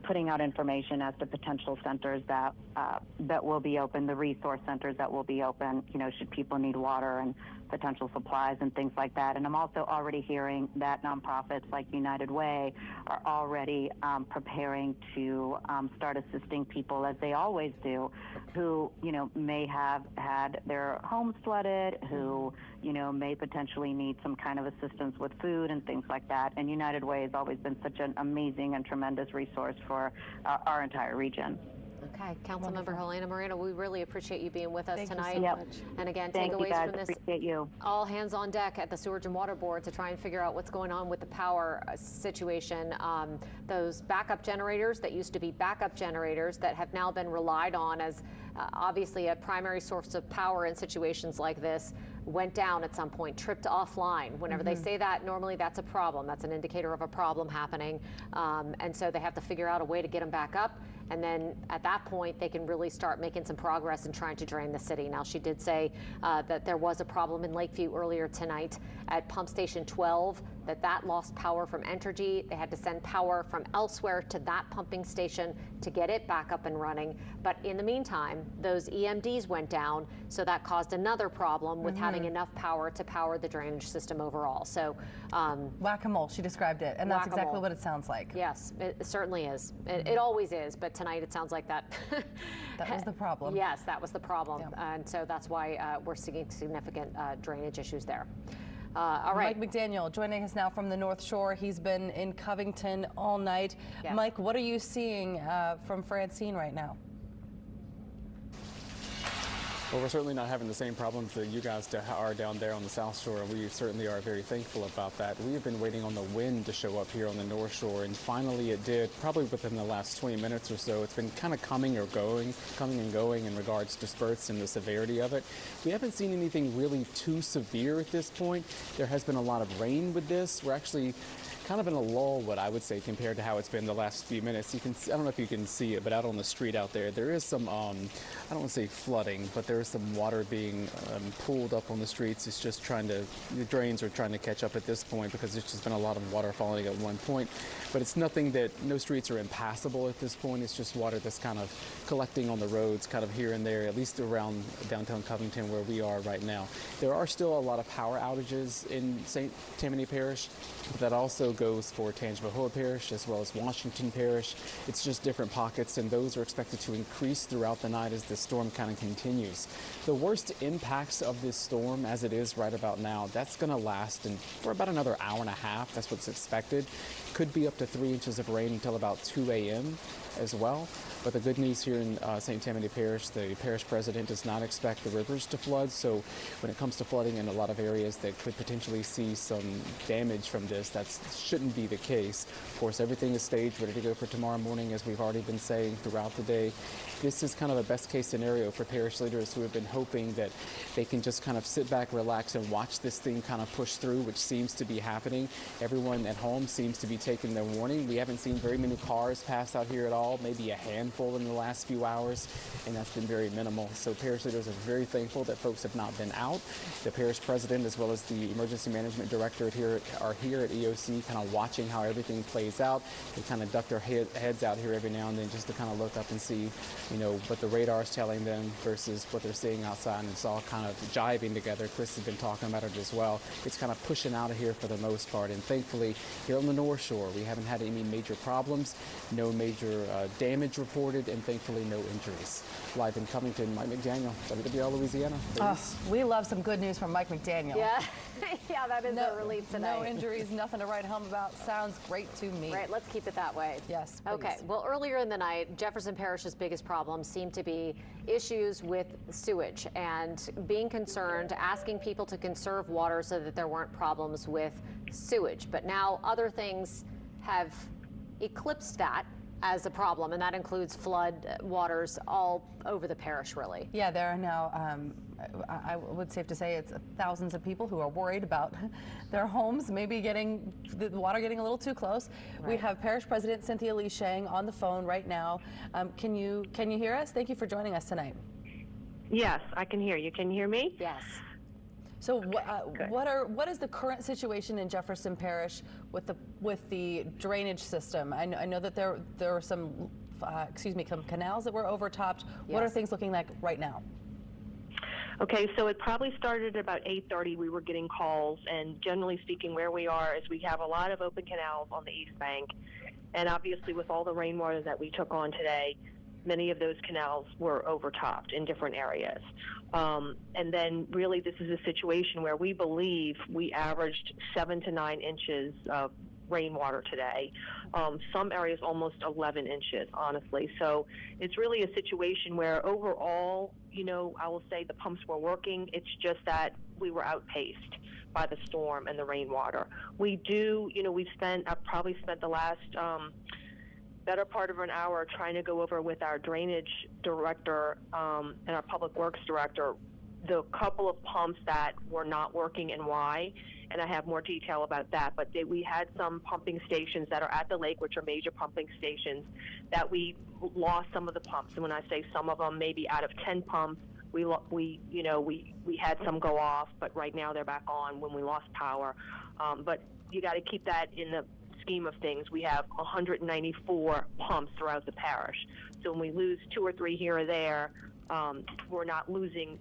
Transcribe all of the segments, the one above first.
putting out information as to potential centers that that will be open, the resource centers that will be open, should people need water and potential supplies and things like that. And I'm also already hearing that nonprofits like United Way are already preparing to start assisting people, as they always do, who, may have had their homes flooded, who, may potentially need some kind of assistance with food and things like that. And United Way has always been such an amazing and tremendous resource for our entire region. Okay, Councilmember Helena Moreno, we really appreciate you being with us tonight. You so much. And again, Thank takeaways you guys. from this. Appreciate you. All hands on deck at the Sewage and Water Board to try and figure out what's going on with the power situation. Those backup generators that used to be backup generators that have now been relied on as obviously a primary source of power in situations like this went down at some point, tripped offline. Whenever they say that, normally that's a problem. That's an indicator of a problem happening. And so they have to figure out a way to get them back up. And then at that point, they can really start making some progress in trying to drain the city. Now, she did say that there was a problem in Lakeview earlier tonight at Pump Station 12, that lost power from Entergy. They had to send power from elsewhere to that pumping station to get it back up and running. But in the meantime, those EMDs went down, so that caused another problem with having enough power to power the drainage system overall. So whack-a-mole, she described it, and that's exactly what it sounds like. Yes, it certainly is. It always is, but tonight it sounds like that. That was the problem. Yes, that was the problem. And so that's why we're seeing significant drainage issues there. All right. Mike McDaniel joining us now from the North Shore. He's been in Covington all night. Yes. Mike, what are you seeing from Francine right now? Well, we're certainly not having the same problems that you guys are down there on the South Shore, and we certainly are very thankful about that. We have been waiting on the wind to show up here on the North Shore, and finally it did, probably within the last 20 minutes or so. It's been kind of coming and going in regards to spurts and the severity of it. We haven't seen anything really too severe at this point. There has been a lot of rain with this. We're actually kind of in a lull, what I would say, compared to how it's been the last few minutes. You can, I don't know if you can see it, but out on the street out there is some, I don't want to say flooding, but there is some water being pulled up on the streets. It's just the drains are trying to catch up at this point because there's just been a lot of water falling at one point. But it's nothing no streets are impassable at this point. It's just water that's kind of collecting on the roads kind of here and there, at least around downtown Covington where we are right now. There are still a lot of power outages in St. Tammany Parish, but that also goes for Tangipahoa Parish as well as Washington Parish. It's just different pockets, and those are expected to increase throughout the night as the storm kind of continues. The worst impacts of this storm, as it is right about now, that's going to last for about another hour and a half. That's what's expected. Could be up to 3 inches of rain until about 2 a.m. as well. But the good news here in St. Tammany Parish, the parish president does not expect the rivers to flood. So when it comes to flooding in a lot of areas that could potentially see some damage from this, that shouldn't be the case. Of course, everything is staged, ready to go for tomorrow morning, as we've already been saying throughout the day. This is kind of a best case scenario for parish leaders who have been hoping that they can just kind of sit back, relax, and watch this thing kind of push through, which seems to be happening. Everyone at home seems to be taking their warning. We haven't seen very many cars pass out here at all, maybe a handful in the last few hours, and that's been very minimal. So parish leaders are very thankful that folks have not been out. The parish president as well as the emergency management director are here at EOC kind of watching how everything plays out. They kind of duck their heads out here every now and then just to kind of look up and see, what the radar is telling them versus what they're seeing outside, and it's all kind of jiving together. Chris has been talking about it as well. It's kind of pushing out of here for the most part, and thankfully here on the North Shore we haven't had any major problems, no major damage reported, and thankfully no injuries. Live in Covington, Mike McDaniel, WWL Louisiana. We love some good news from Mike McDaniel. Yeah, yeah, that is a relief tonight. No injuries, nothing to write home about. Sounds great to me. Right, let's keep it that way. Yes, please. Okay, well, earlier in the night, Jefferson Parish's biggest problem seemed to be issues with sewage and being concerned, asking people to conserve water so that there weren't problems with sewage. But now other things have eclipsed that as a problem, and that includes flood waters all over the parish, really. Yeah, there are now, I would safe to say it's thousands of people who are worried about their homes maybe getting the water getting a little too close. Right. We have Parish President Cynthia Lee Shang on the phone right now. Can you hear us? Thank you for joining us tonight. Yes, I can hear you. Can you hear me? Yes. So what is the current situation in Jefferson Parish with the drainage system? I know that there were some some canals that were overtopped. Yes. What are things looking like right now? Okay, so it probably started at about 8:30. We were getting calls, and generally speaking, where we are is we have a lot of open canals on the East Bank, and obviously with all the rainwater that we took on today, many of those canals were overtopped in different areas. And then really this is a situation where we believe we averaged 7 to 9 inches of rainwater today. Some areas almost 11 inches, honestly. So it's really a situation where overall, I will say the pumps were working. It's just that we were outpaced by the storm and the rainwater. We've probably spent the last better part of an hour trying to go over with our drainage director and our public works director the couple of pumps that were not working and why, and I have more detail about that. But we had some pumping stations that are at the lake, which are major pumping stations, that we lost some of the pumps. And when I say some of them, maybe out of 10 pumps, we had some go off, but right now they're back on when we lost power. But you got to keep that in the scheme of things. We have 194 pumps throughout the parish. So when we lose 2 or 3 here or there, we're not losing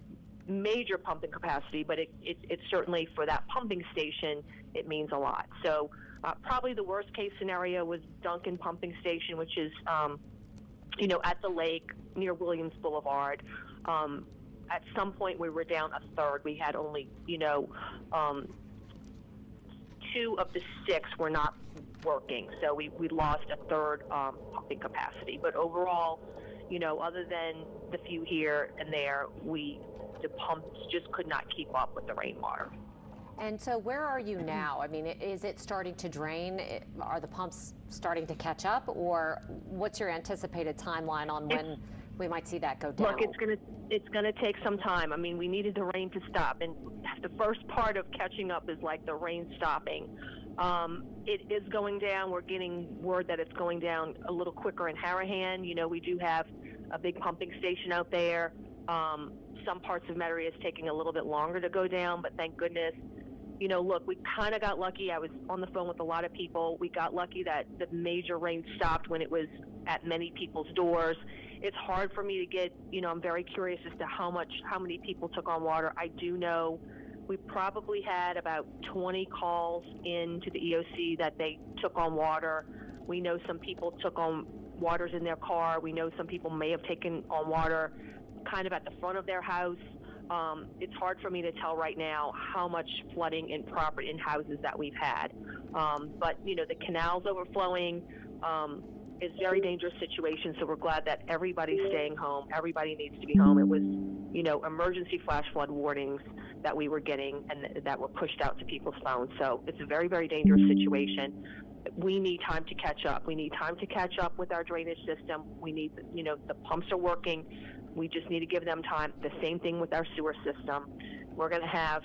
major pumping capacity, but it's certainly for that pumping station, it means a lot. So probably the worst case scenario was Duncan Pumping Station, which is, at the lake near Williams Boulevard. At some point we were down a third. We had only, 2 of the 6 were not working. So we lost a third pumping capacity. But overall, other than the few here and there, the pumps just could not keep up with the rainwater. And so where are you now? I mean, is it starting to drain? Are the pumps starting to catch up? Or what's your anticipated timeline on when we might see that go down? Look, it's gonna take some time. I mean, we needed the rain to stop. And the first part of catching up is like the rain stopping. It is going down. We're getting word that it's going down a little quicker in Hurricane. We do have a big pumping station out there. Some parts of Metairie is taking a little bit longer to go down, but thank goodness. Look, we kind of got lucky. I was on the phone with a lot of people. We got lucky that the major rain stopped when it was at many people's doors. It's hard for me to get, I'm very curious as to how many people took on water. I do know we probably had about 20 calls into the EOC that they took on water. We know some people took on waters in their car. We know some people may have taken on water kind of at the front of their house. It's hard for me to tell right now how much flooding in houses that we've had. But, the canals overflowing is a very dangerous situation, so we're glad that everybody's staying home. Everybody needs to be home. It was, emergency flash flood warnings that we were getting and that were pushed out to people's phones. So it's a very, very dangerous situation. We need time to catch up. We need time to catch up with our drainage system. We need, the pumps are working. We just need to give them time. The same thing with our sewer system. We're going to have,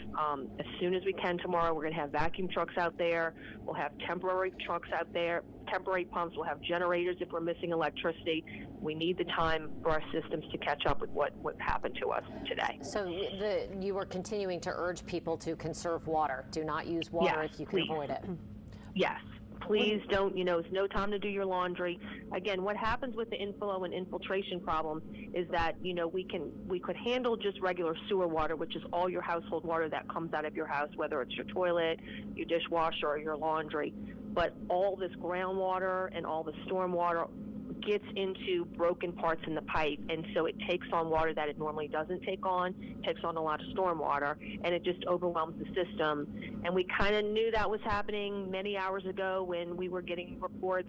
as soon as we can tomorrow, we're going to have vacuum trucks out there. We'll have temporary trucks out there, temporary pumps. We'll have generators if we're missing electricity. We need the time for our systems to catch up with what happened to us today. So you were continuing to urge people to conserve water. Do not use water if you can avoid it. Yes. Please don't, it's no time to do your laundry. Again, what happens with the inflow and infiltration problem is that, we could handle just regular sewer water, which is all your household water that comes out of your house, whether it's your toilet, your dishwasher, or your laundry. But all this groundwater and all the storm water gets into broken parts in the pipe, and so it takes on water that it normally doesn't take on, takes on a lot of storm water, and it just overwhelms the system. And we kind of knew that was happening many hours ago when we were getting reports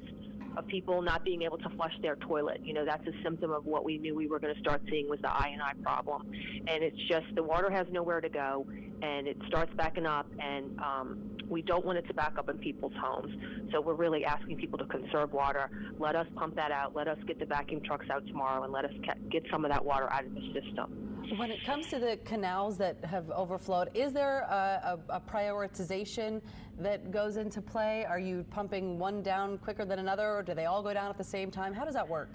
of people not being able to flush their toilet. That's a symptom of what we knew we were going to start seeing was the I&I problem. And it's just the water has nowhere to go, and it starts backing up, and we don't want it to back up in people's homes. So we're really asking people to conserve water. Let us pump that out. Let us get the vacuum trucks out tomorrow, and let us get some of that water out of the system. When it comes to the canals that have overflowed, is there a prioritization that goes into play? Are you pumping one down quicker than another, or do they all go down at the same time? How does that work?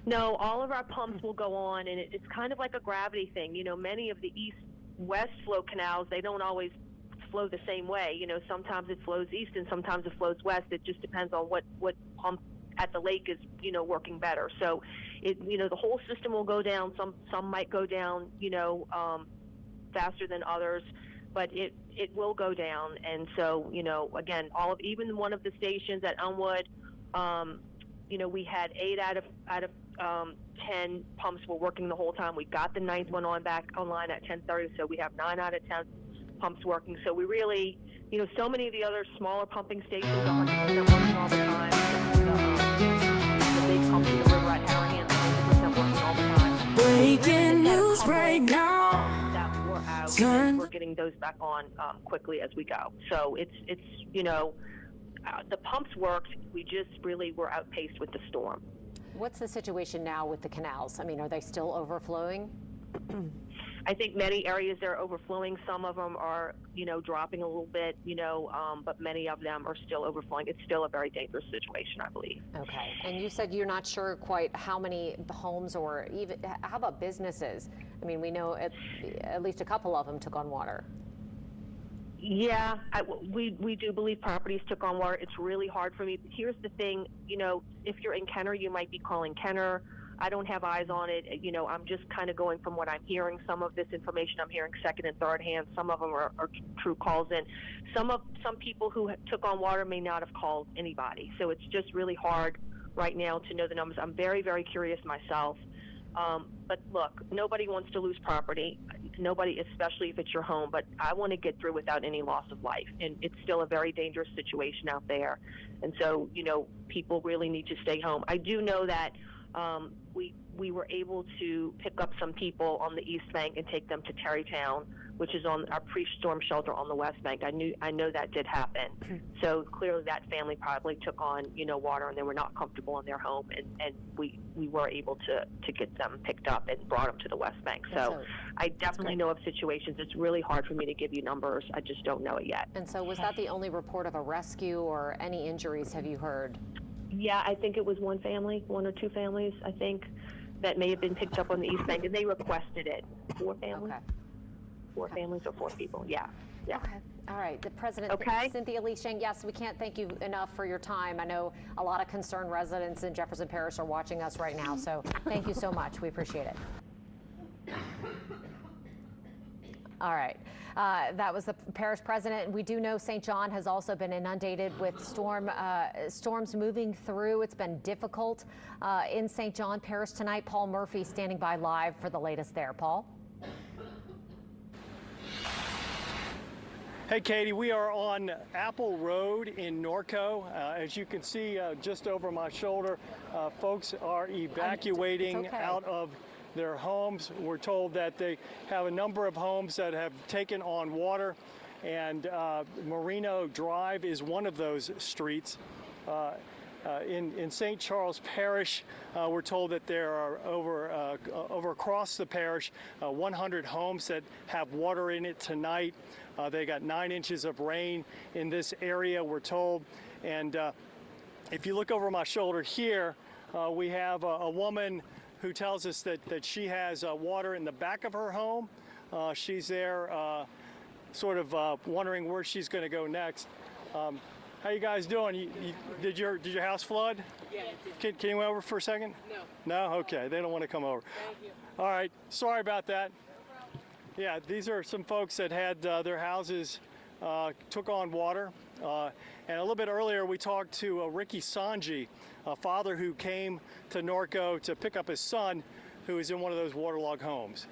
No, all of our pumps will go on, and it's kind of like a gravity thing. Many of the east west flow canals, they don't always flow the same way. You know, sometimes it flows east and sometimes it flows west. It just depends on what pump at the lake is, you know, working better. So it, you know, the whole system will go down. Some might go down, you know, faster than others, but it will go down. And so, you know, again, even one of the stations at Elmwood, you know, we had 8 out of 10 pumps were working the whole time. We got the 9th one back online at 10:30, so we have 9 out of 10 pumps working. So we really, you know, so many of the other smaller pumping stations are 100% working all the time. The big pumps in the river at Hurricane 100% working all the time. Breaking news right now. That were out, and we're getting those back on quickly as we go. So it's you know, the pumps worked. We just really were outpaced with the storm. What's the situation now with the canals? I mean, are they still overflowing? I think many areas they're overflowing. Some of them are, you know, dropping a little bit, you know, but many of them are still overflowing. It's still a very dangerous situation, I believe. Okay. And you said you're not sure quite how many homes or even, how about businesses? I mean, we know at least a couple of them took on water. Yeah, we do believe properties took on water. It's really hard for me. Here's the thing, you know, if you're in Kenner, you might be calling Kenner. I don't have eyes on it. You know, I'm just kind of going from what I'm hearing. Some of this information I'm hearing second and third hand. Some of them are true calls in. Some people who took on water may not have called anybody. So it's just really hard right now to know the numbers. I'm very, very curious myself. But look, nobody wants to lose property. Nobody, especially if it's your home. But I want to get through without any loss of life. And it's still a very dangerous situation out there. And so, you know, people really need to stay home. I do know that we were able to pick up some people on the East Bank and take them to Terrytown, which is on our pre-storm shelter on the West Bank. I know that did happen. So clearly that family probably took on, you know, water, and they were not comfortable in their home, and we were able to get them picked up and brought them to the West Bank. So I definitely know of situations. It's really hard for me to give you numbers. I just don't know it yet. And so was that the only report of a rescue or any injuries have you heard? Yeah, I think it was one or two families, I think, that may have been picked up on the East Bank, and they requested it. 4 families? Okay. 4 families or 4 people, yeah. Okay. All right. The President, Okay. Cynthia Lee Sheng, yes, we can't thank you enough for your time. I know a lot of concerned residents in Jefferson Parish are watching us right now, so thank you so much. We appreciate it. All right. That was the parish president. We do know St. John has also been inundated with storms moving through. It's been difficult in St. John Parish tonight. Paul Murphy standing by live for the latest there. Paul? Hey, Katie, we are on Apple Road in Norco. As you can see just over my shoulder, folks are evacuating out of their homes. We're told that they have a number of homes that have taken on water, and Merino Drive is one of those streets. In St. Charles Parish, we're told that there are over across the parish 100 homes that have water in it tonight. They got 9 inches of rain in this area, we're told. And if you look over my shoulder here, we have a woman who tells us that she has water in the back of her home. She's there sort of wondering where she's going to go next. How you guys doing? Did your house flood? Yeah. Can you come over for a second? No. No? Okay. They don't want to come over. Thank you. All right. Sorry about that. No problem. Yeah, these are some folks that had their houses took on water. And a little bit earlier, we talked to Ricky Sanji, a father who came to Norco to pick up his son, who is in one of those waterlogged homes.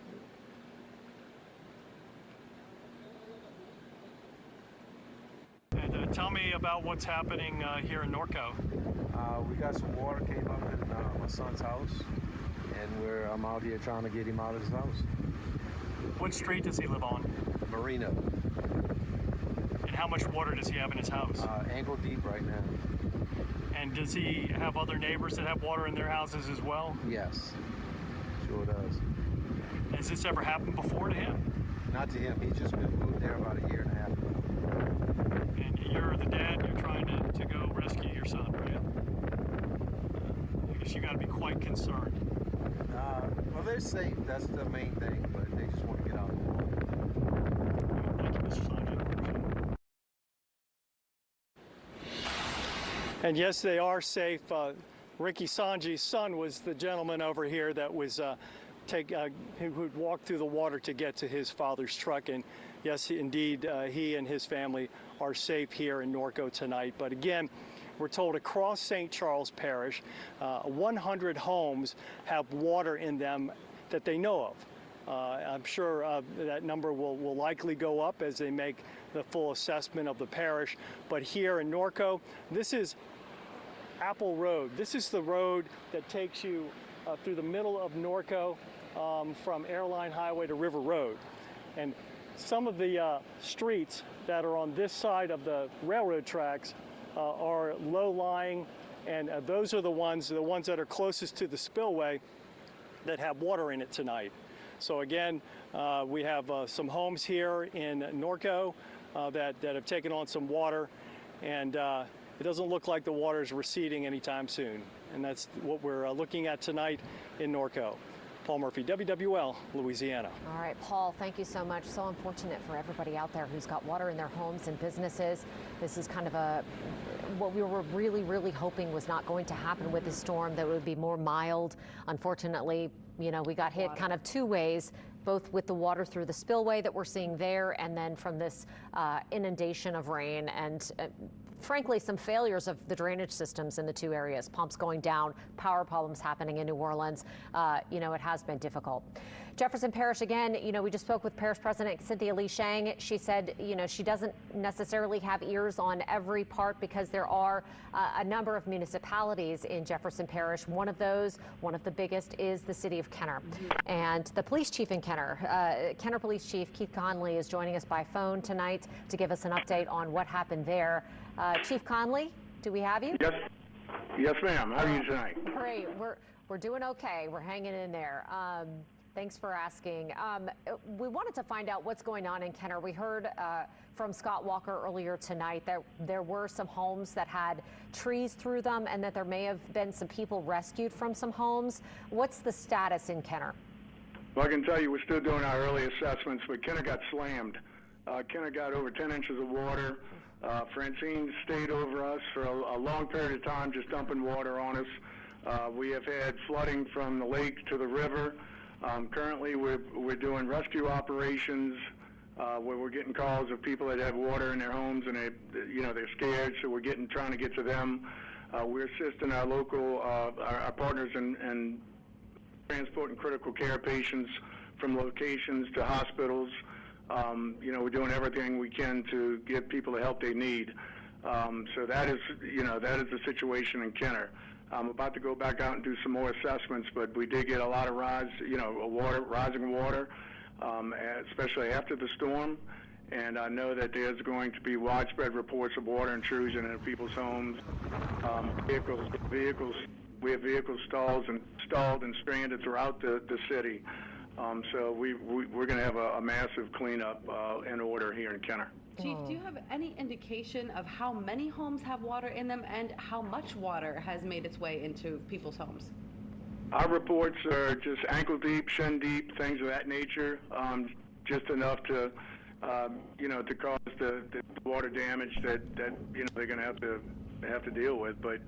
And tell me about what's happening here in Norco. We got some water came up in my son's house, and I'm out here trying to get him out of his house. What street does he live on? Marina. And how much water does he have in his house? Ankle deep right now. And does he have other neighbors that have water in their houses as well? Yes, sure does. Has this ever happened before to him? Not to him. He's just been moved there about a year and a half ago. And you're the dad, you're trying to go rescue your son, right? I guess you got to be quite concerned. Well, they're safe. That's the main thing, but they just want to get out of the water. Mr. Sanjay. And yes, they are safe. Ricky Sanji's son was the gentleman over here that was who would walk through the water to get to his father's truck. And yes, indeed, he and his family are safe here in Norco tonight. But again, we're told across St. Charles Parish, 100 homes have water in them that they know of. I'm sure that number will likely go up as they make the full assessment of the parish. But here in Norco, this is Apple Road. This is the road that takes you through the middle of Norco from Airline Highway to River Road. And some of the streets that are on this side of the railroad tracks are low-lying, and those are the ones that are closest to the spillway that have water in it tonight. So again, we have some homes here in Norco that have taken on some water, and it doesn't look like the water is receding anytime soon. And that's what we're looking at tonight in Norco. Paul Murphy, WWL, Louisiana. All right, Paul, thank you so much. So unfortunate for everybody out there who's got water in their homes and businesses. This is kind of what we were really, really hoping was not going to happen with this storm, that it would be more mild. Unfortunately, you know, we got hit kind of two ways, both with the water through the spillway that we're seeing there, and then from this inundation of rain, and frankly, some failures of the drainage systems in the two areas. Pumps going down, power problems happening in New Orleans. You know, it has been difficult. Jefferson Parish, again, you know, we just spoke with Parish President Cynthia Lee Shang. She said, you know, she doesn't necessarily have ears on every part because there are a number of municipalities in Jefferson Parish. One of those, one of the biggest, is the city of Kenner. And the police chief in Kenner, Kenner Police Chief Keith Conley, is joining us by phone tonight to give us an update on what happened there. Chief Conley, do we have you? Yes, ma'am. How are you tonight? Great. We're doing okay. We're hanging in there. Thanks for asking. We wanted to find out what's going on in Kenner. We heard from Scott Walker earlier tonight that there were some homes that had trees through them and that there may have been some people rescued from some homes. What's the status in Kenner? Well, I can tell you we're still doing our early assessments, but Kenner got slammed. Kenner got over 10 inches of water. Francine stayed over us for a long period of time, just dumping water on us. We have had flooding from the lake to the river. Currently, we're doing rescue operations where we're getting calls of people that have water in their homes and they're scared, so we're trying to get to them. We're assisting our local our partners in transporting critical care patients from locations to hospitals. We're doing everything we can to give people the help they need. So that is the situation in Kenner. I'm about to go back out and do some more assessments, but we did get a lot of rising water, especially after the storm. And I know that there's going to be widespread reports of water intrusion into people's homes, vehicles. We have vehicles stalled and stranded throughout the city. So we're going to have a massive cleanup in order here in Kenner. Chief, do you have any indication of how many homes have water in them and how much water has made its way into people's homes? Our reports are just ankle deep, shin deep, things of that nature, just enough to, to cause the water damage that they're going to have to deal with. But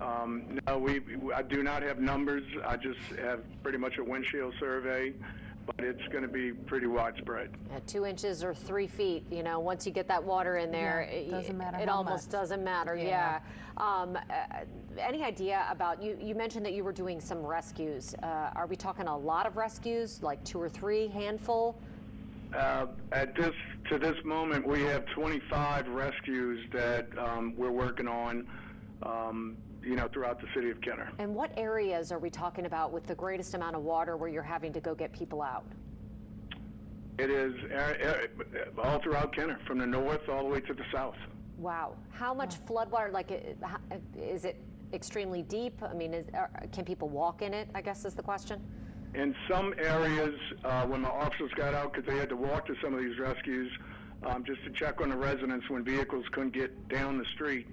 no, I do not have numbers. I just have pretty much a windshield survey. But it's going to be pretty widespread. 2 inches or 3 feet, once you get that water in there, doesn't matter it almost doesn't matter. Yeah. Any idea about, you mentioned that you were doing some rescues. Are we talking a lot of rescues, like 2 or 3, handful? To this moment, we have 25 rescues that we're working on. Throughout the city of Kenner. And what areas are we talking about with the greatest amount of water where you're having to go get people out? It is all throughout Kenner, from the north all the way to the south. Wow. How much floodwater, is it extremely deep? I mean, can people walk in it, I guess is the question? In some areas, when the officers got out, because they had to walk to some of these rescues, just to check on the residents when vehicles couldn't get down the street,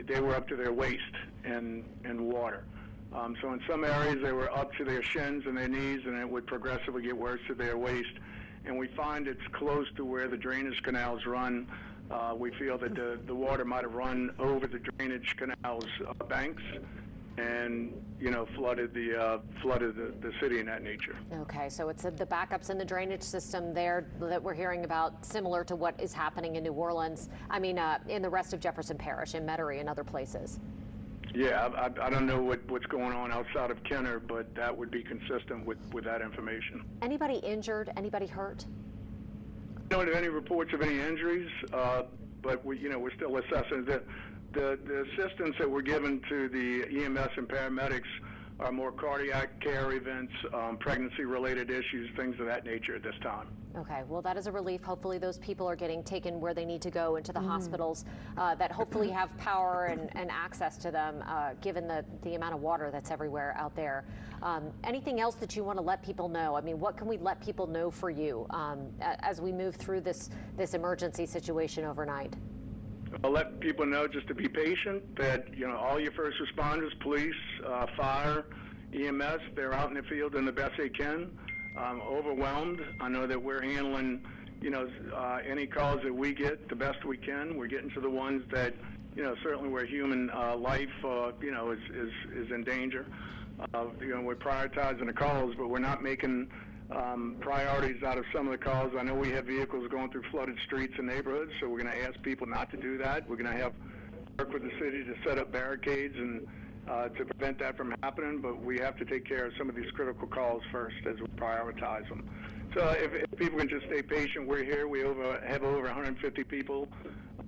they were up to their waist in water. So in some areas they were up to their shins and their knees, and it would progressively get worse to their waist. and we find it's close to where the drainage canals run, we feel that the water might have run over the drainage canals banks and, you know, flooded the city in that nature. Okay, so it's the backups in the drainage system there that we're hearing about, similar to what is happening in New Orleans. I mean, in the rest of Jefferson Parish, in Metairie and other places. Yeah, I don't know what's going on outside of Kenner, but that would be consistent with that information. Anybody injured? Anybody hurt? I don't have any reports of any injuries, but we're still assessing the assistance that we're given to the EMS and paramedics are more cardiac care events, pregnancy-related issues, things of that nature at this time. Okay, well, that is a relief. Hopefully those people are getting taken where they need to go, into the hospitals that hopefully have power and access to them, given the amount of water that's everywhere out there. Anything else that you want to let people know? I mean, what can we let people know for you as we move through this emergency situation overnight? I'll let people know just to be patient, that, you know, all your first responders, police, fire, EMS, they're out in the field doing the best they can. Overwhelmed. I know that we're handling, you know, any calls that we get the best we can. We're getting to the ones that, you know, certainly where human life, you know, is in danger. You know, we're prioritizing the calls, but we're not making priorities out of some of the calls. I know we have vehicles going through flooded streets and neighborhoods, so we're going to ask people not to do that. We're going to have work with the city to set up barricades and to prevent that from happening, but we have to take care of some of these critical calls first as we prioritize them. So if people can just stay patient, we're here. We have over 150 people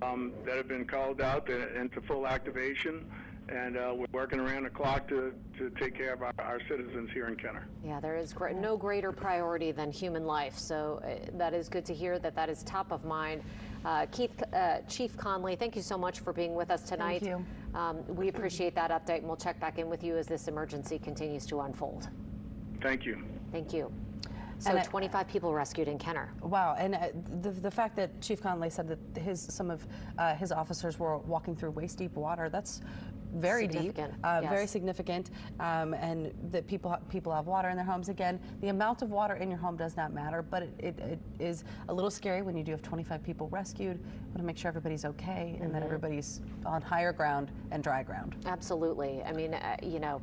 that have been called out into full activation. And we're working around the clock to take care of our citizens here in Kenner. Yeah, there is no greater priority than human life. So that is good to hear that is top of mind. Chief Conley, thank you so much for being with us tonight. Thank you. We appreciate that update, and we'll check back in with you as this emergency continues to unfold. Thank you. Thank you. So 25 people rescued in Kenner. Wow, and the fact that Chief Conley said that some of his officers were walking through waist-deep water, that's very deep, yes. Very significant, and that people have water in their homes. Again, the amount of water in your home does not matter, but it is a little scary when you do have 25 people rescued. Want to make sure everybody's okay and that everybody's on higher ground and dry ground. Absolutely. I mean, you know,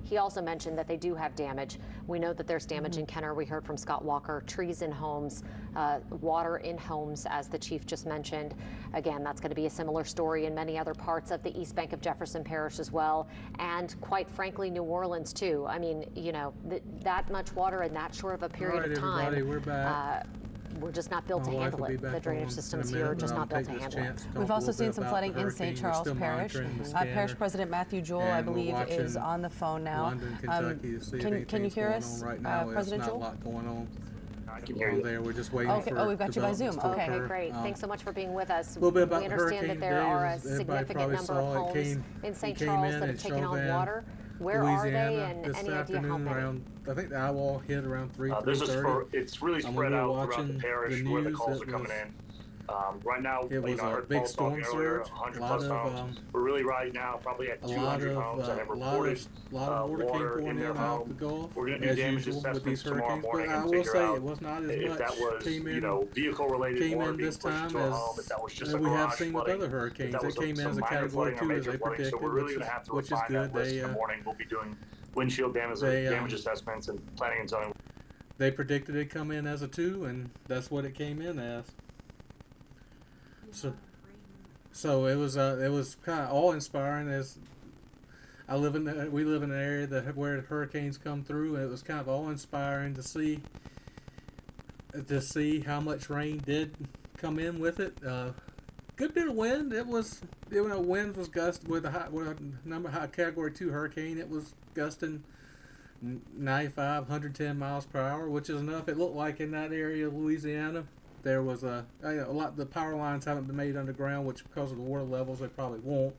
he also mentioned that they do have damage. We know that there's damage in Kenner. We heard from Scott Walker, trees in homes, water in homes, as the chief just mentioned. Again, that's going to be a similar story in many other parts of the East Bank of Jefferson Parish as well, and quite frankly, New Orleans too. I mean, you know, that much water in that short of a period of time. Everybody, we're back. We're just not built to handle it. The drainage systems here are just not built to handle it. We've also seen some flooding in St. Charles Parish. Parish President Matthew Jewell, I believe, is on the phone now. London, Kentucky, to see if can you hear us, right now. President There's Jewell? not a lot going on. I can hear you. There, we're just waiting for. Oh, we've got you by Zoom. developments to Okay, occur. Great. Thanks so much for being with us. A little bit about we the understand hurricane that there today, are a as everybody significant probably number saw, of it homes came- in St. it came Charles in that have at taken on Chauvin, water. Where are they, Louisiana, and this any idea how afternoon many? around, I think the eyewall hit around 3:30. It's really spread out throughout the parish where the calls are coming in. Right now, It was I a heard big Paul talking storm earlier, surge, 100 a lot plus of, homes. We're really right now probably at 200 homes that have reported lot of water came pouring in in their out the home. Gulf, We're going to do as damage usual with these assessments tomorrow hurricanes. morning But I and will figure say out it was not as if much that was, came in, vehicle-related water being this pushed time into a home, if that was just as a we have garage seen with flooding, other hurricanes. if that They was came in some as a minor category flooding or 2 as major they flooding. So predicted, we're really going to have to which is refine that good. list in the morning. We'll be doing windshield damage assessments and planning and zoning. They predicted it come in as a 2, and that's what it came in as. So it was kind of awe-inspiring. As we live in an area where hurricanes come through, and it was kind of awe-inspiring to see how much rain did come in with it. Good bit of wind. It was, wind was gust with a high category 2 hurricane. It was gusting 95, 110 miles per hour, which is enough. It looked like in that area of Louisiana, there was a lot. The power lines haven't been made underground, which because of the water levels, they probably won't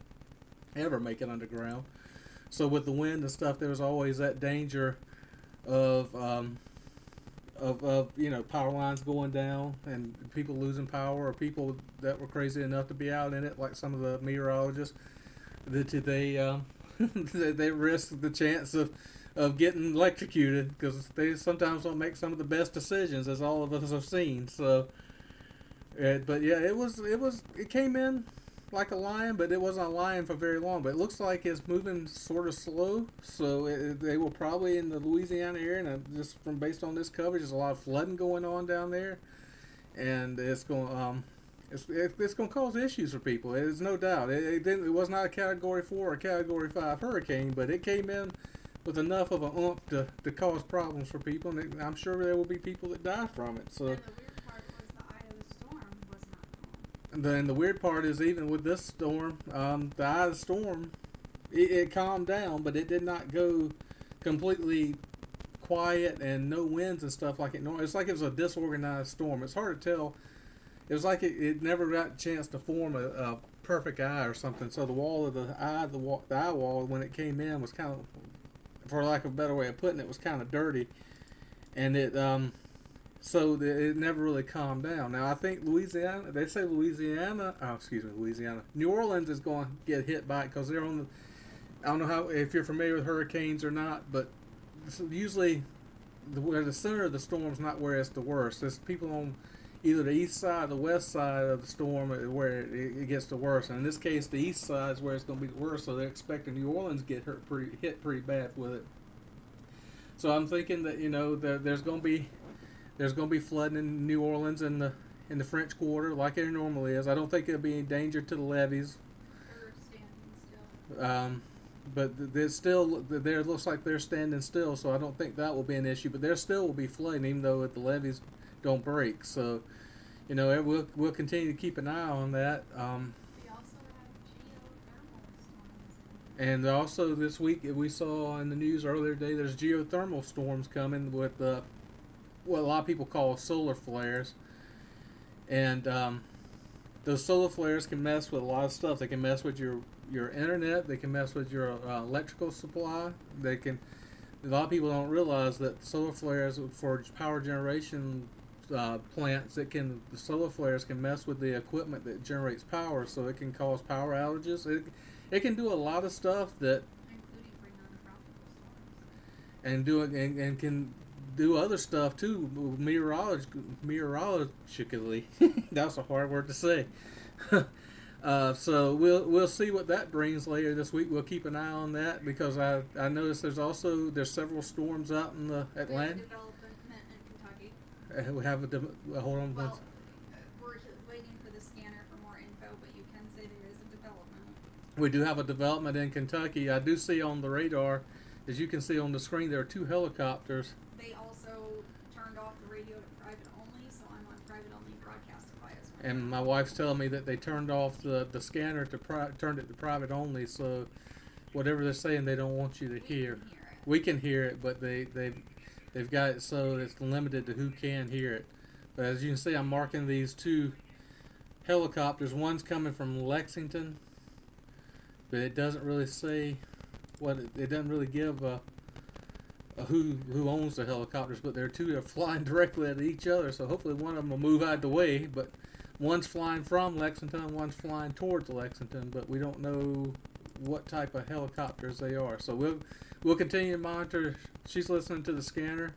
ever make it underground. So with the wind and stuff, there was always that danger of power lines going down and people losing power, or people that were crazy enough to be out in it, like some of the meteorologists. they risk the chance of getting electrocuted because they sometimes don't make some of the best decisions, as all of us have seen. So, but yeah, it came in like a lion, but it wasn't a lion for very long. But it looks like it's moving sort of slow. So they will probably in the Louisiana area, and just from based on this coverage, there's a lot of flooding going on down there, and it's going it's going to cause issues for people. There's no doubt. It was not a Category 4 or Category 5 hurricane, but it came in with enough of an oomph to cause problems for people, and I'm sure there will be people that die from it. So. And then the weird part is, even with this storm, the eye of the storm, it calmed down, but it did not go completely quiet and no winds and stuff like it normally. It's like it was a disorganized storm. It's hard to tell. It was like it never got a chance to form a perfect eye or something. So the wall of the eye wall, when it came in, was kind of, for lack of a better way of putting it, was kind of dirty, and so it never really calmed down. Now I think Louisiana, New Orleans is going to get hit by it because they're on the, I don't know how, if you're familiar with hurricanes or not, but usually where the center of the storm is not where it's the worst. There's people on either the east side or the west side of the storm where it gets the worst. And in this case, the east side is where it's going to be the worst, so they're expecting New Orleans to get hit pretty bad with it. So I'm thinking that, there's going to be flooding in New Orleans in the French Quarter like it normally is. I don't think it'll be any danger to the levees. But it looks like they're standing still, so I don't think that will be an issue. But there still will be flooding, even though the levees don't break. So, we'll continue to keep an eye on that. And also this week we saw in the news earlier today, there's geothermal storms coming with what a lot of people call solar flares. And those solar flares can mess with a lot of stuff. They can mess with your internet. They can mess with your electrical supply. A lot of people don't realize that solar flares for power generation plants, the solar flares can mess with the equipment that generates power, so it can cause power outages. It can do a lot of stuff that, and can do other stuff too, meteorologically. That's a hard word to say. So we'll see what that brings later this week. We'll keep an eye on that because I noticed there's several storms out in the Atlantic. We have hold on. Well, we're waiting for the scanner for more info, but you can say there is a development. We do have a development in Kentucky. I do see on the radar, as you can see on the screen, there are 2 helicopters. They also turned off the radio to private only, so I'm on private only broadcast device. And my wife's telling me that they turned off the scanner turned it to private only, so whatever they're saying, they don't want you to hear. We can hear it, but they've got it so it's limited to who can hear it. But as you can see, I'm marking these 2 helicopters. One's coming from Lexington, but it doesn't really say what it doesn't really give who owns the helicopters. But there are 2 that are flying directly at each other, so hopefully one of them will move out of the way. But one's flying from Lexington, one's flying towards Lexington, but we don't know what type of helicopters they are. So we'll continue to monitor. She's listening to the scanner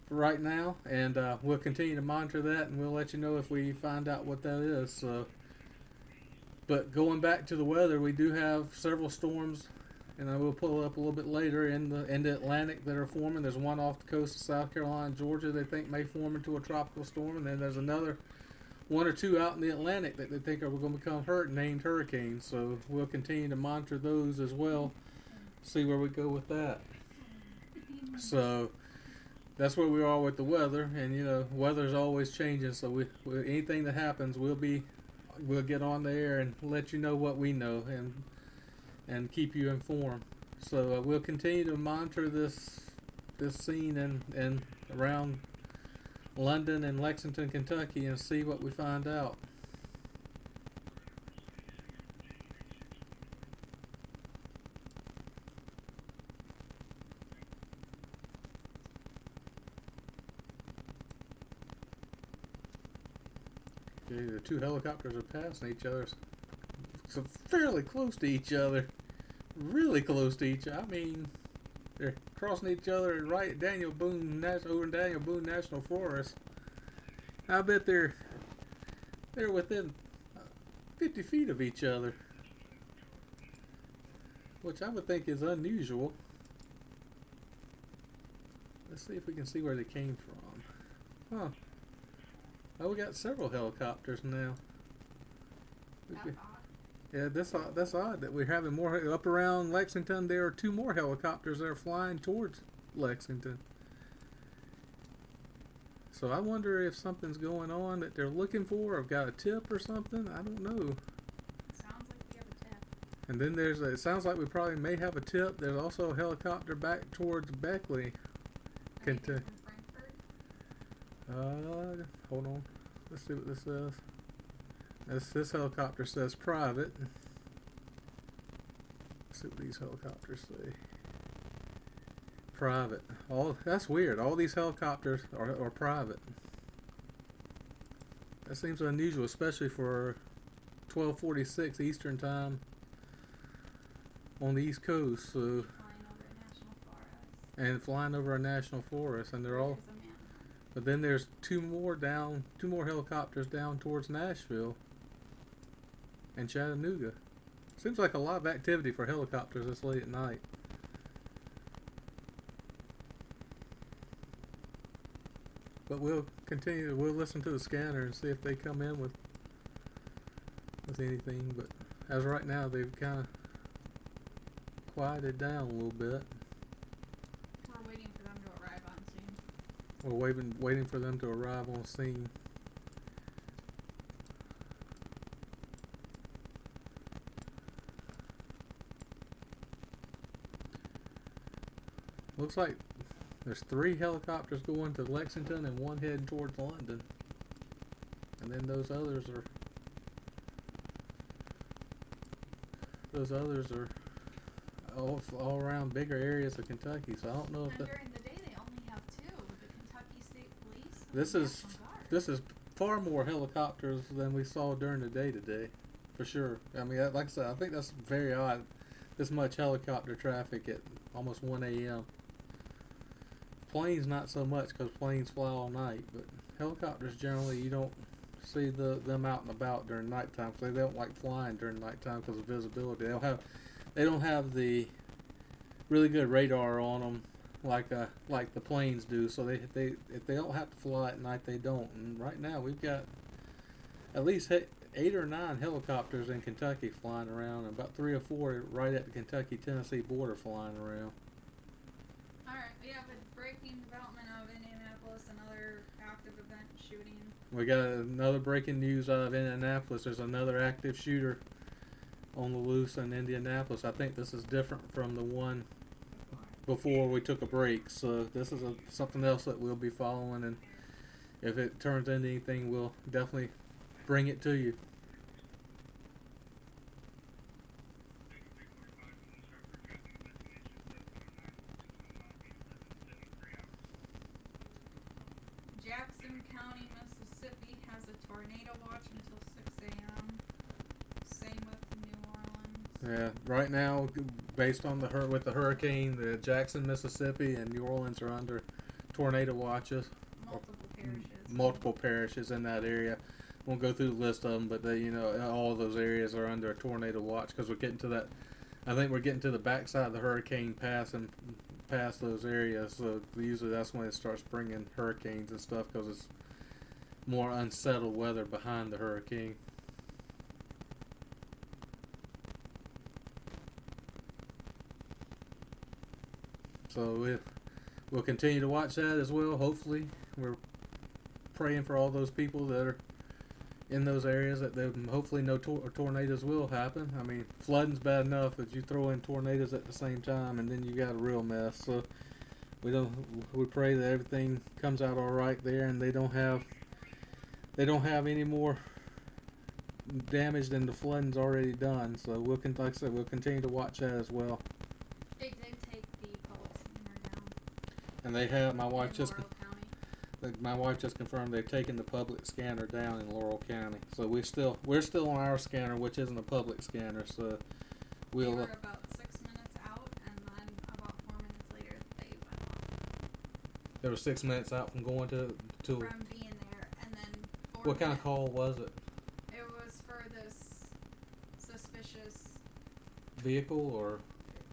for right now, and we'll continue to monitor that, and we'll let you know if we find out what that is. So, but going back to the weather, we do have several storms, and I will pull it up a little bit later in the Atlantic that are forming. There's one off the coast of South Carolina and Georgia they think may form into a tropical storm, and then there's another 1 or 2 out in the Atlantic that they think are going to become named hurricanes. So we'll continue to monitor those as well, see where we go with that. So that's where we are with the weather, and weather's always changing. So we anything that happens, we'll get on the air and let you know what we know and keep you informed. So we'll continue to monitor this scene and around London and Lexington, Kentucky, and see what we find out. Okay, the 2 helicopters are passing each other, so fairly close to each other, really close to each other. I mean, they're crossing each other right at over in Daniel Boone National Forest. I bet they're within 50 feet of each other, which I would think is unusual. Let's see if we can see where they came from. Huh. Oh, we got several helicopters now. That's odd. Yeah, that's odd that we're having more up around Lexington. There are 2 more helicopters that are flying towards Lexington. So I wonder if something's going on that they're looking for, or got a tip or something. I don't know. Sounds like we have a tip. And then it sounds like we probably may have a tip. There's also a helicopter back towards Beckley, Kentucky. Hold on. Let's see what this says. This helicopter says private. Let's see what these helicopters say. Private. That's weird. All these helicopters are private. That seems unusual, especially for 12:46 Eastern Time on the East Coast. So, flying over a national forest, and they're all. But then there's 2 more helicopters down towards Nashville and Chattanooga. Seems like a lot of activity for helicopters this late at night. But we'll listen to the scanner and see if they come in with anything. But as of right now, they've kind of quieted down a little bit. We're waiting for them to arrive on scene. We're waiting for them to arrive on scene. Looks like there's 3 helicopters going to Lexington and 1 heading towards London. And then those others are all around bigger areas of Kentucky. So I don't know if during the day they only have 2, the Kentucky State Police and the National Guard. This is far more helicopters than we saw during the day today, for sure. I mean, like I said, I think that's very odd. This much helicopter traffic at almost 1 a.m. Planes not so much, because planes fly all night, but helicopters generally you don't see them out and about during nighttime, because they don't like flying during nighttime because of visibility. They don't have the really good radar on them like the planes do. So if they don't have to fly at night, they don't. And right now we've got at least 8 or 9 helicopters in Kentucky flying around, and about 3 or 4 right at the Kentucky-Tennessee border flying around. Alright, we have a breaking development out of Indianapolis, another active event shooting. We got another breaking news out of Indianapolis. There's another active shooter on the loose in Indianapolis. I think this is different from the one before we took a break. So this is something else that we'll be following, and if it turns into anything, we'll definitely bring it to you. Jackson County, Mississippi has a tornado watch until 6 a.m. Same with New Orleans. Yeah, right now, based on with the hurricane, the Jackson, Mississippi, and New Orleans are under tornado watches. Multiple parishes in that area. Won't go through the list of them, but all of those areas are under a tornado watch, because we're getting to that. I think we're getting to the backside of the hurricane passing past those areas. So usually that's when it starts bringing hurricanes and stuff, because it's more unsettled weather behind the hurricane. So we'll continue to watch that as well. Hopefully, we're praying for all those people that are in those areas, that hopefully no tornadoes will happen. I mean, flooding's bad enough, but you throw in tornadoes at the same time, and then you got a real mess. So we pray that everything comes out all right there, and they don't have any more damage than the flooding's already done. So like I said, we'll continue to watch that as well. They did take the public scanner down. And they have. My wife just confirmed they've taken the public scanner down in Laurel County. So we're still on our scanner, which isn't a public scanner. So we were about 6 minutes They were 6 minutes out from going to. From being there, and then 4 What kind of minutes. call was it? It was for this suspicious, Vehicle or?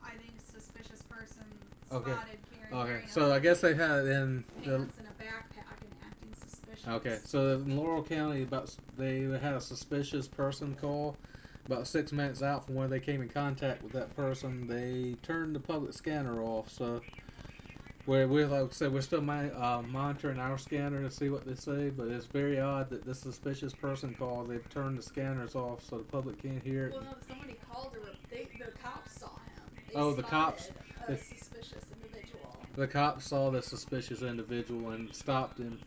I think, suspicious person Okay. spotted carrying. Okay. So I guess they had it in the. Pants and a backpack and acting suspicious. Okay. So in Laurel County, they had a suspicious person call. About 6 minutes out from where they came in contact with that person, they turned the public scanner off. So we're like I said, we're still monitoring our scanner to see what they say. But it's very odd that this suspicious person call, they've turned the scanners off so the public can't hear it. Well, no, somebody called her. The cops saw him. The cops. A suspicious individual. The cops saw the suspicious individual and stopped him.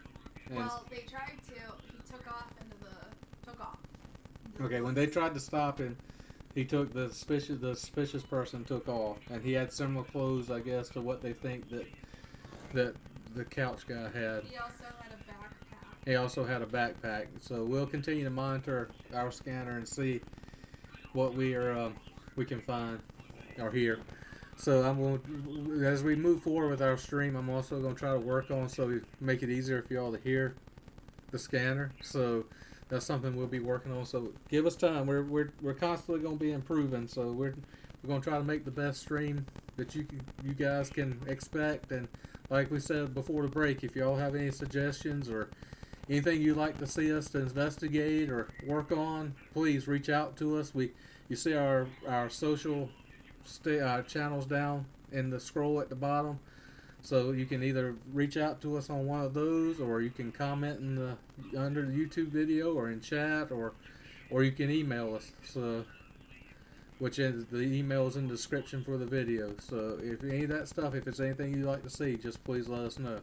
And Well, they tried to. He took off. okay, when they tried to stop him, he took the suspicious person took off, and he had similar clothes, I guess, to what they think that the couch guy had. He also had a backpack. He also had a backpack. So we'll continue to monitor our scanner and see what we can find or hear. So I'm going, as we move forward with our stream, I'm also going to try to work on so we make it easier for y'all to hear the scanner. So that's something we'll be working on. So give us time. We're constantly going to be improving. So we're going to try to make the best stream that you guys can expect. And like we said before the break, if y'all have any suggestions or anything you'd like to see us to investigate or work on, please reach out to us. You see our social channels down in the scroll at the bottom, so you can either reach out to us on one of those, or you can comment in under the YouTube video or in chat, or you can email us. So, which is the email is in the description for the video. So if any of that stuff, if it's anything you'd like to see, just please let us know.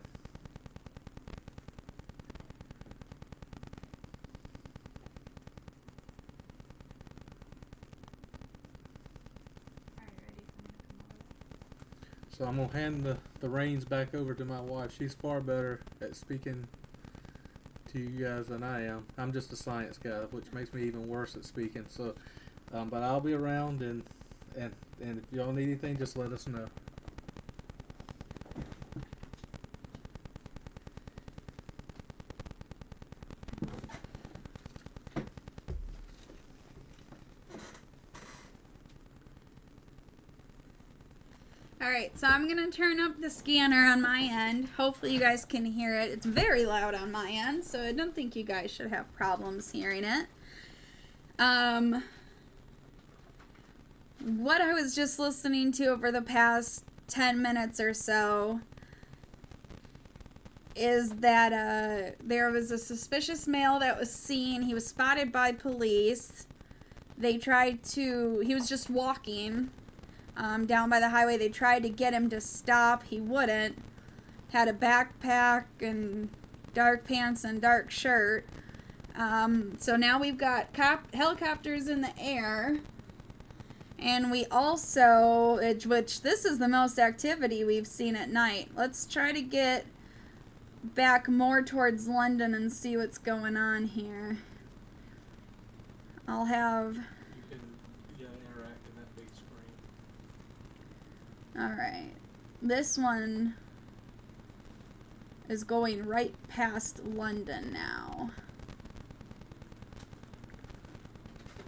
So I'm going to hand the reins back over to my wife. She's far better at speaking to you guys than I am. I'm just a science guy, which makes me even worse at speaking. So, but I'll be around, and if y'all need anything, just let us know. Alright, so I'm going to turn up the scanner on my end. Hopefully you guys can hear it. It's very loud on my end, so I don't think you guys should have problems hearing it. What I was just listening to over the past 10 minutes or so is that there was a suspicious male that was seen. He was spotted by police. He was just walking down by the highway. They tried to get him to stop. He wouldn't. Had a backpack and dark pants and dark shirt. So now we've got helicopters in the air. And we also, which this is the most activity we've seen at night. Let's try to get back more towards London and see what's going on here. I'll have... Alright, this one is going right past London now.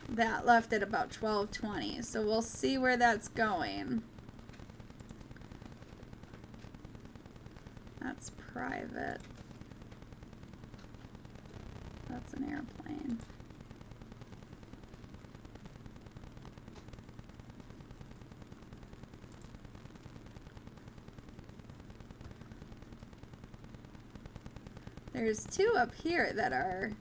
That left at about 12:20, so we'll see where that's going. That's private. That's an airplane. There's two up here that are...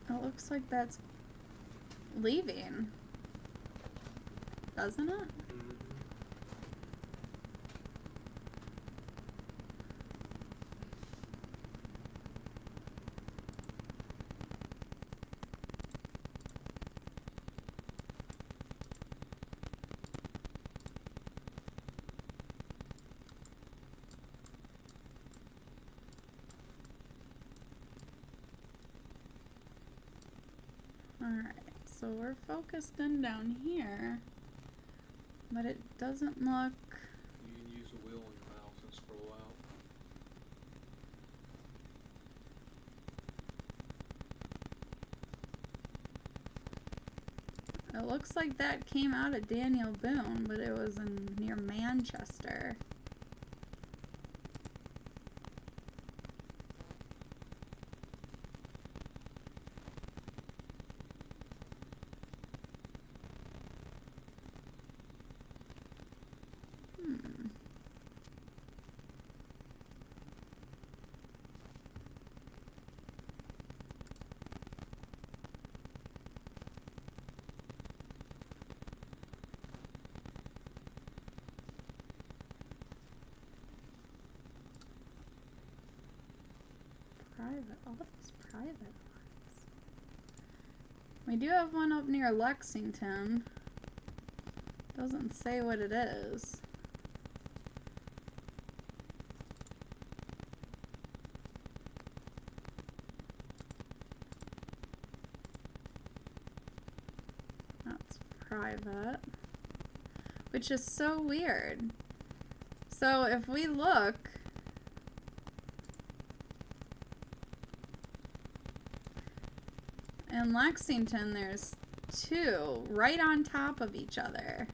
It looks like that's leaving, doesn't it? Alright, so we're focused in down here, but it doesn't look... You can use the wheel on your mouse and scroll out. It looks like that came out of Daniel Boone, but it was near Manchester. Private, all these private ones. We do have one up near Lexington. Doesn't say what it is. That's private. Which is so weird. So if we look, in Lexington, there's two right on top of each other.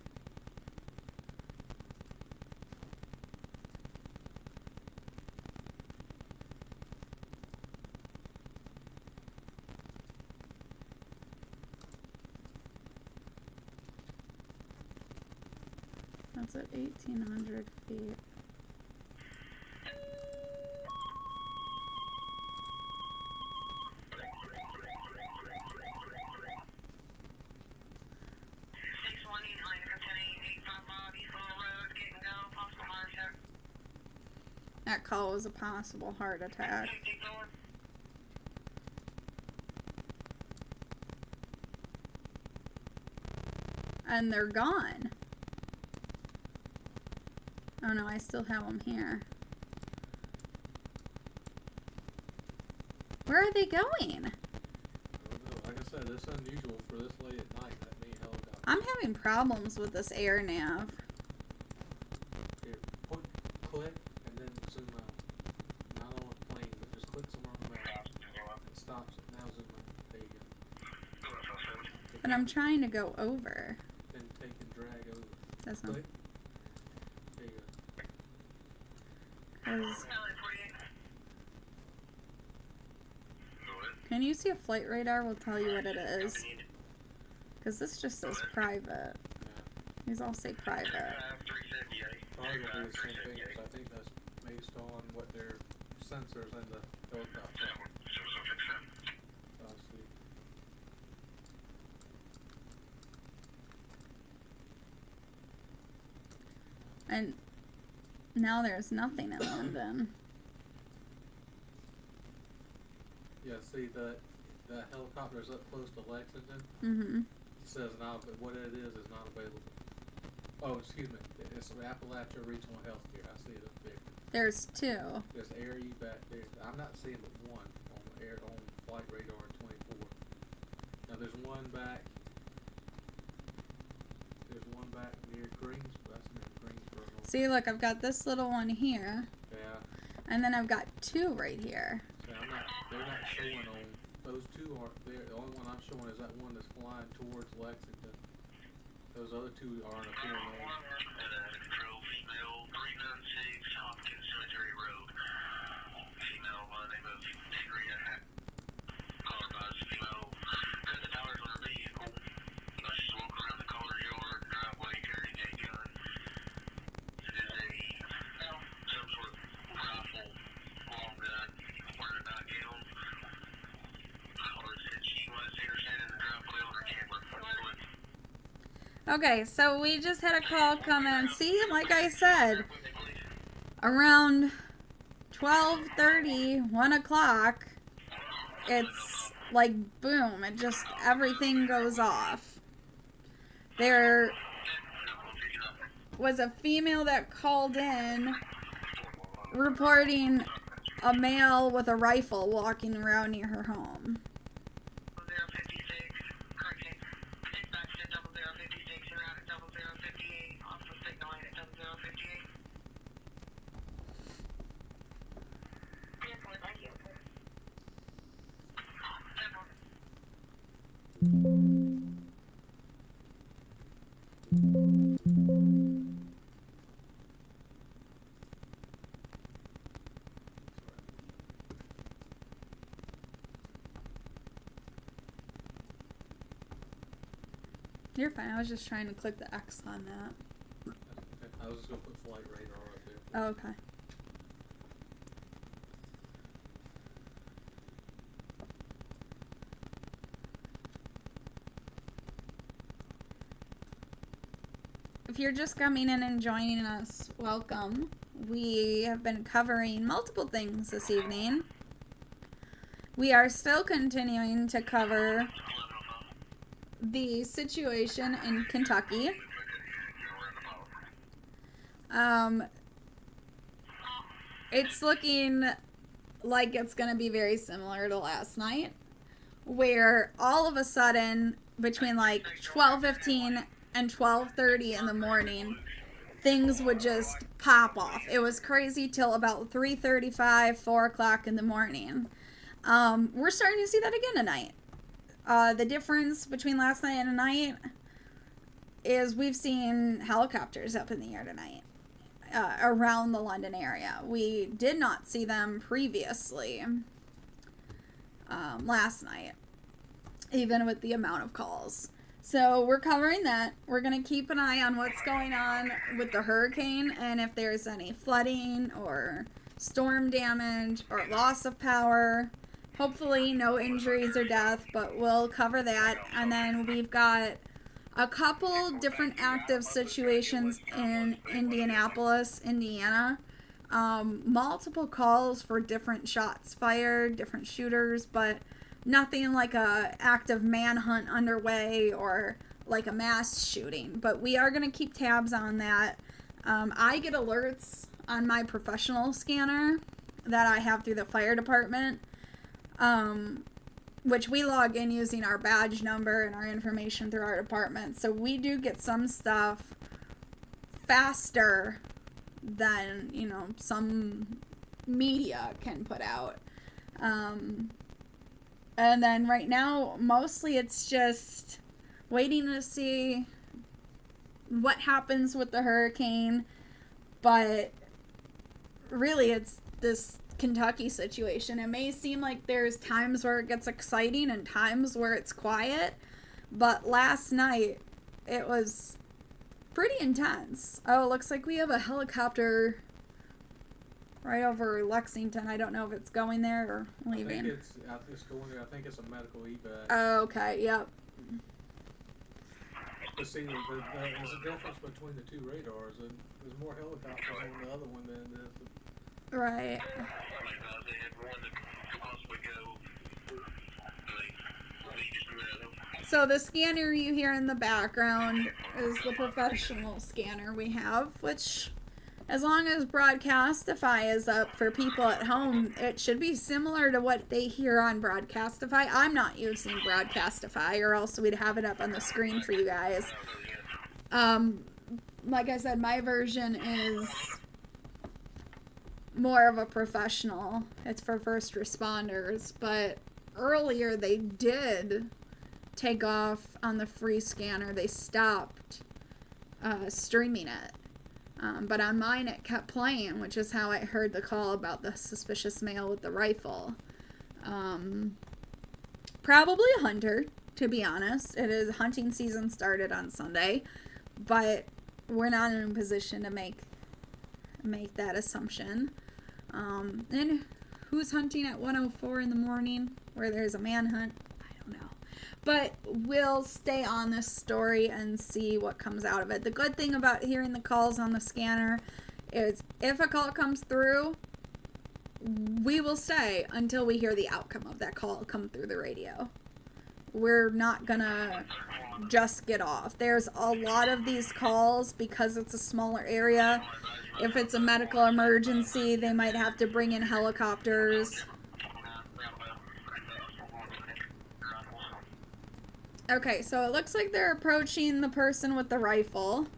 That's at 1,800 feet. That call was a possible heart attack. And they're gone. Oh no, I still have them here. Where are they going? I don't know. Like I said, it's unusual for this late at night that many helicopters. I'm having problems with this air nav. Here, click and then zoom out. Not on a plane, but just click somewhere on the map. It stops it. Now zoom out. There you go. But I'm trying to go over. Then take and drag over. That's not. Click. There you go. Can you see a flight radar? Will tell you what it is. Because this just says private. These all say private. Probably gonna be the same thing, because I think that's based on what their sensors in the helicopter. And now there's nothing in London. Yeah, see the helicopter's up close to Lexington. Mm-hmm. It says now, but what it is not available. Oh, excuse me. It's Appalachia Regional Healthcare. I see it up there. There's two. There's ARE back there. I'm not seeing but one on flight radar 24. Now there's one back. There's one back near Greensboro. That's near Greensboro. See, look, I've got this little one here. Yeah. And then I've got two right here. So they're not showing on, those two aren't there. The only one I'm showing is that one that's flying towards Lexington. Those other two aren't appearing on. Control female 396 Hopkins Cemetery Road. Female by the name of Andrea caller by female. Cut the towers on her vehicle. She's walking around the collar yard driveway carrying a gun. It is some sort of rifle, long gun, wearing a nightgown. Caller said she was here standing in the driveway on her camera. Okay, so we just had a call come in. See, like I said, around 12:30, 1 o'clock, it's like boom, it just, everything goes off. There was a female that called in reporting a male with a rifle walking around near her home. You're fine. I was just trying to click the X on that. I was just going to put flight radar right there. Oh, okay. If you're just coming in and joining us, welcome. We have been covering multiple things this evening. We are still continuing to cover the situation in Kentucky. It's looking like it's going to be very similar to last night, where all of a sudden, between like 12:15 and 12:30 in the morning, things would just pop off. It was crazy till about 3:35, 4 o'clock in the morning. We're starting to see that again tonight. The difference between last night and tonight is we've seen helicopters up in the air tonight around the London area. We did not see them previously last night, even with the amount of calls. So we're covering that. We're going to keep an eye on what's going on with the hurricane and if there's any flooding or storm damage or loss of power. Hopefully no injuries or death, but we'll cover that. And then we've got a couple different active situations in Indianapolis, Indiana. Multiple calls for different shots fired, different shooters, but nothing like a active manhunt underway or like a mass shooting. But we are going to keep tabs on that. I get alerts on my professional scanner that I have through the fire department, which we log in using our badge number and our information through our department. So we do get some stuff faster than, you know, some media can put out. And then right now, mostly it's just waiting to see what happens with the hurricane. But really, it's this Kentucky situation. It may seem like there's times where it gets exciting and times where it's quiet. But last night, it was pretty intense. Oh, it looks like we have a helicopter right over Lexington. I don't know if it's going there or leaving. I think it's going there. I think it's a medical evac. Oh, okay, yep. But see, there's a difference between the two radars. And there's more helicopters on the other one than the... Right. So the scanner you hear in the background is the professional scanner we have, which, as long as Broadcastify is up for people at home, it should be similar to what they hear on Broadcastify. I'm not using Broadcastify, or else we'd have it up on the screen for you guys. Like I said, my version is more of a professional. It's for first responders, but earlier they did take off on the free scanner. They stopped streaming it. But on mine it kept playing, which is how I heard the call about the suspicious male with the rifle. Probably a hunter, to be honest. It is hunting season started on Sunday, but we're not in a position to make that assumption. And who's hunting at 1:04 in the morning where there's a manhunt? I don't know. But we'll stay on this story and see what comes out of it. The good thing about hearing the calls on the scanner is if a call comes through, we will stay until we hear the outcome of that call come through the radio. We're not gonna just get off. There's a lot of these calls because it's a smaller area. If it's a medical emergency, they might have to bring in helicopters. Okay, so it looks like they're approaching the person with the rifle.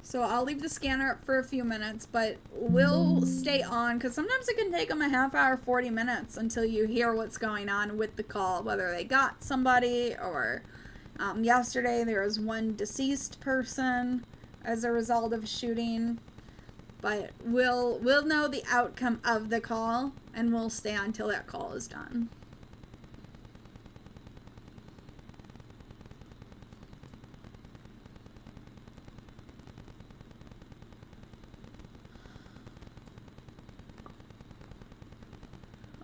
So I'll leave the scanner up for a few minutes, but we'll stay on because sometimes it can take them a half hour, 40 minutes until you hear what's going on with the call, whether they got somebody or Yesterday there was one deceased person as a result of shooting, but we'll know the outcome of the call, and we'll stay on until that call is done.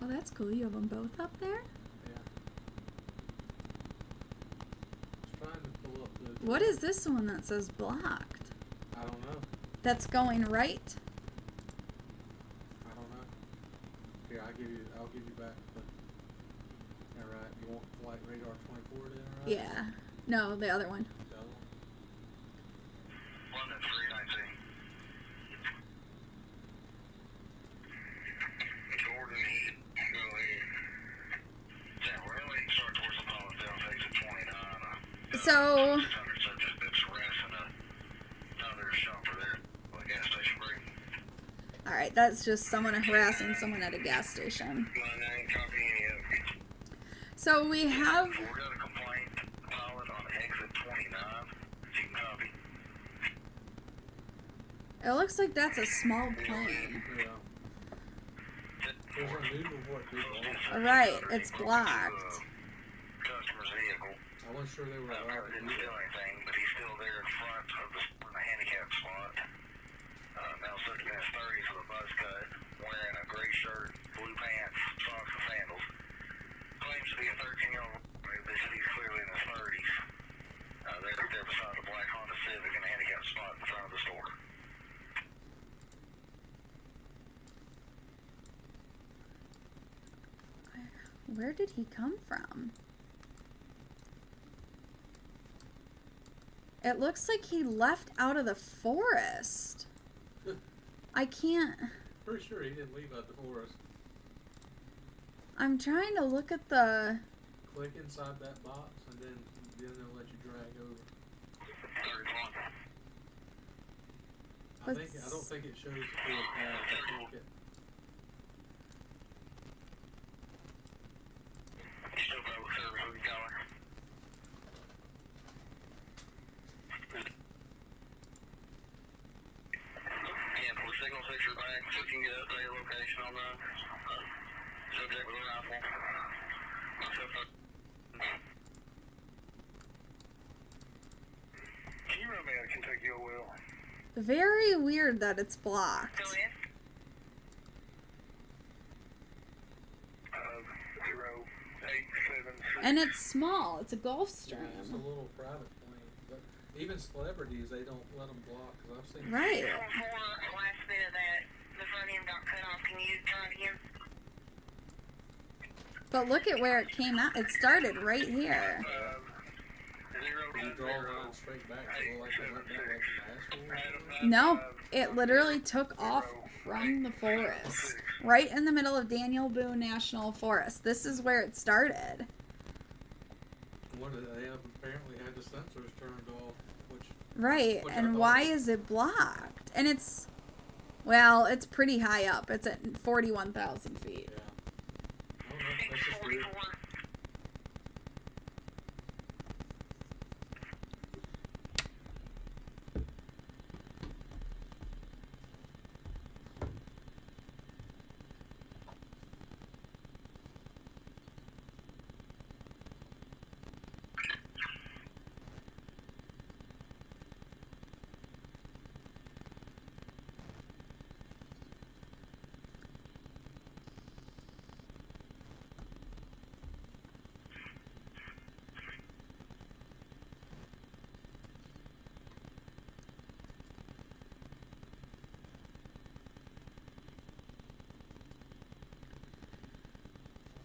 Oh, that's cool. You have them both up there? Yeah. Just trying to pull up the... What is this one that says blocked? I don't know. That's going right? I don't know. Here, I'll give you back the... Alright, you want flight radar 24 then, right? Yeah. No, the other one. The other one? London 319. Jordan, go ahead. Yeah, we're going to start towards the bottom down exit 29. So, Subject that's harassing another shopper there at the gas station break. alright, that's just someone harassing someone at a gas station. 99, copy any of it. So we have... We got a complaint pilot on exit 29. You can copy. It looks like that's a small plane. Yeah. There's unusual for it to be blocked. Alright, it's blocked. Customer's vehicle. I wasn't sure they were allowed to Didn't do steal that. anything, but he's still there in front of the handicap spot. Now looking in his 30s with a buzz cut, wearing a gray shirt, blue pants, socks, and sandals. Claims to be a 13-year-old, but he's clearly in his 30s. They're there beside the black Honda Civic in a handicap spot in front of the store. Where did he come from? It looks like he left out of the forest. I can't... Pretty sure he didn't leave out the forest. I'm trying to look at the... Click inside that box and then they'll let you drag over. I don't think it shows the full path. I think it... Signal 6 your back, so you can get up to your location on the subject with a rifle. Can you run me out of Kentucky Oil? Very weird that it's blocked. Go in. 087. And it's small. It's a Gulfstream. It's a little private plane. But even celebrities, they don't let them block. Cause I've seen... Right. Last bit of that, the front end got cut off. Can you try it again? But look at where it came out. It started right here. You draw a line straight back, so like they went down like an asshole. No, it literally took off from the forest. Right in the middle of Daniel Boone National Forest. This is where it started. What did they have? Apparently had the sensors turned off. Right, and why is it blocked? And it's, well, it's pretty high up. It's at 41,000 feet. Yeah. I don't know. That's just weird.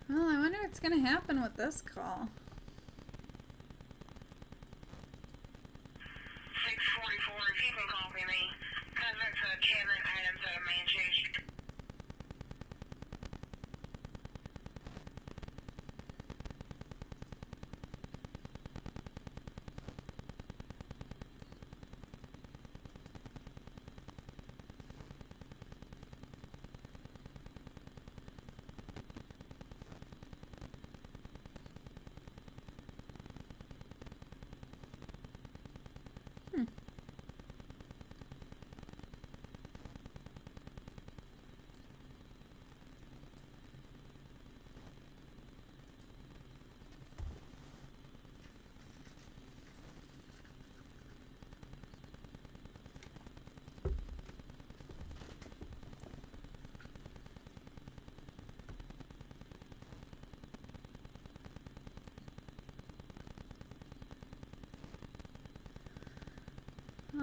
Well, I wonder what's going to happen with this call. 644, if you can copy me. Contact Kevin Adams at Manchester.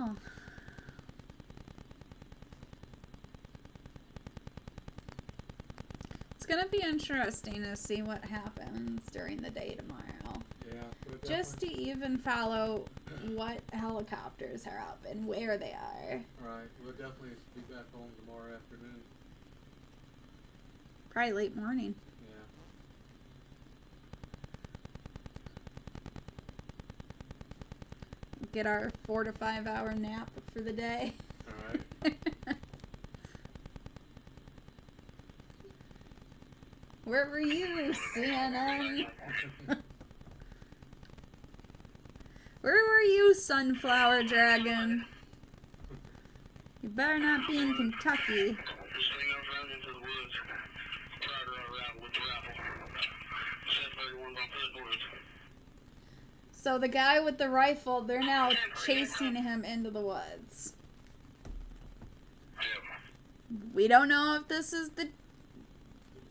know. It's gonna be interesting to see what happens during the day tomorrow. Yeah. Just to even follow what helicopters are up and where they are. Right. We'll definitely be back home tomorrow afternoon. Probably late morning. Yeah. Get our 4 to 5 hour nap for the day. All right. Where were you, CNN? Where were you, Sunflower Dragon? You better not be in Kentucky. So the guy with the rifle, they're now chasing him into the woods. We don't know if this is the,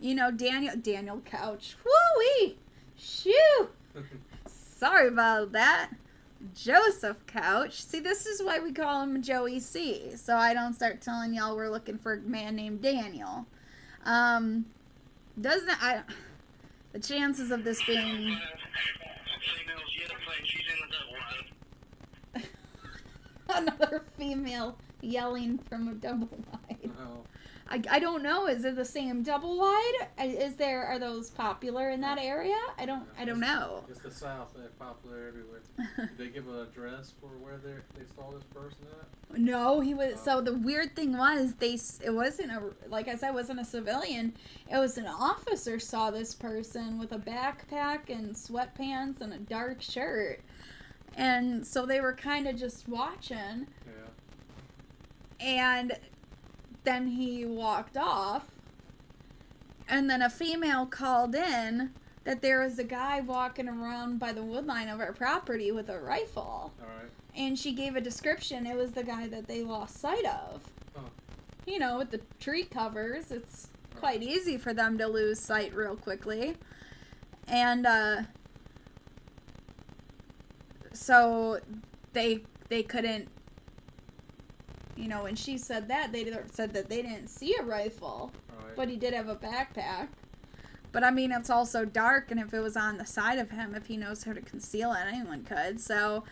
Daniel Couch. Woo-wee! Shoo! Sorry about that. Joseph Couch. See, this is why we call him Joey C. So I don't start telling y'all we're looking for a man named Daniel. The chances of this being... Another female yelling from a double wide. Oh. I don't know. Is it the same double wide? Are those popular in that area? I don't know. It's the South. They're popular everywhere. Did they give an address for where they saw this person at? No, he was. So the weird thing was, it wasn't like I said, it wasn't a civilian. It was an officer saw this person with a backpack and sweatpants and a dark shirt. And so they were kind of just watching. Yeah. And then he walked off. And then a female called in that there was a guy walking around by the woodline of our property with a rifle. All right. And she gave a description. It was the guy that they lost sight of. Huh. With the tree covers, it's quite easy for them to lose sight real quickly. And, so they couldn't, when she said that, they said that they didn't see a rifle, Right. but he did have a backpack. But I mean, it's also dark, and if it was on the side of him, if he knows how to conceal it, anyone could. So,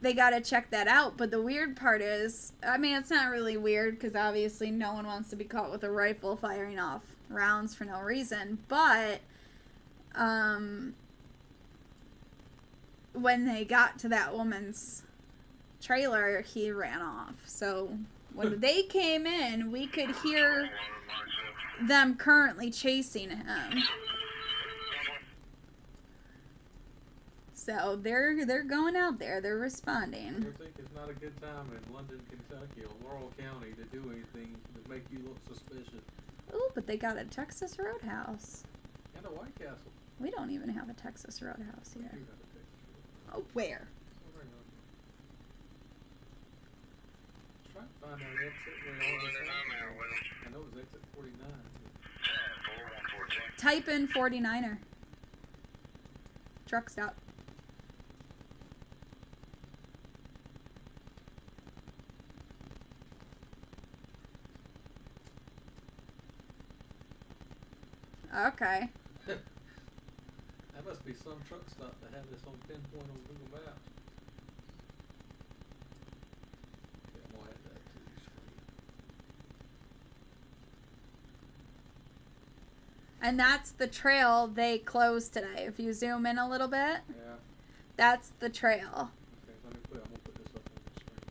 they got to check that out. But the weird part is, I mean, it's not really weird because obviously no one wants to be caught with a rifle firing off rounds for no reason. But, when they got to that woman's trailer, he ran off. So when they came in, we could hear them currently chasing him. So they're going out there. They're responding. I think it's not a good time in London, Kentucky, or Laurel County to do anything to make you look suspicious. Oh, but they got a Texas Roadhouse. And a White Castle. We don't even have a Texas Roadhouse here. You have a Texas Roadhouse. Oh, where? Try to find an exit where all this happens. I know it's exit 49. Type in 49er. Truck stop. Okay. That must be some truck stop that have this on pinpoint on Google Maps. Okay, I'm gonna add that to the screen. And that's the trail they closed today. If you zoom in a little bit, Yeah. that's the trail. Okay, I'm gonna put this up on the screen.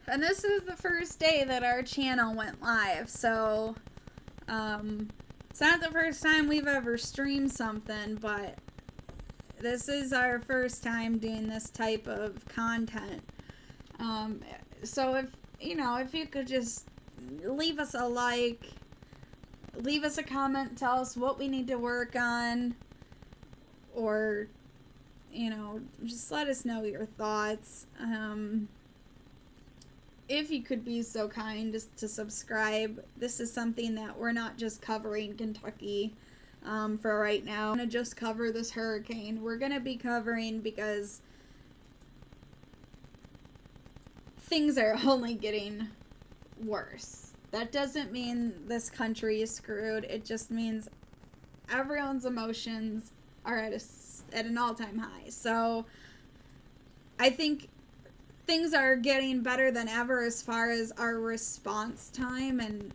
And this is the first day that our channel went live, so it's not the first time we've ever streamed something, but this is our first time doing this type of content. So if you could just leave us a like, leave us a comment, tell us what we need to work on, or just let us know your thoughts. if you could be so kind just to subscribe. This is something that we're not just covering Kentucky for right now. We're going to just cover this hurricane. We're going to be covering because things are only getting worse. That doesn't mean this country is screwed. It just means everyone's emotions are at an all-time high. So I think things are getting better than ever as far as our response time and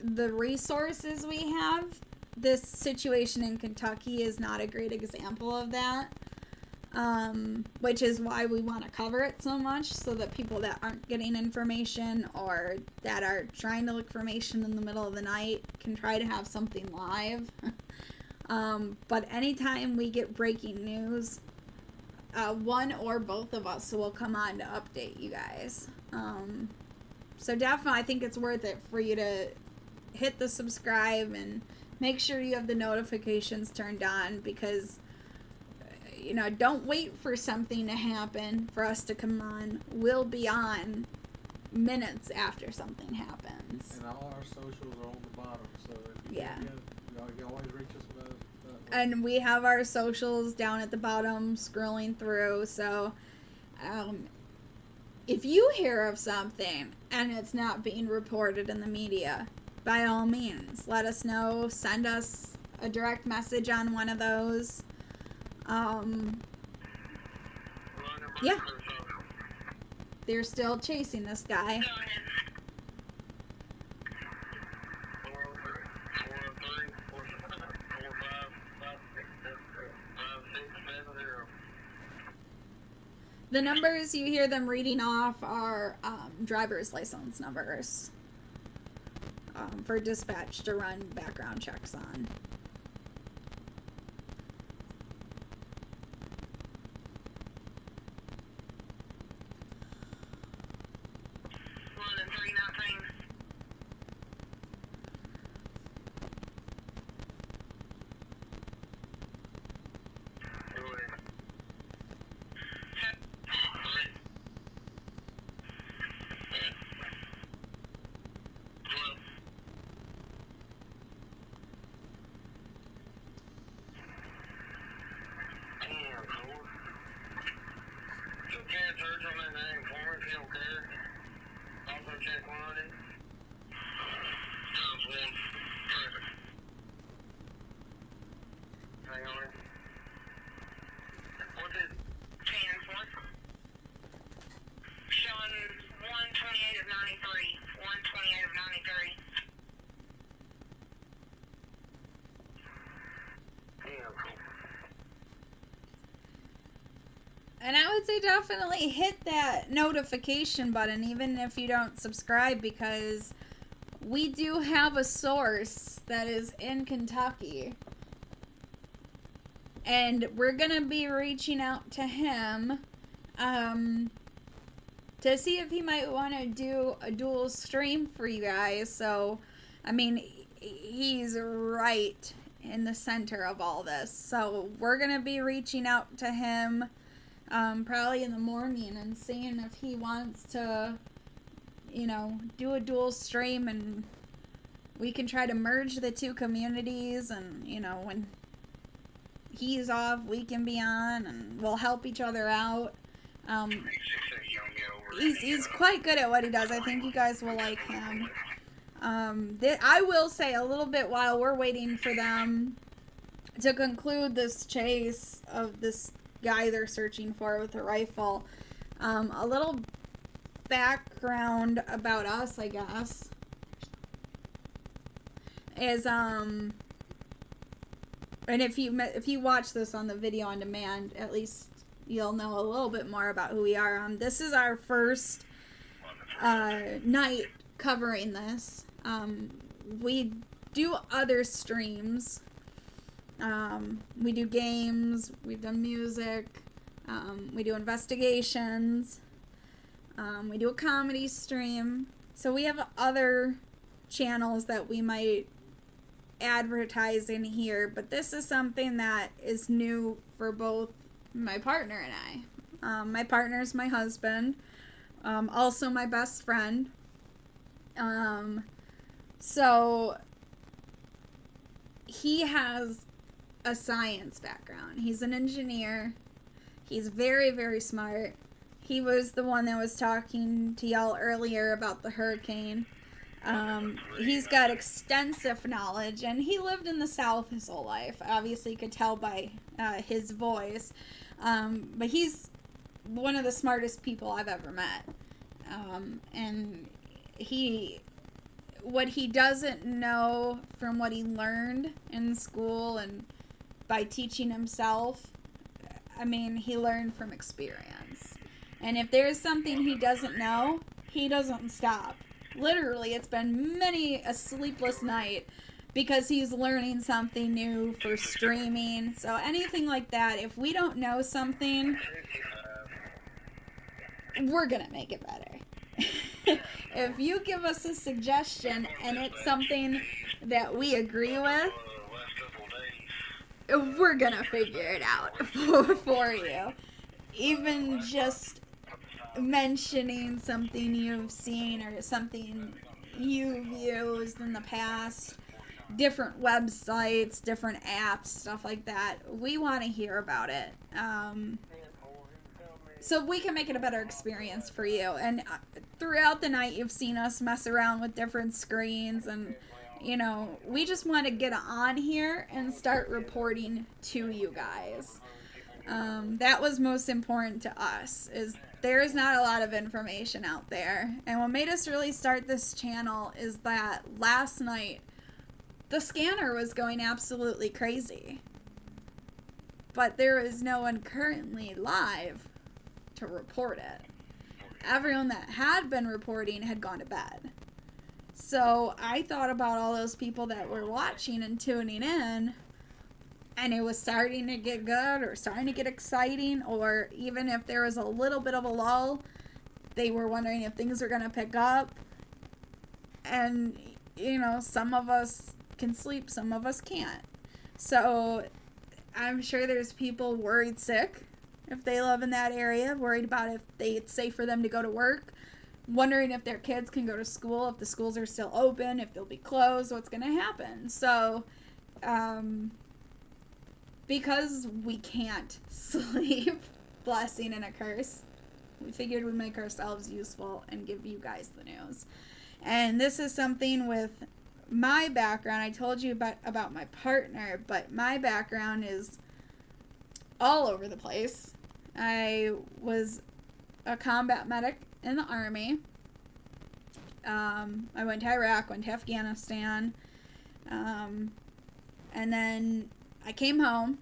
the resources we have. This situation in Kentucky is not a great example of that, which is why we want to cover it so much, so that people that aren't getting information or that are trying to look for information in the middle of the night can try to have something live. But anytime we get breaking news, one or both of us will come on to update you guys. So definitely I think it's worth it for you to hit the subscribe and make sure you have the notifications turned on, because don't wait for something to happen for us to come on. We'll be on minutes after something happens. And all our socials are on the bottom, so if you yeah. You can always reach us about it. And we have our socials down at the bottom, scrolling through. So if you hear of something and it's not being reported in the media, by all means, let us know. Send us a direct message on one of those. Yeah. They're still chasing this guy. The numbers you hear them reading off are driver's license numbers for dispatch to run background checks on. And I would say definitely hit that notification button, even if you don't subscribe, because we do have a source that is in Kentucky. And we're going to be reaching out to him to see if he might want to do a dual stream for you guys. So, I mean, he's right in the center of all this. So we're going to be reaching out to him probably in the morning and seeing if he wants to, do a dual stream, and we can try to merge the two communities, and, when he's off, we can be on, and we'll help each other out. He's quite good at what he does. I think you guys will like him. I will say a little bit while we're waiting for them to conclude this chase of this guy they're searching for with a rifle. A little background about us, I guess, is and if you watch this on the video on demand, at least you'll know a little bit more about who we are. This is our first night covering this. We do other streams. We do games, we've done music, we do investigations, we do a comedy stream. So we have other channels that we might advertise in here, but this is something that is new for both my partner and I. My partner is my husband. also my best friend. So he has a science background. He's an engineer. He's very, very smart. He was the one that was talking to y'all earlier about the hurricane. He's got extensive knowledge, and he lived in the South his whole life. Obviously, you could tell by his voice. But he's one of the smartest people I've ever met. And what he doesn't know from what he learned in school and by teaching himself, I mean, he learned from experience. And if there's something he doesn't know, he doesn't stop. Literally, it's been many a sleepless night because he's learning something new for streaming. So anything like that, if we don't know something, we're gonna make it better. If you give us a suggestion and it's something that we agree with, we're gonna figure it out for you. Even just mentioning something you've seen or something you've used in the past, different websites, different apps, stuff like that. We want to hear about it. So we can make it a better experience for you. And throughout the night, you've seen us mess around with different screens. And, you know, we just want to get on here and start reporting to you guys. That was most important to us, is there's not a lot of information out there. And what made us really start this channel is that last night, the scanner was going absolutely crazy. But there is no one currently live to report it. Everyone that had been reporting had gone to bed. So I thought about all those people that were watching and tuning in, and it was starting to get good or starting to get exciting, or even if there was a little bit of a lull, they were wondering if things were going to pick up. And, you know, some of us can sleep, some of us can't. So I'm sure there's people worried sick if they live in that area, worried about if it's safe for them to go to work, wondering if their kids can go to school, if the schools are still open, if they'll be closed, what's going to happen. So, because we can't sleep, blessing and a curse, we figured we'd make ourselves useful and give you guys the news. And this is something with my background. I told you about my partner, but my background is all over the place. I was a combat medic in the Army. I went to Iraq, went to Afghanistan, and then I came home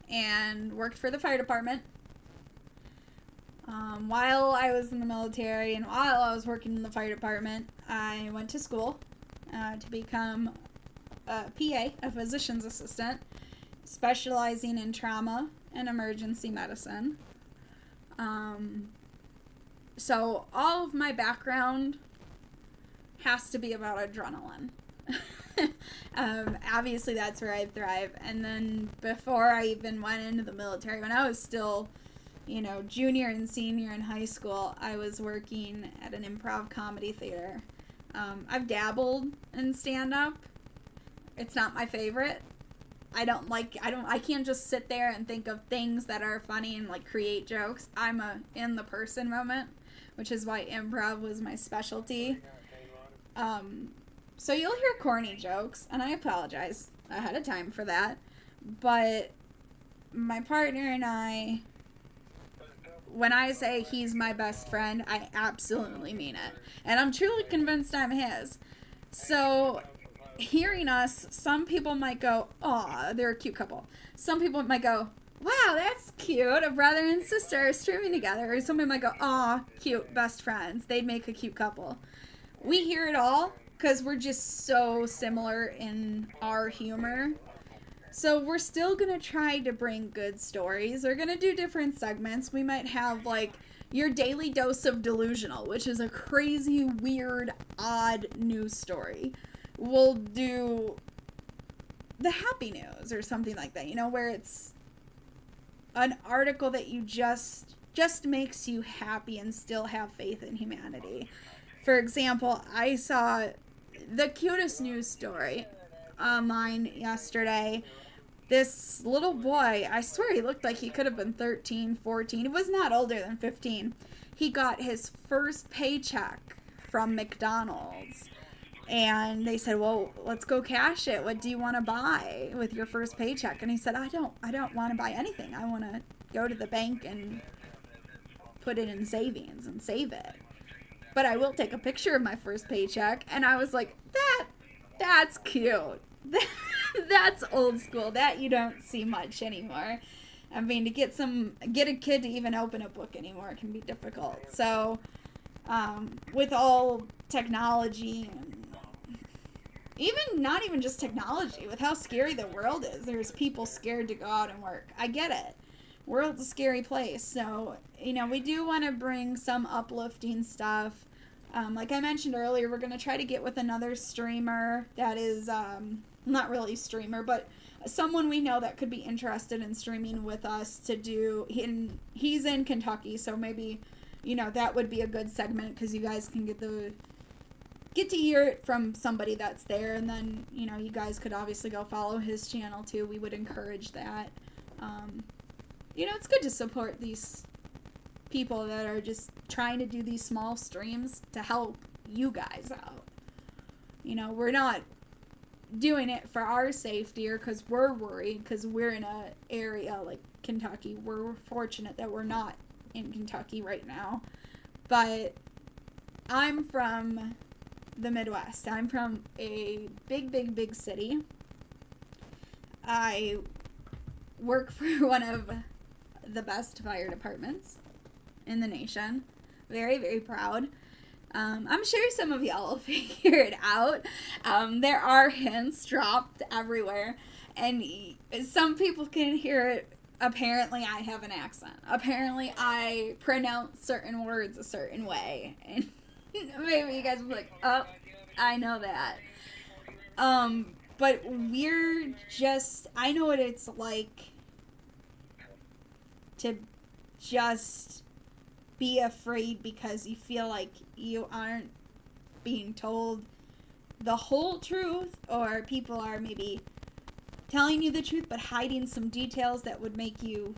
and worked for the fire department. While I was in the military and while I was working in the fire department, I went to school to become a PA, a physician's assistant, specializing in trauma and emergency medicine. So all of my background has to be about adrenaline. Obviously that's where I thrive. And then before I even went into the military, when I was still, you know, junior and senior in high school, I was working at an improv comedy theater. I've dabbled in stand-up. It's not my favorite. I can't just sit there and think of things that are funny and like create jokes. I'm a in the person moment, which is why improv was my specialty. So you'll hear corny jokes, and I apologize ahead of time for that. But my partner and I, when I say he's my best friend, I absolutely mean it. And I'm truly convinced I'm his. So hearing us, some people might go, "Aw, they're a cute couple." Some people might go, "Wow, that's cute, a brother and sister streaming together." Or somebody might go, "Aw, cute, best friends. They'd make a cute couple." We hear it all because we're just so similar in our humor. So we're still going to try to bring good stories. We're going to do different segments. We might have like your daily dose of delusional, which is a crazy, weird, odd news story. We'll do the happy news or something like that, you know, where it's an article that you just just makes you happy and still have faith in humanity. For example, I saw the cutest news story online yesterday. This little boy, I swear he looked like he could have been 13, 14. He was not older than 15. He got his first paycheck from McDonald's. And they said, well, let's go cash it. What do you want to buy with your first paycheck? And he said, I don't want to buy anything. I want to go to the bank and put it in savings and save it. But I will take a picture of my first paycheck. And I was like, that's cute. That's old school. That you don't see much anymore. I mean, to get a kid to even open a book anymore can be difficult. So, with all technology and not even just technology, with how scary the world is, there's people scared to go out and work. I get it. World's a scary place. So, we do want to bring some uplifting stuff. Like I mentioned earlier, we're going to try to get with another streamer that is, not really a streamer, but someone we know that could be interested in streaming with us to do, he's in Kentucky, so maybe, that would be a good segment because you guys can get to hear it from somebody that's there, and then, you guys could obviously go follow his channel too. We would encourage that. It's good to support these people that are just trying to do these small streams to help you guys out. We're not doing it for our safety or because we're worried, because we're in a area like Kentucky. We're fortunate that we're not in Kentucky right now. But I'm from the Midwest. I'm from a big city. I work for one of the best fire departments in the nation. Very, very proud. I'm sure some of y'all will figure it out. There are hints dropped everywhere, and some people can hear it. Apparently, I have an accent. Apparently, I pronounce certain words a certain way, and maybe you guys will be like, oh, I know that. But I know what it's like to just be afraid because you feel like you aren't being told the whole truth, or people are maybe telling you the truth but hiding some details that would make you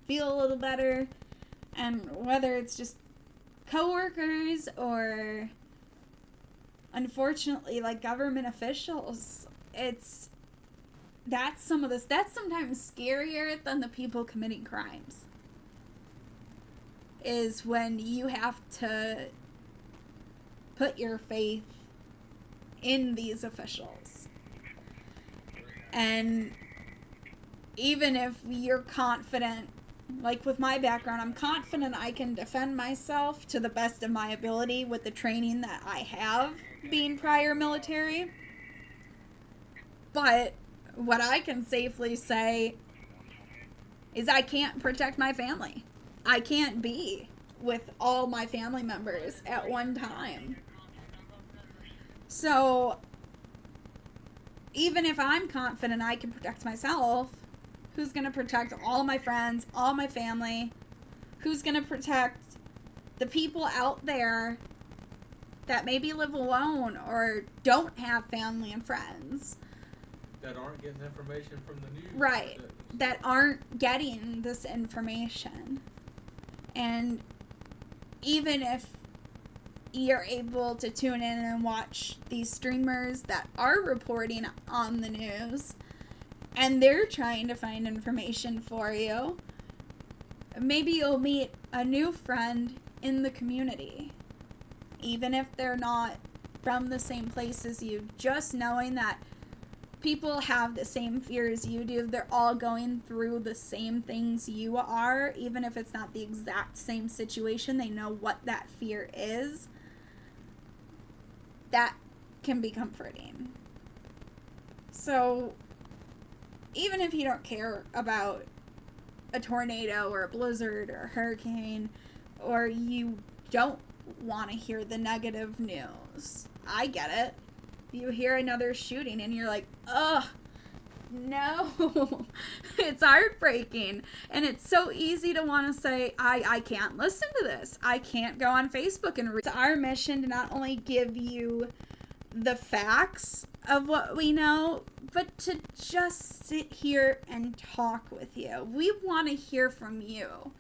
feel a little better. And whether it's just coworkers or unfortunately like government officials, that's sometimes scarier than the people committing crimes, is when you have to put your faith in these officials. And even if you're confident, like with my background, I'm confident I can defend myself to the best of my ability with the training that I have being prior military. But what I can safely say is I can't protect my family. I can't be with all my family members at one time. So even if I'm confident I can protect myself, who's going to protect all my friends, all my family? Who's going to protect the people out there that maybe live alone or don't have family and friends? That aren't getting information from the news. Right. That aren't getting this information. And even if you're able to tune in and watch these streamers that are reporting on the news and they're trying to find information for you, maybe you'll meet a new friend in the community. Even if they're not from the same place as you, just knowing that people have the same fears you do. They're all going through the same things you are. Even if it's not the exact same situation, they know what that fear is. That can be comforting. So even if you don't care about a tornado or a blizzard or a hurricane, or you don't want to hear the negative news, I get it. You hear another shooting and you're like, ugh, No, it's heartbreaking. And it's so easy to want to say, I can't listen to this. I can't go on Facebook and read. It's our mission to not only give you the facts of what we know, but to just sit here and talk with you. We want to hear from you.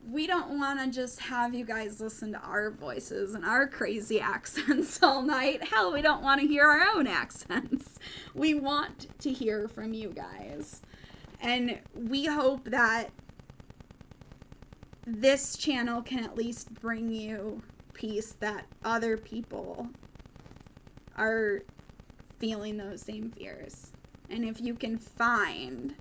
We don't want to just have you guys listen to our voices and our crazy accents all night. Hell, we don't want to hear our own accents. We want to hear from you guys. And we hope that this channel can at least bring you peace, that other people are feeling those same fears. And if you can find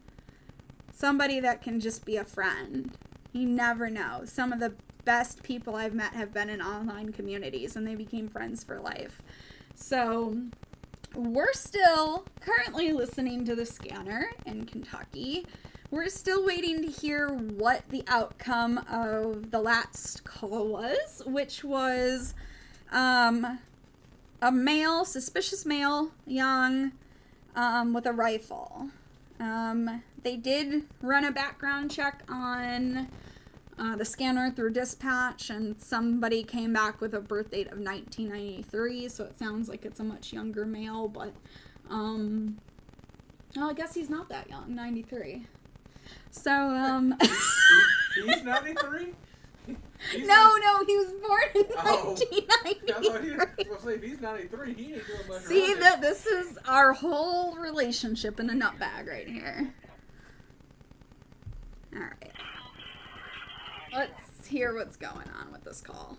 somebody that can just be a friend, you never know. Some of the best people I've met have been in online communities, and they became friends for life. So we're still currently listening to the scanner in Kentucky. We're still waiting to hear what the outcome of the last call was, which was a male, suspicious male, young, with a rifle. They did run a background check on the scanner through dispatch, and somebody came back with a birth date of 1993, so it sounds like it's a much younger male, but well, I guess he's not that young, 93. So he's 93? No, he was born in 1993. I thought he was say, if he's 93, he ain't doing much. See, this is our whole relationship in a nutbag right here. Alright. Let's hear what's going on with this call.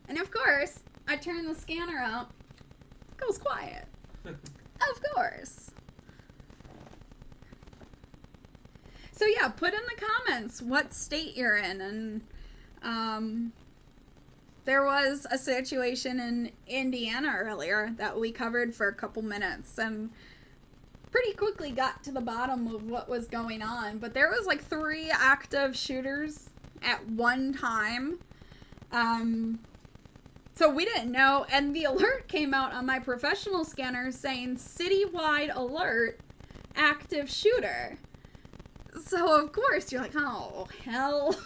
And of course, I turn the scanner up. It goes quiet. Of course. So yeah, put in the comments what state you're in. And there was a situation in Indiana earlier that we covered for a couple minutes and pretty quickly got to the bottom of what was going on. But there was like 3 active shooters at one time. So we didn't know, and the alert came out on my professional scanner saying citywide alert, active shooter. So of course you're like, oh hell.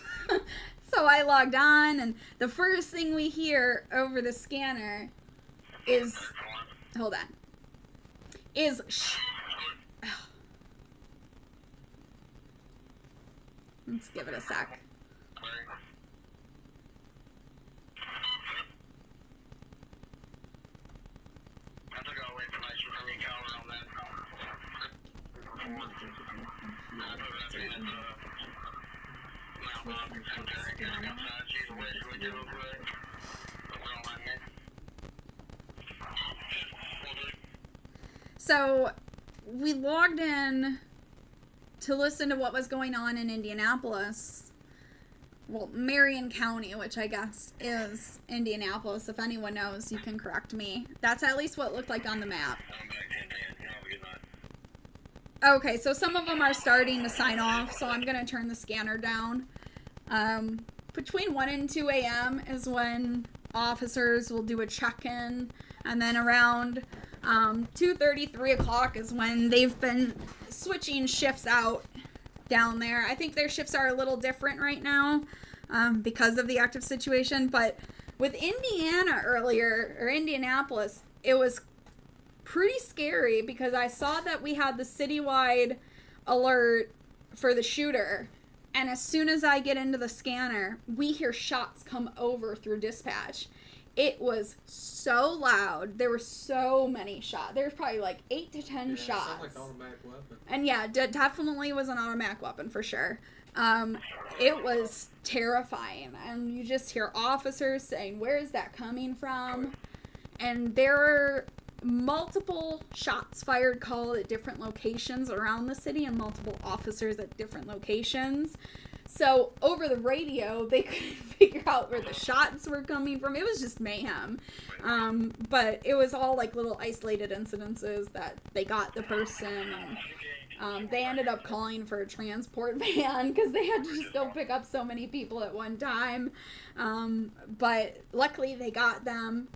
So I logged on, and the first thing we hear over the scanner is, hold on, is let's give it a sec. So we logged in to listen to what was going on in Indianapolis. Well, Marion County, which I guess is Indianapolis. If anyone knows, you can correct me. That's at least what it looked like on the map. Okay, so some of them are starting to sign off, so I'm going to turn the scanner down. Between 1 and 2 a.m. is when officers will do a check-in, and then around 2:30, 3 o'clock is when they've been switching shifts out down there. I think their shifts are a little different right now because of the active situation, but with Indiana earlier, or Indianapolis, it was pretty scary because I saw that we had the citywide alert for the shooter, and as soon as I get into the scanner, we hear shots come over through dispatch. It was so loud. There were so many shots. There was probably like 8 to 10 shots. It sounded like an automatic weapon. And yeah, definitely was an automatic weapon for sure. It was terrifying, and you just hear officers saying, "Where is that coming from?" And there are multiple shots fired called at different locations around the city, and multiple officers at different locations. So over the radio, they couldn't figure out where the shots were coming from. It was just mayhem. But it was all like little isolated incidences that they got the person. And they ended up calling for a transport van because they had to just go pick up so many people at one time. But luckily they got them.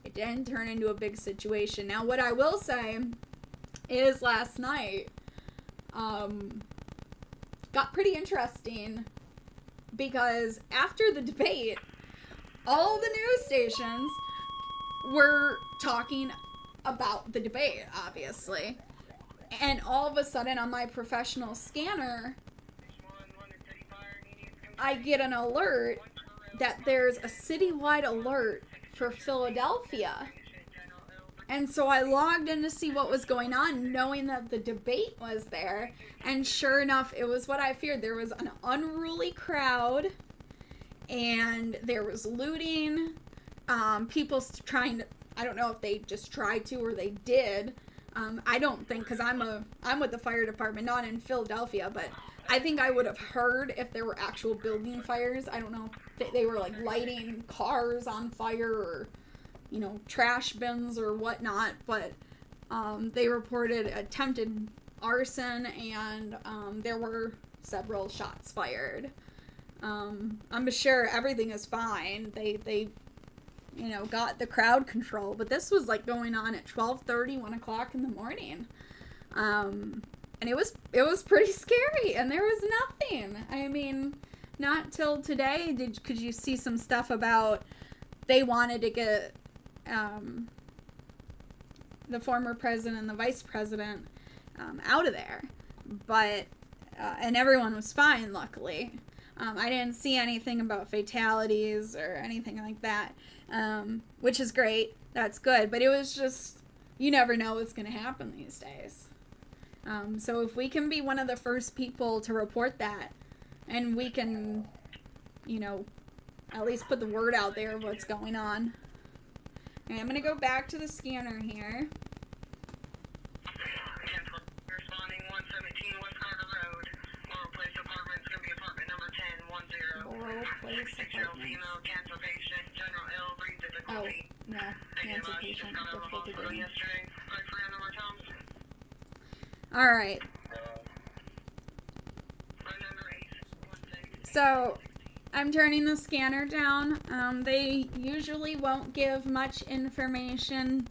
It didn't turn into a big situation. Now, what I will say is last night, got pretty interesting because after the debate, all the news stations were talking about the debate, obviously. And all of a sudden on my professional scanner, I get an alert that there's a citywide alert for Philadelphia. And so I logged in to see what was going on, knowing that the debate was there. And sure enough, it was what I feared. There was an unruly crowd, and there was looting. People trying to, I don't know if they just tried to or they did. I don't think, because I'm with the fire department, not in Philadelphia, but I think I would have heard if there were actual building fires. I don't know if they were like lighting cars on fire or, you know, trash bins or whatnot, but they reported attempted arson, and there were several shots fired. I'm sure everything is fine. They you know, got the crowd control, but this was like going on at 12:30, 1 o'clock in the morning. And it was pretty scary, and there was nothing. I mean, not till today could you see some stuff about they wanted to get the former president and the vice president out of there, but and everyone was fine, luckily. I didn't see anything about fatalities or anything like that, which is great. That's good, but it was just, you never know what's going to happen these days. So if we can be one of the first people to report that, and we can, you know, at least put the word out there of what's going on. Okay, I'm going to go back to the scanner here. Responding 117 West Carter Road, Laurel Place Apartments, going to be apartment number 1010. Laurel Place Apartments. Female cancer patient, general ill, breathing difficulty. Oh, no, cancer patient, difficulty breathing. Yesterday, right for number Tom's. All right. So I'm turning the scanner down. They usually won't give much information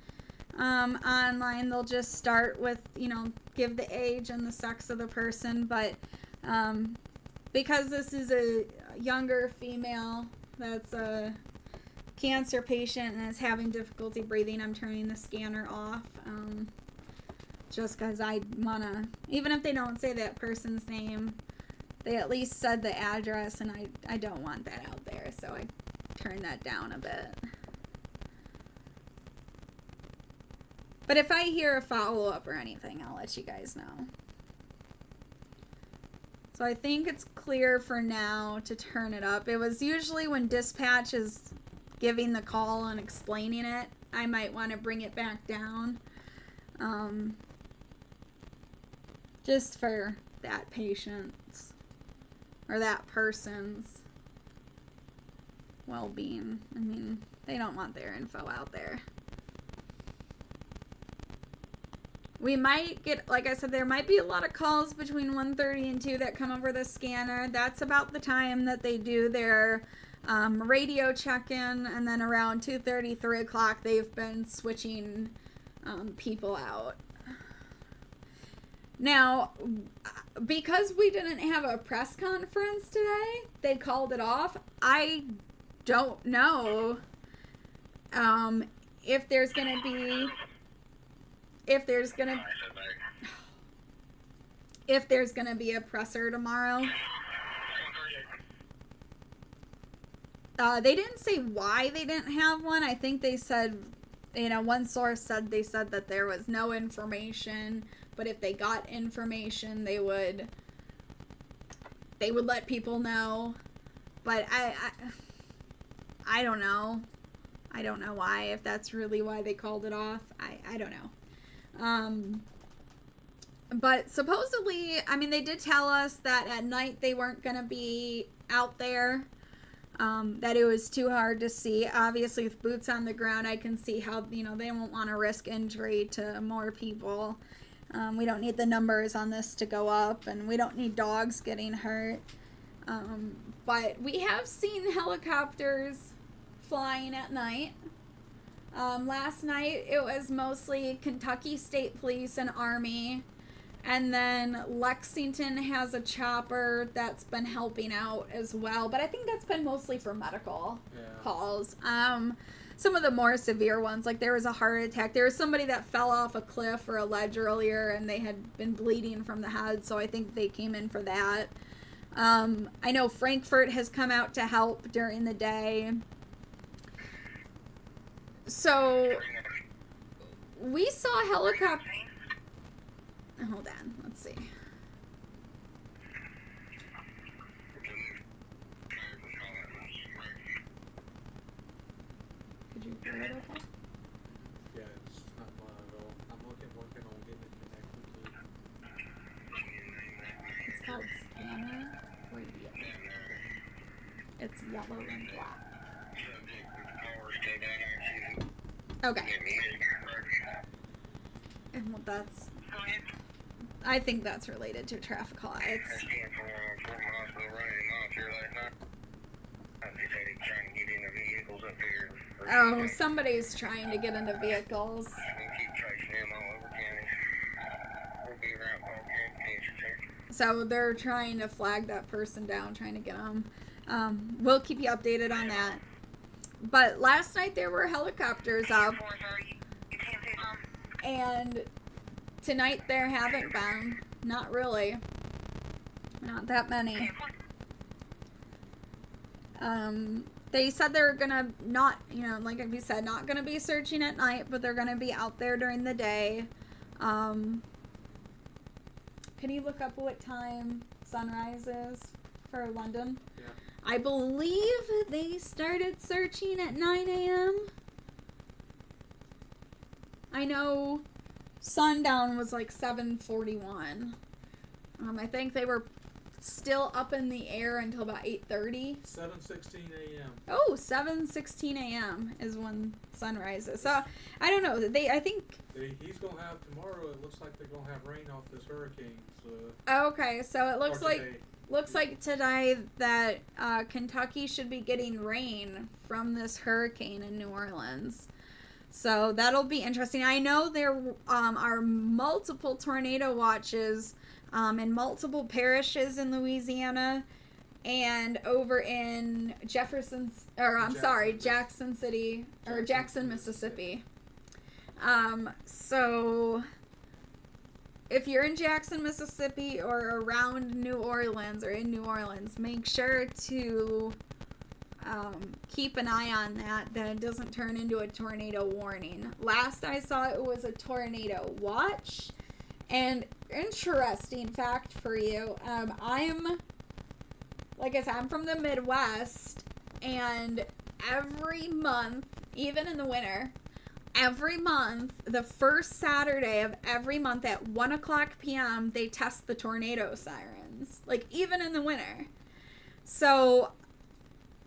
online. They'll just start with, you know, give the age and the sex of the person. But because this is a younger female that's a cancer patient and is having difficulty breathing, I'm turning the scanner off. Just because I want to, even if they don't say that person's name, they at least said the address, and I don't want that out there, so I turned that down a bit. But if I hear a follow-up or anything, I'll let you guys know. So I think it's clear for now to turn it up. It was usually when dispatch is giving the call and explaining it, I might want to bring it back down. Just for that patient's or that person's well-being. I mean, they don't want their info out there. We might get, like I said, there might be a lot of calls between 1:30 and 2 that come over the scanner. That's about the time that they do their radio check-in, and then around 2:30, 3 o'clock, they've been switching people out. Now, because we didn't have a press conference today, they called it off. I don't know if there's going to be a presser tomorrow. They didn't say why they didn't have one. I think they said, you know, one source said they said that there was no information, but if they got information, they would let people know. But I don't know. I don't know why, if that's really why they called it off. I don't know. But supposedly, I mean, they did tell us that at night they weren't going to be out there, that it was too hard to see. Obviously, with boots on the ground, I can see how, you know, they won't want to risk injury to more people. We don't need the numbers on this to go up, and we don't need dogs getting hurt. But we have seen helicopters flying at night. Last night, it was mostly Kentucky State Police and Army. And then Lexington has a chopper that's been helping out as well. But I think that's been mostly for medical calls. Some of the more severe ones, like there was a heart attack. There was somebody that fell off a cliff or a ledge earlier, and they had been bleeding from the head. So I think they came in for that. I know Frankfurt has come out to help during the day. So we saw a helicopter. Hold on, let's see. Could you hear it okay? Yeah, it's not loud at all. I'm working on getting it connected to. It's called Scanner Radio. It's yellow and black. Okay. And well, that's... I think that's related to traffic lights. Oh, somebody's trying to get into vehicles. So they're trying to flag that person down, trying to get them. We'll keep you updated on that. But last night there were helicopters up. And tonight there haven't been. Not really. Not that many. They said they're gonna not, you know, like we said, not gonna be searching at night, but they're gonna be out there during the day. Can you look up what time sunrise is for London? Yeah. I believe they started searching at 9 a.m. I know sundown was like 7:41. I think they were still up in the air until about 8:30. 7:16 a.m. Oh, 7:16 a.m. is when sunrise is. So I don't know. I think. He's gonna have tomorrow. It looks like they're gonna have rain off this hurricane. Okay, so it looks like today that Kentucky should be getting rain from this hurricane in New Orleans. So that'll be interesting. I know there are multiple tornado watches in multiple parishes in Louisiana and over in Jackson City, or Jackson, Mississippi. So if you're in Jackson, Mississippi or around New Orleans or in New Orleans, make sure to keep an eye on that it doesn't turn into a tornado warning. Last I saw it was a tornado watch. And interesting fact for you, like I said, I'm from the Midwest, and every month, even in the winter, every month, the first Saturday of every month at 1:00 p.m., they test the tornado sirens, like even in the winter. So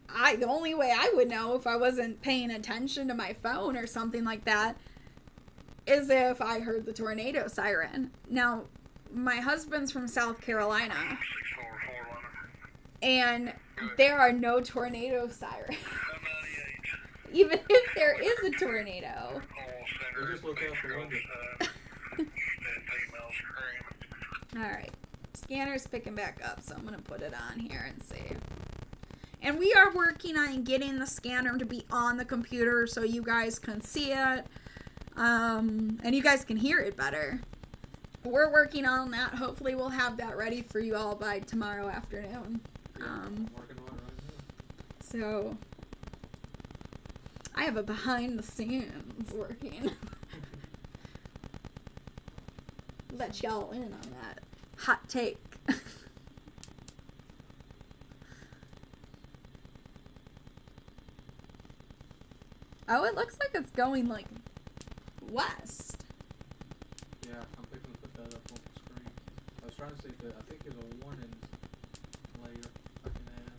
the only way I would know if I wasn't paying attention to my phone or something like that is if I heard the tornado siren. Now, my husband's from South Carolina, and there are no tornado sirens. Even if there is a tornado. Just look out the window. Alright. Scanner's picking back up, so I'm going to put it on here and see. And we are working on getting the scanner to be on the computer so you guys can see it. And you guys can hear it better. We're working on that. Hopefully we'll have that ready for you all by tomorrow afternoon. So I have a behind the scenes working. Let y'all in on that hot take. Oh, it looks like it's going like west. Yeah, I'm thinking to put that up on the screen. trying to see if I think there's a warning layer I can add.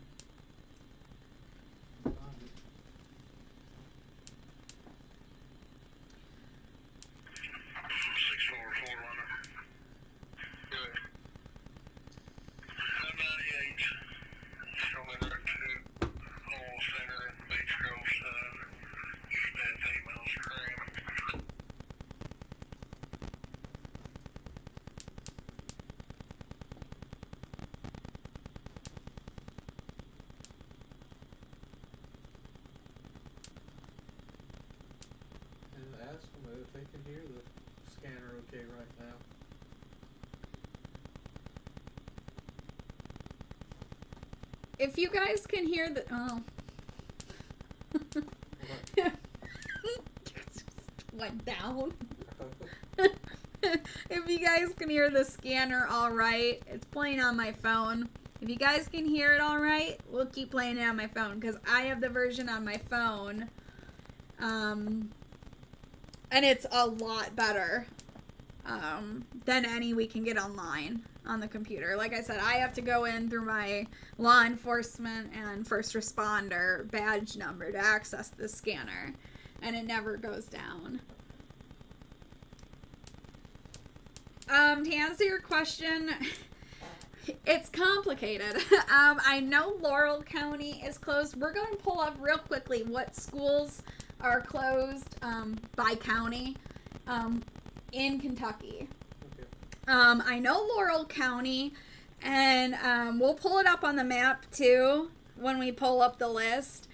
Find it. 644 runner. Good. 98. Showing her to Hall Center and Beach Grove side. That female scream. And ask them if they can hear the scanner okay right now. If you guys can hear the went down. If you guys can hear the scanner all right, it's playing on my phone. If you guys can hear it all right, we'll keep playing it on my phone because I have the version on my phone. And it's a lot better than any we can get online on the computer. Like I said, I have to go in through my law enforcement and first responder badge number to access the scanner, and it never goes down. To answer your question, it's complicated. I know Laurel County is closed. We're going to pull up real quickly what schools are closed by county in Kentucky. Okay. I know Laurel County, and we'll pull it up on the map too when we pull up the list.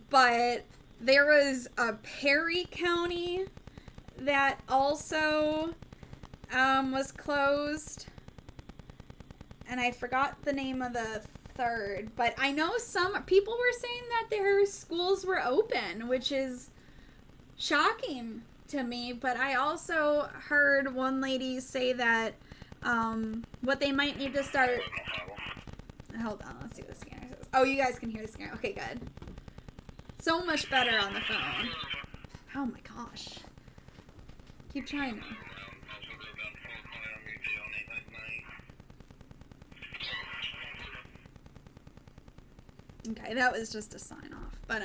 But there was a Perry County that also was closed, and I forgot the name of the third, but I know some people were saying that their schools were open, which is shocking to me. But I also heard one lady say that what they might need to start, hold on, let's see what the scanner says. Oh, you guys can hear the scanner. Okay, good. So much better on the phone. Oh my gosh. Keep trying. Okay, that was just a sign off. But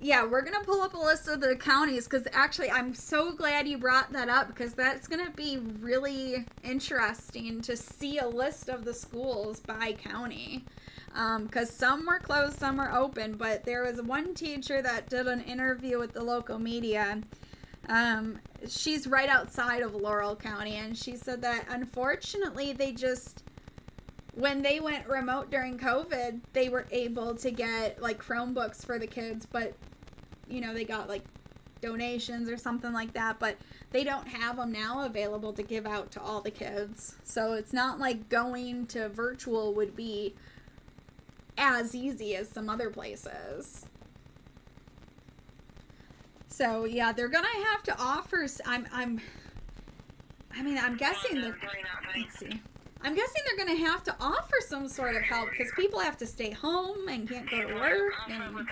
yeah, we're gonna pull up a list of the counties, because actually I'm so glad you brought that up, because that's gonna be really interesting to see a list of the schools by county, because some were closed, some were open. But there was one teacher that did an interview with the local media. She's right outside of Laurel County, and she said that unfortunately they just, when they went remote during COVID, they were able to get like Chromebooks for the kids, but you know, they got like donations or something like that, but they don't have them now available to give out to all the kids. So it's not like going to virtual would be as easy as some other places. So yeah, they're gonna have to offer. I'm guessing they're. Let's see. I'm guessing they're gonna have to offer some sort of help, because people have to stay home and can't go to work. And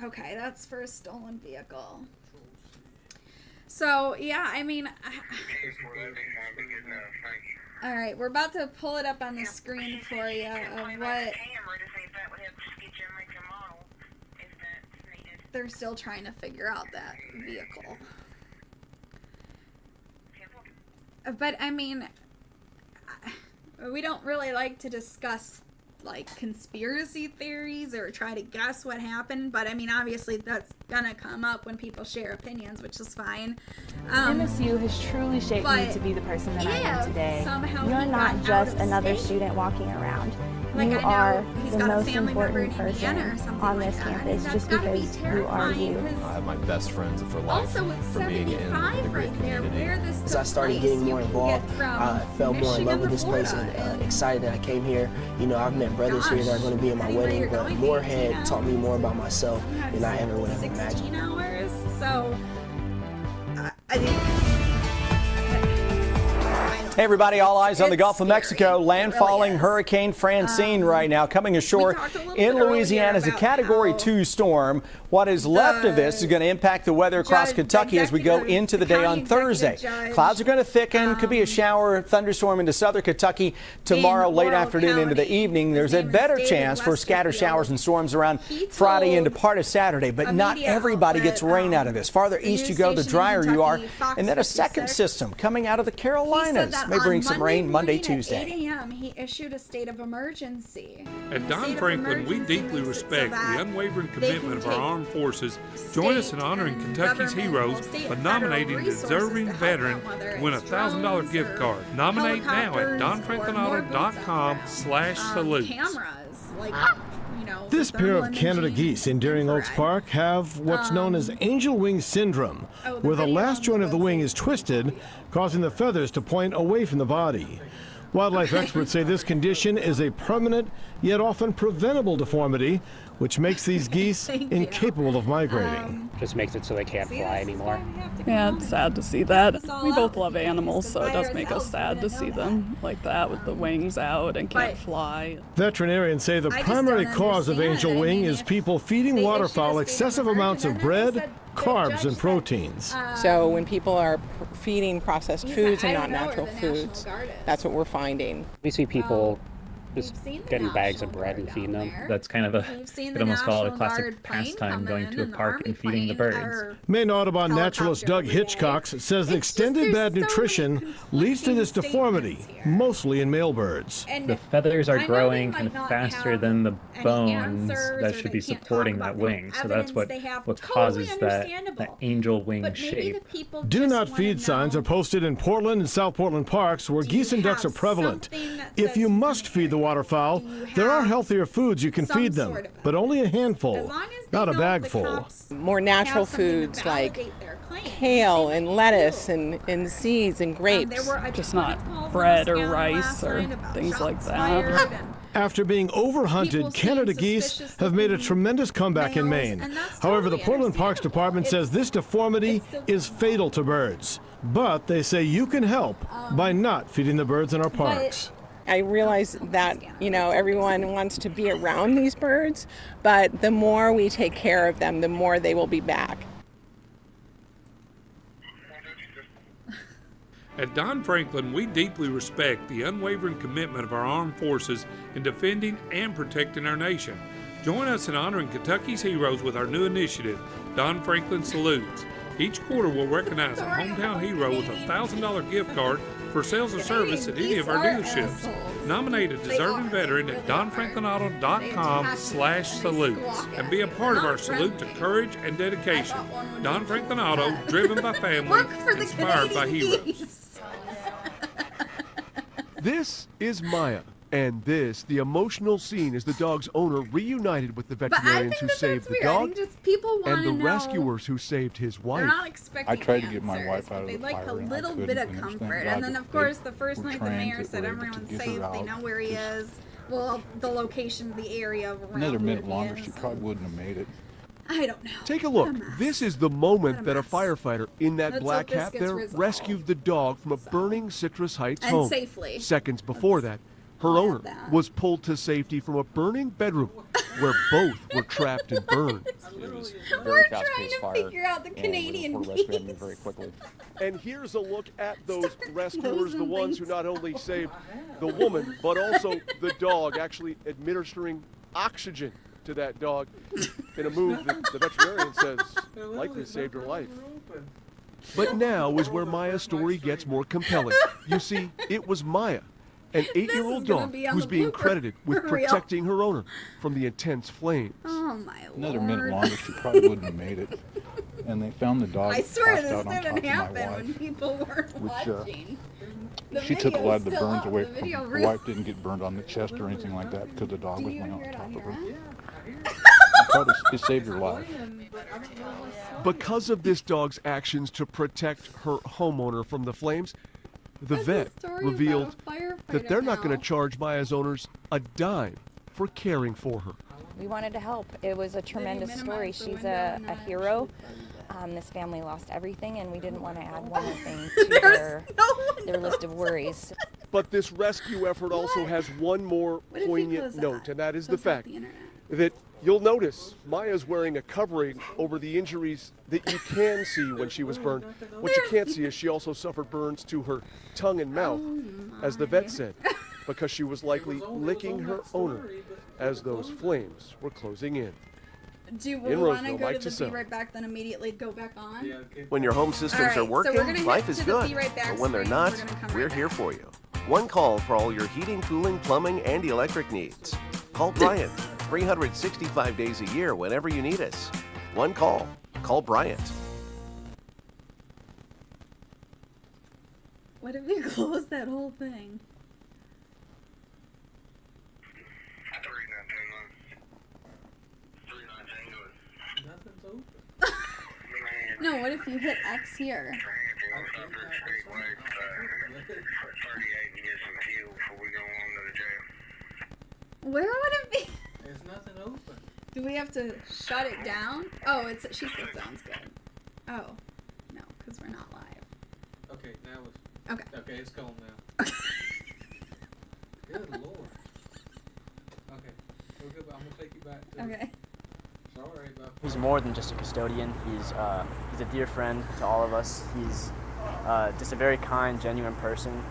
okay, that's for a stolen vehicle. So yeah, I mean, all right, we're about to pull it up on the screen for you of what they're still trying to figure out that vehicle. But I mean, we don't really like to discuss like conspiracy theories or try to guess what happened, but I mean, obviously that's gonna come up when people share opinions, which is fine. MSU has truly shaped me to be the person that I am today. You're not just another student walking around. Like, you are the most important person on this campus just because you are you. I have my best friends for life, also with for being in the great community. As I started getting more involved, I felt more in love with this place and excited that I came here. You know, I've met brothers here that are going to be in my wedding, but Moorhead taught me more about myself than I ever would have imagined. 16 hours, so I think Hey everybody, all eyes on the Gulf of Mexico. Landfalling Hurricane Francine right now coming ashore in Louisiana as a Category 2 storm. What is left of this is going to impact the weather across Kentucky as we go into the day on Thursday. Clouds are going to thicken. Could be a shower, thunderstorm into southern Kentucky tomorrow late afternoon into the evening. There's a better chance for scattered showers and storms around Friday into part of Saturday, but not everybody gets rain out of this. Farther east you go, the drier you are. And then a second system coming out of the Carolinas may bring some rain Monday, Tuesday. At 8 a.m., he issued a state of emergency. At Don Franklin, we deeply respect the unwavering commitment of our armed forces. Join us in honoring Kentucky's heroes by nominating a deserving veteran to win a $1,000 gift card. Nominate now at donfranklinauto.com/salutes. This pair of Canada geese in Daring Oaks Park have what's known as angel wing syndrome, where the last joint of the wing is twisted, causing the feathers to point away from the body. Wildlife experts say this condition is a permanent, yet often preventable deformity, which makes these geese incapable of migrating. Just makes it so they can't fly anymore. Yeah, it's sad to see that. We both love animals, so it does make us sad to see them like that with the wings out and can't fly. Veterinarians say the primary cause of angel wing is people feeding waterfowl excessive amounts of bread, carbs, and proteins. So when people are feeding processed foods and not natural foods, that's what we're finding. We see people just getting bags of bread and feeding them. That's kind of could almost call it a classic pastime, going to a park and feeding the birds. Maine Audubon naturalist Doug Hitchcock says extended bad nutrition leads to this deformity, mostly in male birds. The feathers are growing kind of faster than the bones that should be supporting that wing, so that's what causes that angel wing shape. Do not feed signs are posted in Portland and South Portland parks where geese and ducks are prevalent. If you must feed the waterfowl, there are healthier foods you can feed them, but only a handful, not a bagful. More natural foods like kale and lettuce and seeds and grapes. Just not bread or rice or things like that. After being overhunted, Canada geese have made a tremendous comeback in Maine. However, the Portland Parks Department says this deformity is fatal to birds. But they say you can help by not feeding the birds in our parks. I realize that, everyone wants to be around these birds, but the more we take care of them, the more they will be back. At Don Franklin, we deeply respect the unwavering commitment of our armed forces in defending and protecting our nation. Join us in honoring Kentucky's heroes with our new initiative, Don Franklin Salutes. Each quarter we'll recognize a hometown hero with a $1,000 gift card for sales or service at any of our dealerships. Nominate a deserving veteran at donfranklinauto.com/salutes and be a part of our salute to courage and dedication. Don Franklin Auto, driven by family, inspired by heroes. This is Maya. And this, the emotional scene, is the dog's owner reunited with the veterinarians who saved the dog and the rescuers who saved his wife. I tried to get my wife out of the fire. Like a little bit of comfort. And then, of course, the first night the mayor said everyone's safe, they know where he is. Well, the location, the area around another minute longer, she probably wouldn't have made it. I don't know. Take a look. This is the moment that a firefighter in that black hat there rescued the dog from a burning Citrus Heights home. Safely. Seconds before that, her owner was pulled to safety from a burning bedroom where both were trapped and burned. We're trying to figure out the Canadian geese. Very quickly. And here's a look at those rescuers, the ones who not only saved the woman, but also the dog, actually administering oxygen to that dog in a move that the veterinarian says likely saved her life. But now is where Maya's story gets more compelling. You see, it was Maya, an 8-year-old dog who's being credited with protecting her owner from the intense flames. Oh my Lord. Another minute longer, she probably wouldn't have made it. And they found the dog. I swear this out didn't happen when people weren't watching. She took a lot of the burns away from her. The wife didn't get burned on the chest or anything like that because the dog was laying on top of her. It saved her life. Because of this dog's actions to protect her homeowner from the flames, the vet revealed that they're not going to charge Maya's owners a dime for caring for her. We wanted to help. It was a tremendous story. She's a hero. This family lost everything, and we didn't want to add one more thing to their list of worries. But this rescue effort also has one more poignant note, and that is the fact that you'll notice Maya's wearing a covering over the injuries that you can see when she was burned. What you can't see is she also suffered burns to her tongue and mouth, as the vet said, because she was likely licking her owner as those flames were closing in. Do you want to go to the Be Right Back, then immediately go back on? When your home systems are working, life is good. But when they're not, we're here for you. One call for all your heating, cooling, plumbing, and electric needs. Call Bryant. 365 days a year whenever you need us. One call. Call Bryant. What if we close that whole thing? No, what if you hit X here? Where would it be? There's nothing open. Do we have to shut it down? Oh, she said sounds good. Oh, no, because we're not live. Okay, now it's... Okay. Okay, it's gone now. Good Lord. Okay, we're good, but I'm going to take you back to... Okay. Sorry about... He's more than just a custodian. He's a dear friend to all of us. He's just a very kind, genuine person.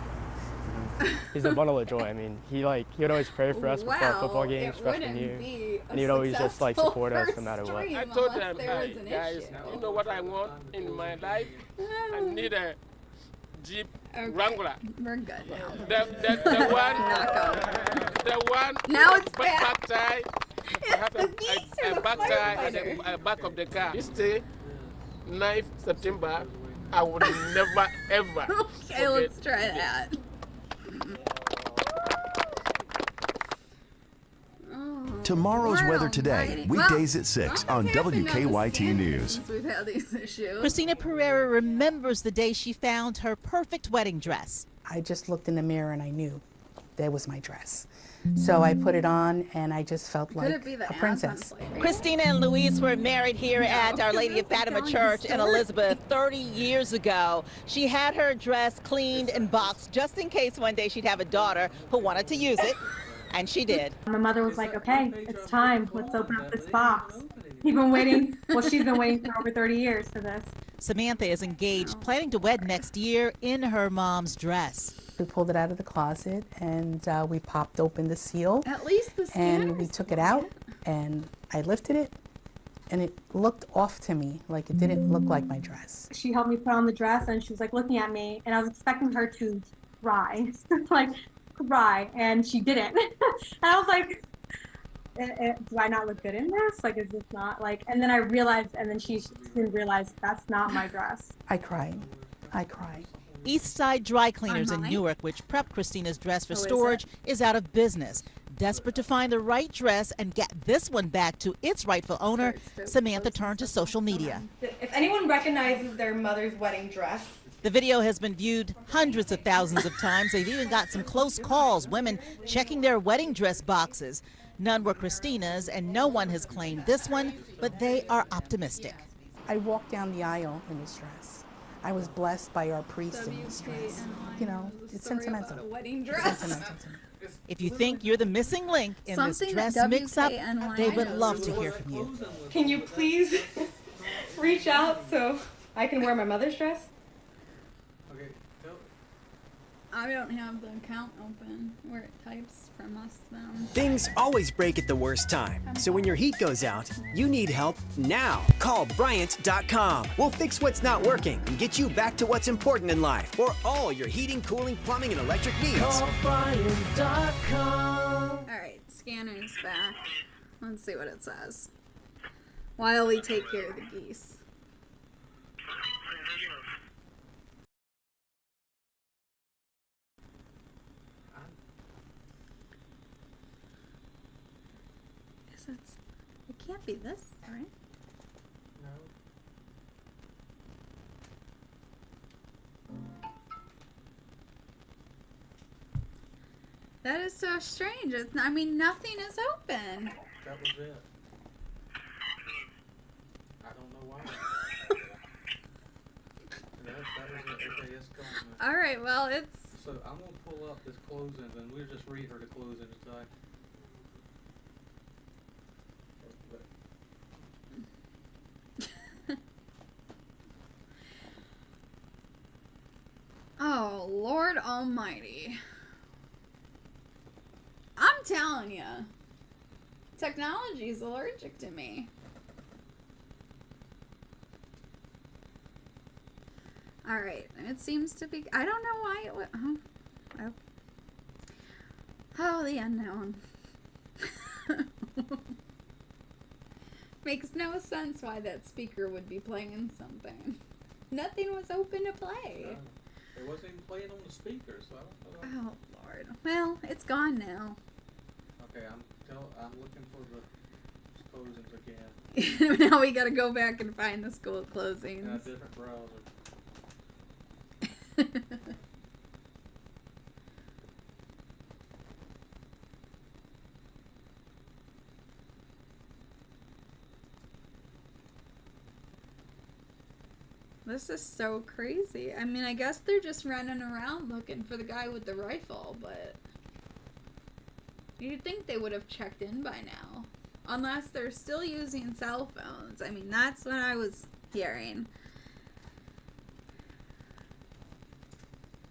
He's a bundle of joy. I mean, he would always pray for us before our football games freshman year, and he would always just support us no matter what. I told them, hey guys, you know what I want in my life? I need a Jeep Wrangler. We're good now. The one. Now it's back tie. Have a back tie at the back of the car. This day, 9th September, I would never ever. Okay, let's try that. Tomorrow's weather today, weekdays at 6 on WKYT News. We've had these issues. Christina Pereira remembers the day she found her perfect wedding dress. I just looked in the mirror and I knew that was my dress. So I put it on and I just felt like a princess. Christina and Luis were married here at Our Lady of Fatima Church in Elizabeth 30 years ago. She had her dress cleaned and boxed just in case one day she'd have a daughter who wanted to use it. And she did. My mother was like, okay, it's time. Let's open up this box. You've been waiting. Well, she's been waiting for over 30 years for this. Samantha is engaged, planning to wed next year in her mom's dress. We pulled it out of the closet and we popped open the seal. At least the seal. And we took it out and I lifted it and it looked off to me. Like it didn't look like my dress. She helped me put on the dress and she was like looking at me and I was expecting her to cry. Cry, and she didn't. And I was like, do I not look good in this? Like, is this not like, and then I realized, and then she didn't realize that's not my dress. I cried. Eastside Dry Cleaners in Newark, which prepped Christina's dress for storage, is out of business. Desperate to find the right dress and get this one back to its rightful owner, Samantha turned to social media. If anyone recognizes their mother's wedding dress, the video has been viewed hundreds of thousands of times. They've even got some close calls, women checking their wedding dress boxes. None were Christina's, and no one has claimed this one, but they are optimistic. I walked down the aisle in this dress. I was blessed by our priest in this dress. You know, it's sentimental. A wedding dress. If you think you're the missing link in this dress mix-up, they would love to hear from you. Can you please reach out so I can wear my mother's dress? I don't have the account open where it types from us then. Things always break at the worst time. So when your heat goes out, you need help now. Call Bryant.com. We'll fix what's not working and get you back to what's important in life for all your heating, cooling, plumbing, and electric needs. Call Bryant.com. All right, scanner's back. Let's see what it says. While we take care of the geese. It can't be this, right? No. That is so strange. I mean, nothing is open. That was it. I don't know why. That was it. Okay, it's gone. All right, well, it's... So I'm going to pull up this closings, and we'll just read her the closings. Oh, Lord Almighty. I'm telling you, technology is allergic to me. Alright, it seems to be... I don't know why it went... Oh, the unknown. Makes no sense why that speaker would be playing something. Nothing was open to play. It wasn't even playing on the speaker, so I don't know. Oh, Lord. Well, it's gone now. Okay, I'm looking for the closings again. Now we gotta go back and find the school closings. In a different browser. This is so crazy. I mean, I guess they're just running around looking for the guy with the rifle, but you'd think they would have checked in by now. Unless they're still using cell phones. I mean, that's what I was hearing.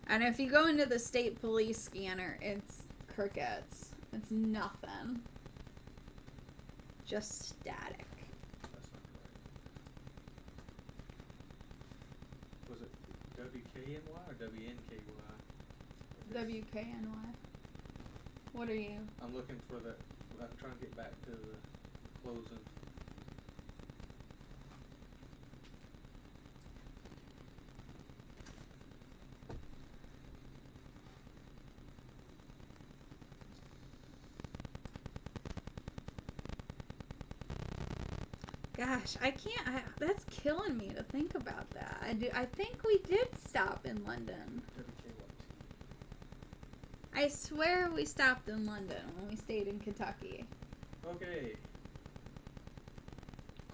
And if you go into the state police scanner, it's crickets. It's nothing. Just static. Was it WKNY or WNKY? WKNY. What are you? I'm looking for the... I'm trying to get back to the closing. Gosh, I can't. That's killing me to think about that. I think we did stop in London. I swear we stopped in London when we stayed in Kentucky. Okay.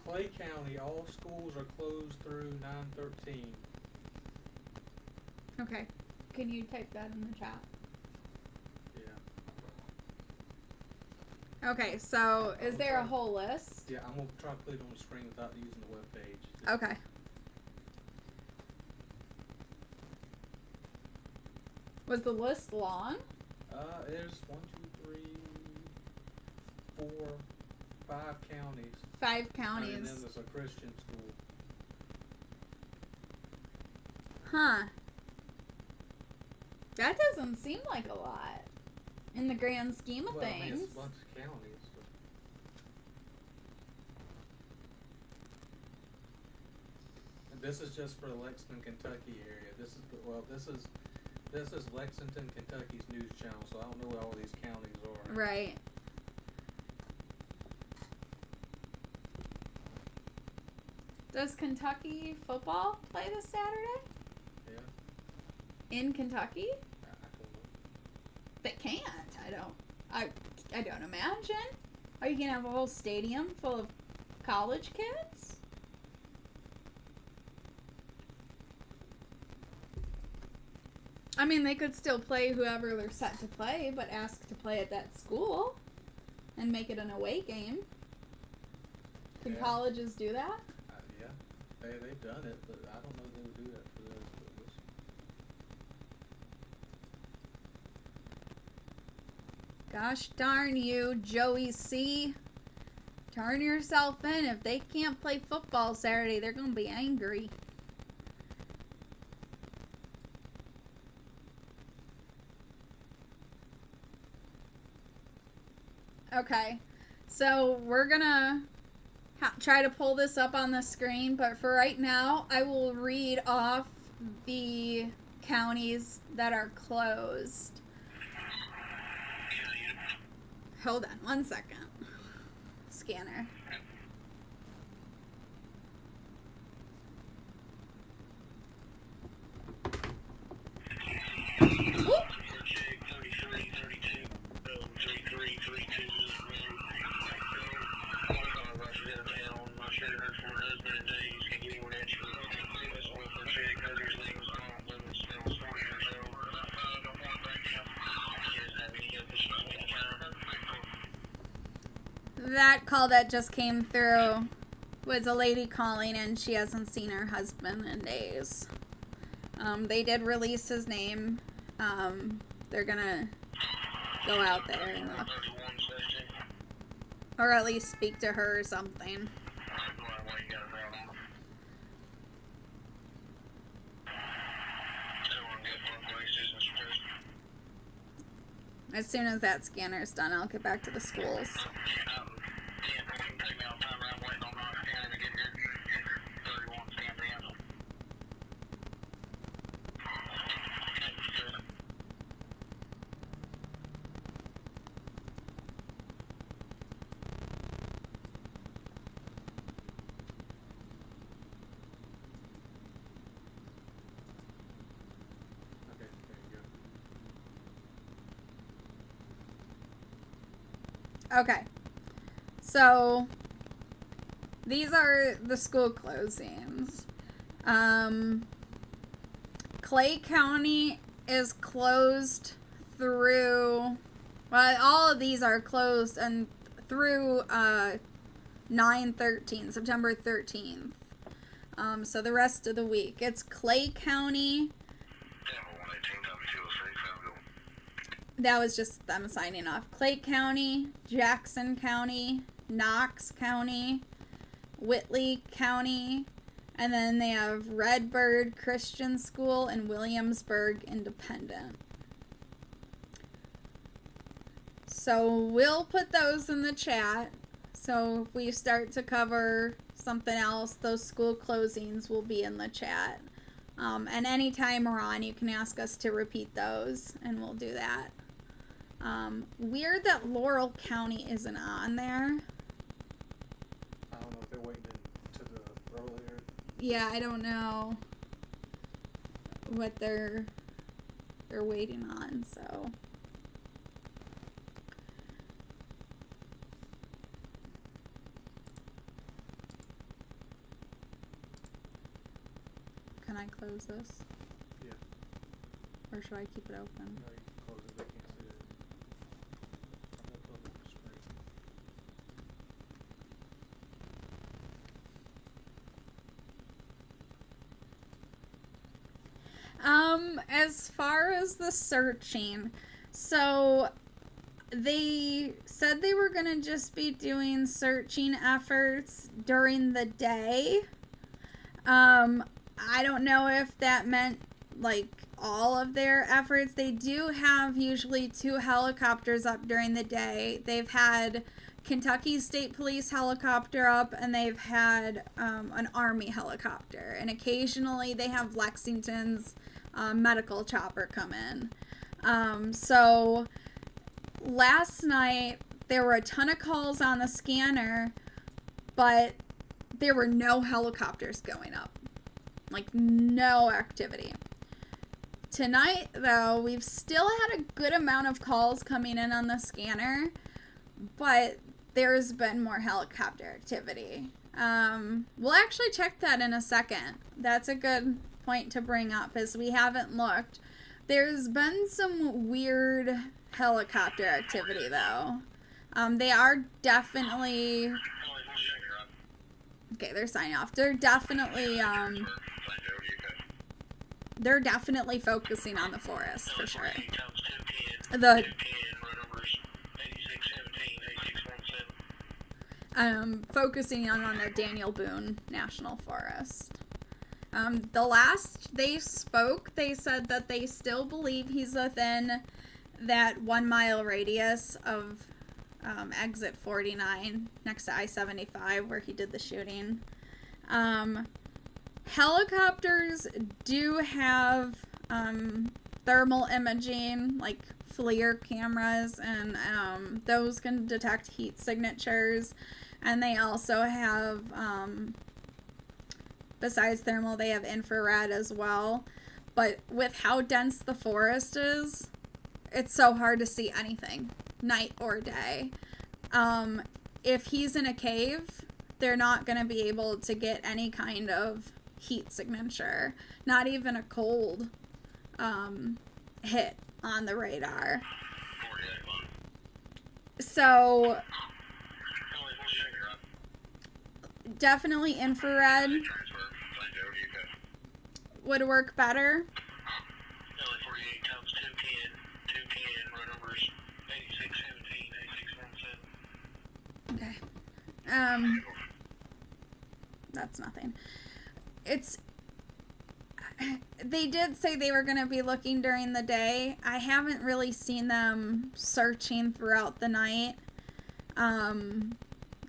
Clay County, all schools are closed through 9/13. Okay. Can you type that in the chat? Yeah. Okay, so is there a whole list? Yeah, I'm going to try to put it on the screen without using the web page. Okay. Was the list long? There's 1, 2, 3, 4, 5 counties. 5 counties. And then there's a Christian school. Huh. That doesn't seem like a lot in the grand scheme of things. I mean, it's a bunch of counties. So. And this is just for the Lexington, Kentucky area. This is Lexington, Kentucky's news channel, so I don't know where all these counties are. Right. Does Kentucky football play this Saturday? Yeah. In Kentucky? I don't know. They can't. I don't imagine. Are you gonna have a whole stadium full of college kids? I mean, they could still play whoever they're set to play, but ask to play at that school and make it an away game. Can colleges do that? Yeah, they've done it, but I don't know if they would do that for those schools. Gosh darn you, Joey C. Turn yourself in. If they can't play football Saturday, they're going to be angry. Okay, so we're gonna try to pull this up on the screen, but for right now, I will read off the counties that are closed. Hold on one second. Scanner. call that just came through was a lady calling, and she hasn't seen her husband in days. They did release his name. They're gonna go out there and look. Or at least speak to her or something. As soon as that scanner's done, I'll get back to the schools. Okay, so these are the school closings. Clay County is closed through, well, all of these are closed and through 9/13, September 13th. So the rest of the week. It's Clay County. That was just them signing off. Clay County, Jackson County, Knox County, Whitley County, and then they have Redbird Christian School and Williamsburg Independent. So we'll put those in the chat. So if we start to cover something else, those school closings will be in the chat. And anytime we're on, you can ask us to repeat those, and we'll do that. Weird that Laurel County isn't on there. I don't know if they're waiting to the earlier. Yeah, I don't know what they're waiting on, so. Can I close this? Yeah. Or should I keep it open? No, you can close it. They can't see it. I'll put it on the screen. As far as the searching, so they said they were gonna just be doing searching efforts during the day. I don't know if that meant like all of their efforts. They do have usually 2 helicopters up during the day. They've had Kentucky State Police helicopter up, and they've had an Army helicopter, and occasionally they have Lexington's medical chopper come in. So last night there were a ton of calls on the scanner, but there were no helicopters going up. Like, no activity. Tonight, though, we've still had a good amount of calls coming in on the scanner, but there's been more helicopter activity. We'll actually check that in a second. That's a good point to bring up, as we haven't looked. There's been some weird helicopter activity, though. They are definitely... Okay, they're signing off. They're definitely focusing on the forest, for sure. Focusing on the Daniel Boone National Forest. The last they spoke, they said that they still believe he's within that 1 mile radius of exit 49 next to I-75 where he did the shooting. Helicopters do have thermal imaging, like FLIR cameras, and those can detect heat signatures. And they also have, besides thermal, they have infrared as well. But with how dense the forest is, it's so hard to see anything, night or day. If he's in a cave, they're not going to be able to get any kind of heat signature, not even a cold hit on the radar. So definitely infrared would work better. Okay. That's nothing. They did say they were going to be looking during the day. I haven't really seen them searching throughout the night.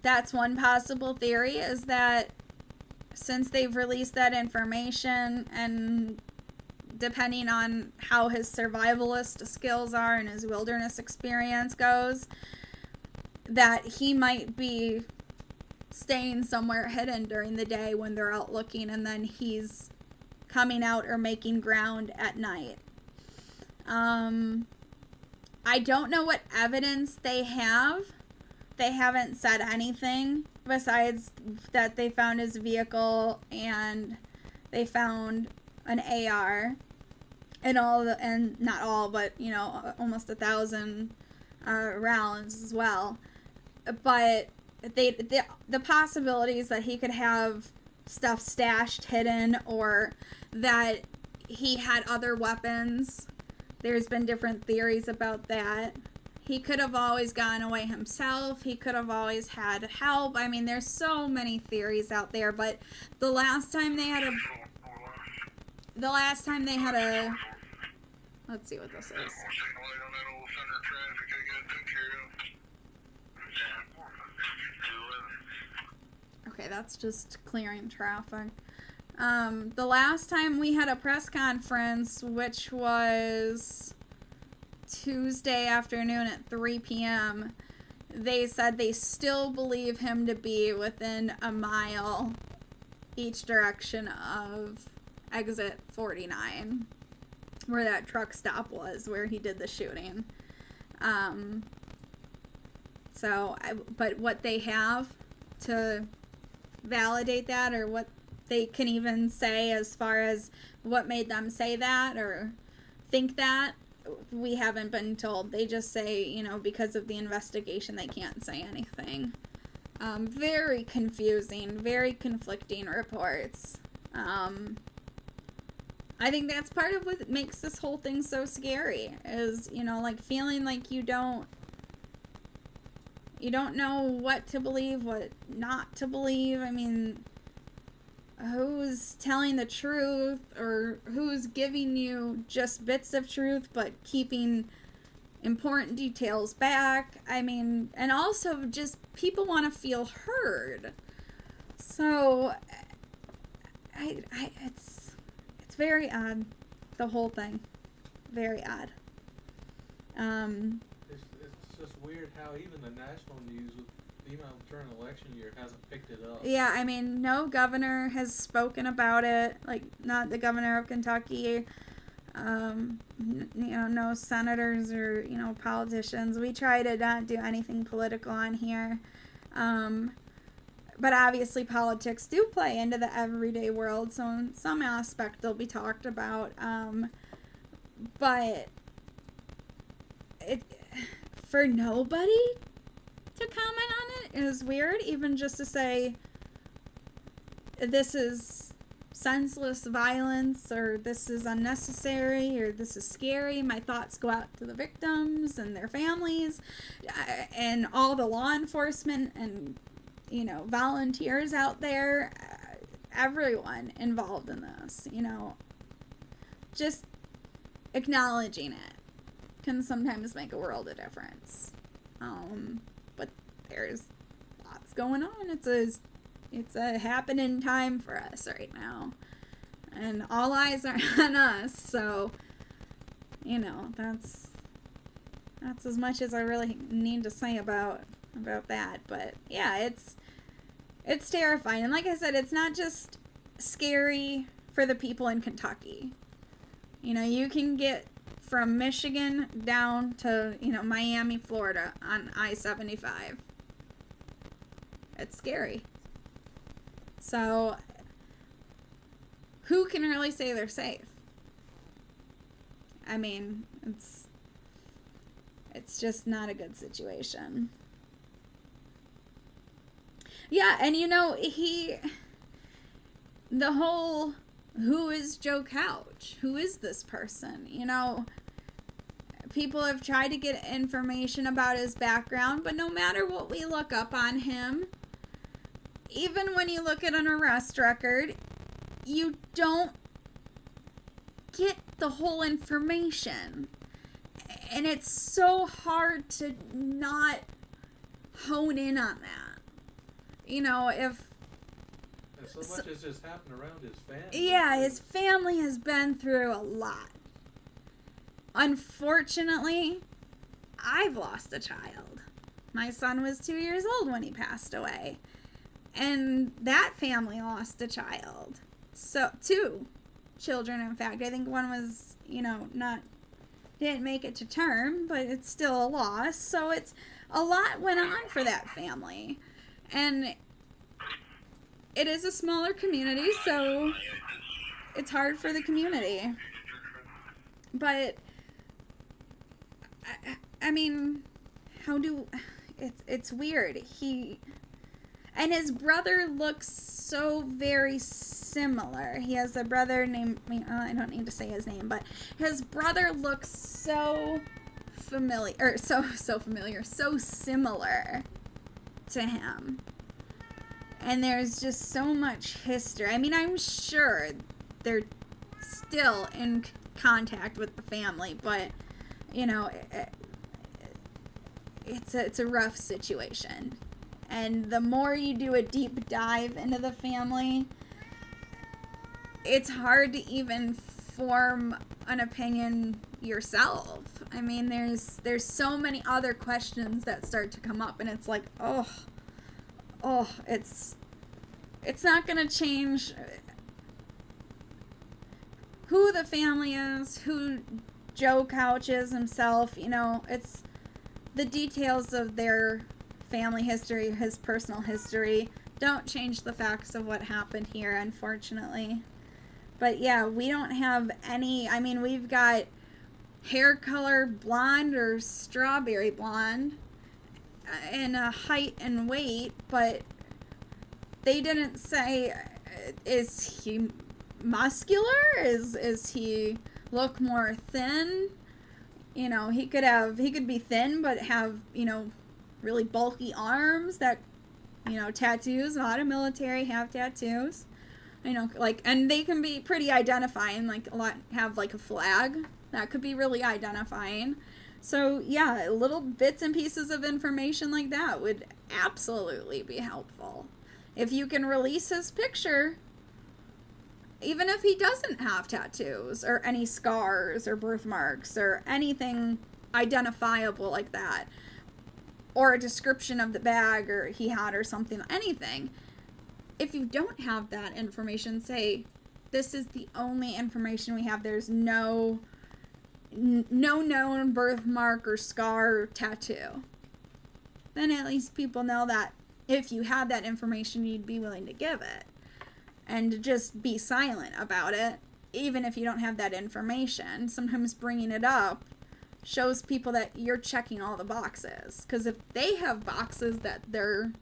That's one possible theory, is that since they've released that information, and depending on how his survivalist skills are and his wilderness experience goes, that he might be staying somewhere hidden during the day when they're out looking, and then he's coming out or making ground at night. I don't know what evidence they have. They haven't said anything besides that they found his vehicle and they found an AR and not all, but almost 1,000 rounds as well. But the possibilities that he could have stuff stashed hidden, or that he had other weapons, there's been different theories about that. He could have always gone away himself. He could have always had help. I mean, there's so many theories out there, but the last time they had a let's see what this is. Okay, that's just clearing traffic. The last time we had a press conference, which was Tuesday afternoon at 3 p.m., they said they still believe him to be within a mile each direction of exit 49, where that truck stop was, where he did the shooting. But what they have to validate that, or what they can even say as far as what made them say that or think that, we haven't been told. They just say, because of the investigation, they can't say anything. Very confusing, very conflicting reports. I think that's part of what makes this whole thing so scary, is, feeling like you don't know what to believe, what not to believe. I mean, who's telling the truth, or who's giving you just bits of truth but keeping important details back? I mean, and also just people want to feel heard. So it's very odd, the whole thing. Very odd. It's just weird how even the national news, even during election year, hasn't picked it up. Yeah, I mean, no governor has spoken about it, like, not the governor of Kentucky, no senators or, politicians. We try to not do anything political on here, but obviously politics do play into the everyday world, so in some aspect they'll be talked about, but for nobody to comment on it is weird. Even just to say this is senseless violence, or this is unnecessary, or this is scary. My thoughts go out to the victims and their families, and all the law enforcement and volunteers out there, everyone involved in this. Just acknowledging it can sometimes make a world of difference. But there's lots going on. It's a happening time for us right now, and all eyes are on us. So, that's as much as I really need to say about that. But yeah, it's terrifying. And like I said, it's not just scary for the people in Kentucky. You can get from Michigan down to, Miami, Florida on I-75. It's scary. So, who can really say they're safe? I mean, it's just not a good situation. Yeah, and you know, the whole, who is Joe Couch? Who is this person? You know, people have tried to get information about his background, but no matter what we look up on him, even when you look at an arrest record, you don't get the whole information. And it's so hard to not hone in on that. You know, if... And so much has just happened around his family. Yeah, his family has been through a lot. Unfortunately, I've lost a child. My son was 2 years old when he passed away. And that family lost a child. So, 2 children, in fact. I think one was, you know, didn't make it to term, but it's still a loss. So it's a lot went on for that family. And it is a smaller community, so it's hard for the community. But I mean, it's weird. And his brother looks so very similar. He has a brother named, I don't need to say his name, but his brother looks so familiar, or so similar to him. And there's just so much history. I mean, I'm sure they're still in contact with the family, but, you know, it's a rough situation. And the more you do a deep dive into the family, it's hard to even form an opinion yourself. I mean, there's so many other questions that start to come up, and it's like, it's not going to change who the family is, who Joe Couch is himself. You know, it's the details of their family history, his personal history, don't change the facts of what happened here, unfortunately. But yeah, we don't have any, I mean, we've got hair color blonde or strawberry blonde and a height and weight, but they didn't say, is he muscular? Is he look more thin? You know, he could be thin but have, you know, really bulky arms that, you know, tattoos. A lot of military have tattoos. You know, like, and they can be pretty identifying. Like, a lot have like a flag. That could be really identifying. So, yeah, little bits and pieces of information like that would absolutely be helpful. If you can release his picture, even if he doesn't have tattoos or any scars or birthmarks or anything identifiable like that, or a description of the bag or he had or something, anything. If you don't have that information, say, this is the only information we have, there's no known birthmark or scar or tattoo, then at least people know that if you had that information, you'd be willing to give it. And to just be silent about it, even if you don't have that information. Sometimes bringing it up shows people that you're checking all the boxes. Because if they have boxes that they're,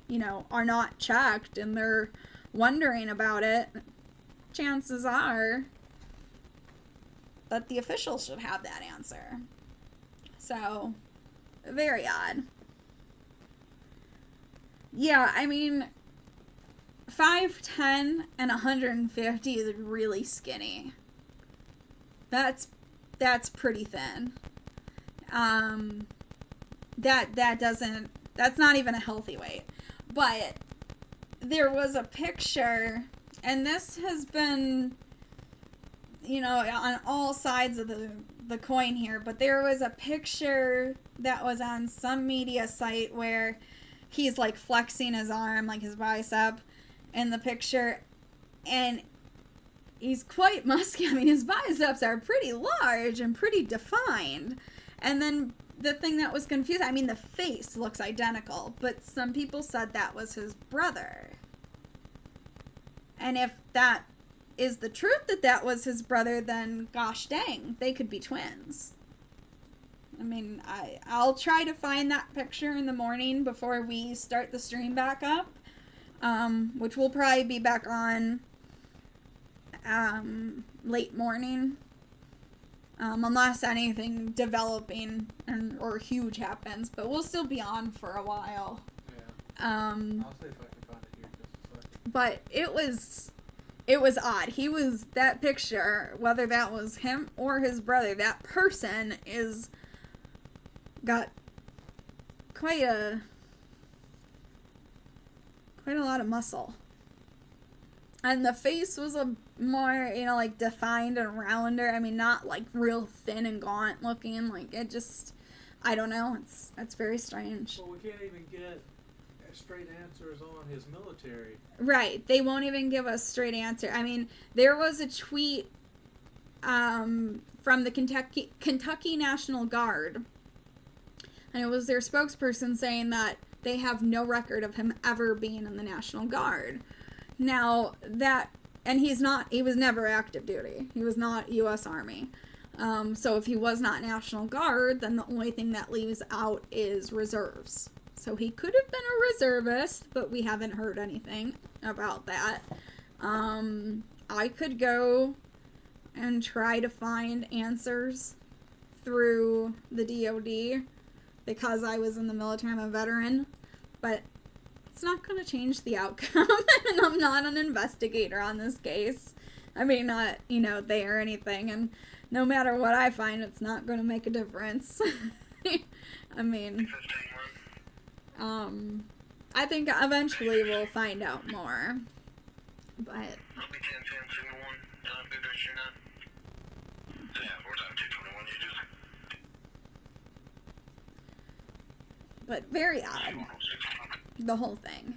you know, are not checked and they're wondering about it, chances are that the officials should have that answer. So, very odd. Yeah, I mean, 5'10" and 150 is really skinny. That's pretty thin. That's not even a healthy weight. But there was a picture, and this has been, you know, on all sides of the coin here, but there was a picture that was on some media site where he's like flexing his arm, like his bicep in the picture, and he's quite muscular. I mean, his biceps are pretty large and pretty defined. And then the thing that was confusing, I mean, the face looks identical, but some people said that was his brother. And if that is the truth, that was his brother, then gosh dang, they could be twins. I mean, I'll try to find that picture in the morning before we start the stream back up, which will probably be back on late morning, unless anything developing or huge happens, but we'll still be on for a while. Yeah. I'll see if I can find it here just a second. But it was odd. That picture, whether that was him or his brother, that person got quite a lot of muscle. And the face was a more, like defined and rounder. I mean, not like real thin and gaunt looking. Like it just, I don't know. It's very strange. Well, we can't even get straight answers on his military. Right. They won't even give us straight answer. I mean, there was a tweet from the Kentucky National Guard. And it was their spokesperson saying that they have no record of him ever being in the National Guard. Now, he was never active duty. He was not U.S. Army. So if he was not National Guard, then the only thing that leaves out is reserves. So he could have been a reservist, but we haven't heard anything about that. I could go and try to find answers through the DOD because I was in the military. I'm a veteran, but it's not going to change the outcome, and I'm not an investigator on this case. I mean, not, they or anything, and no matter what I find, it's not going to make a difference. I mean, I think eventually we'll find out more, but very odd, the whole thing.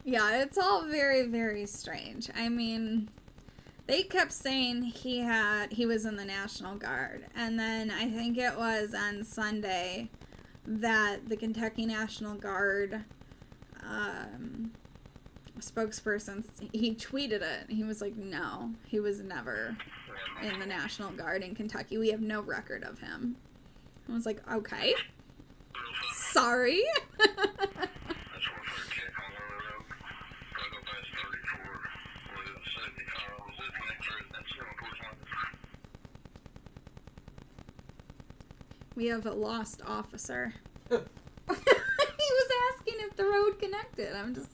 Yeah, it's all very, very strange. I mean, they kept saying he was in the National Guard, and then I think it was on Sunday that the Kentucky National Guard spokesperson, he tweeted it. He was like, no, he was never in the National Guard in Kentucky. We have no record of him. I was like, okay, sorry. We have a lost officer. He was asking if the road connected. I'm just...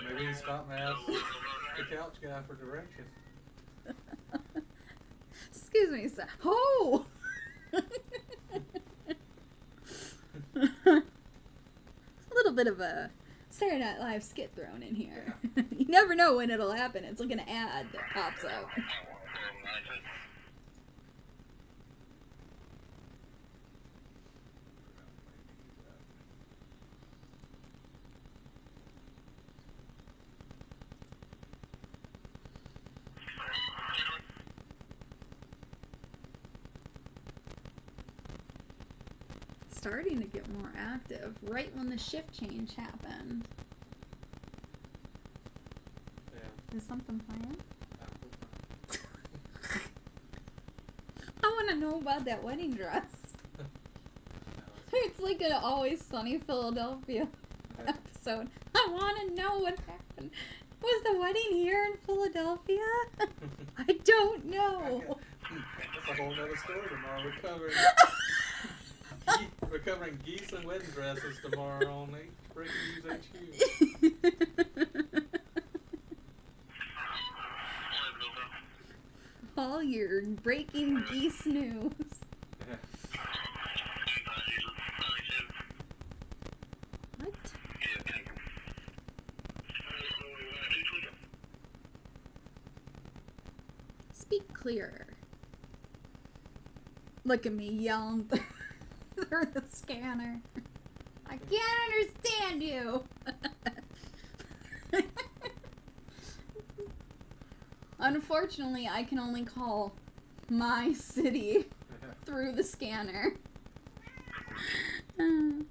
Maybe he stopped and asked the couch guy for directions. Excuse me, sir. Oh! A little bit of a Saturday Night Live skit thrown in here. You never know when it'll happen. It's like an ad that pops up. Starting to get more active right when the shift change happened. Yeah. Is something planned? I want to know about that wedding dress. It's like an Always Sunny Philadelphia episode. I want to know what happened. Was the wedding here in Philadelphia? I don't know. That's a whole other story tomorrow. We're covering geese and wedding dresses tomorrow on Breaking News HQ. All your breaking geese news. Yeah. What? Speak clearer. Look at me yelling through the scanner. I can't understand you. Unfortunately, I can only call my city through the scanner. Uh-oh.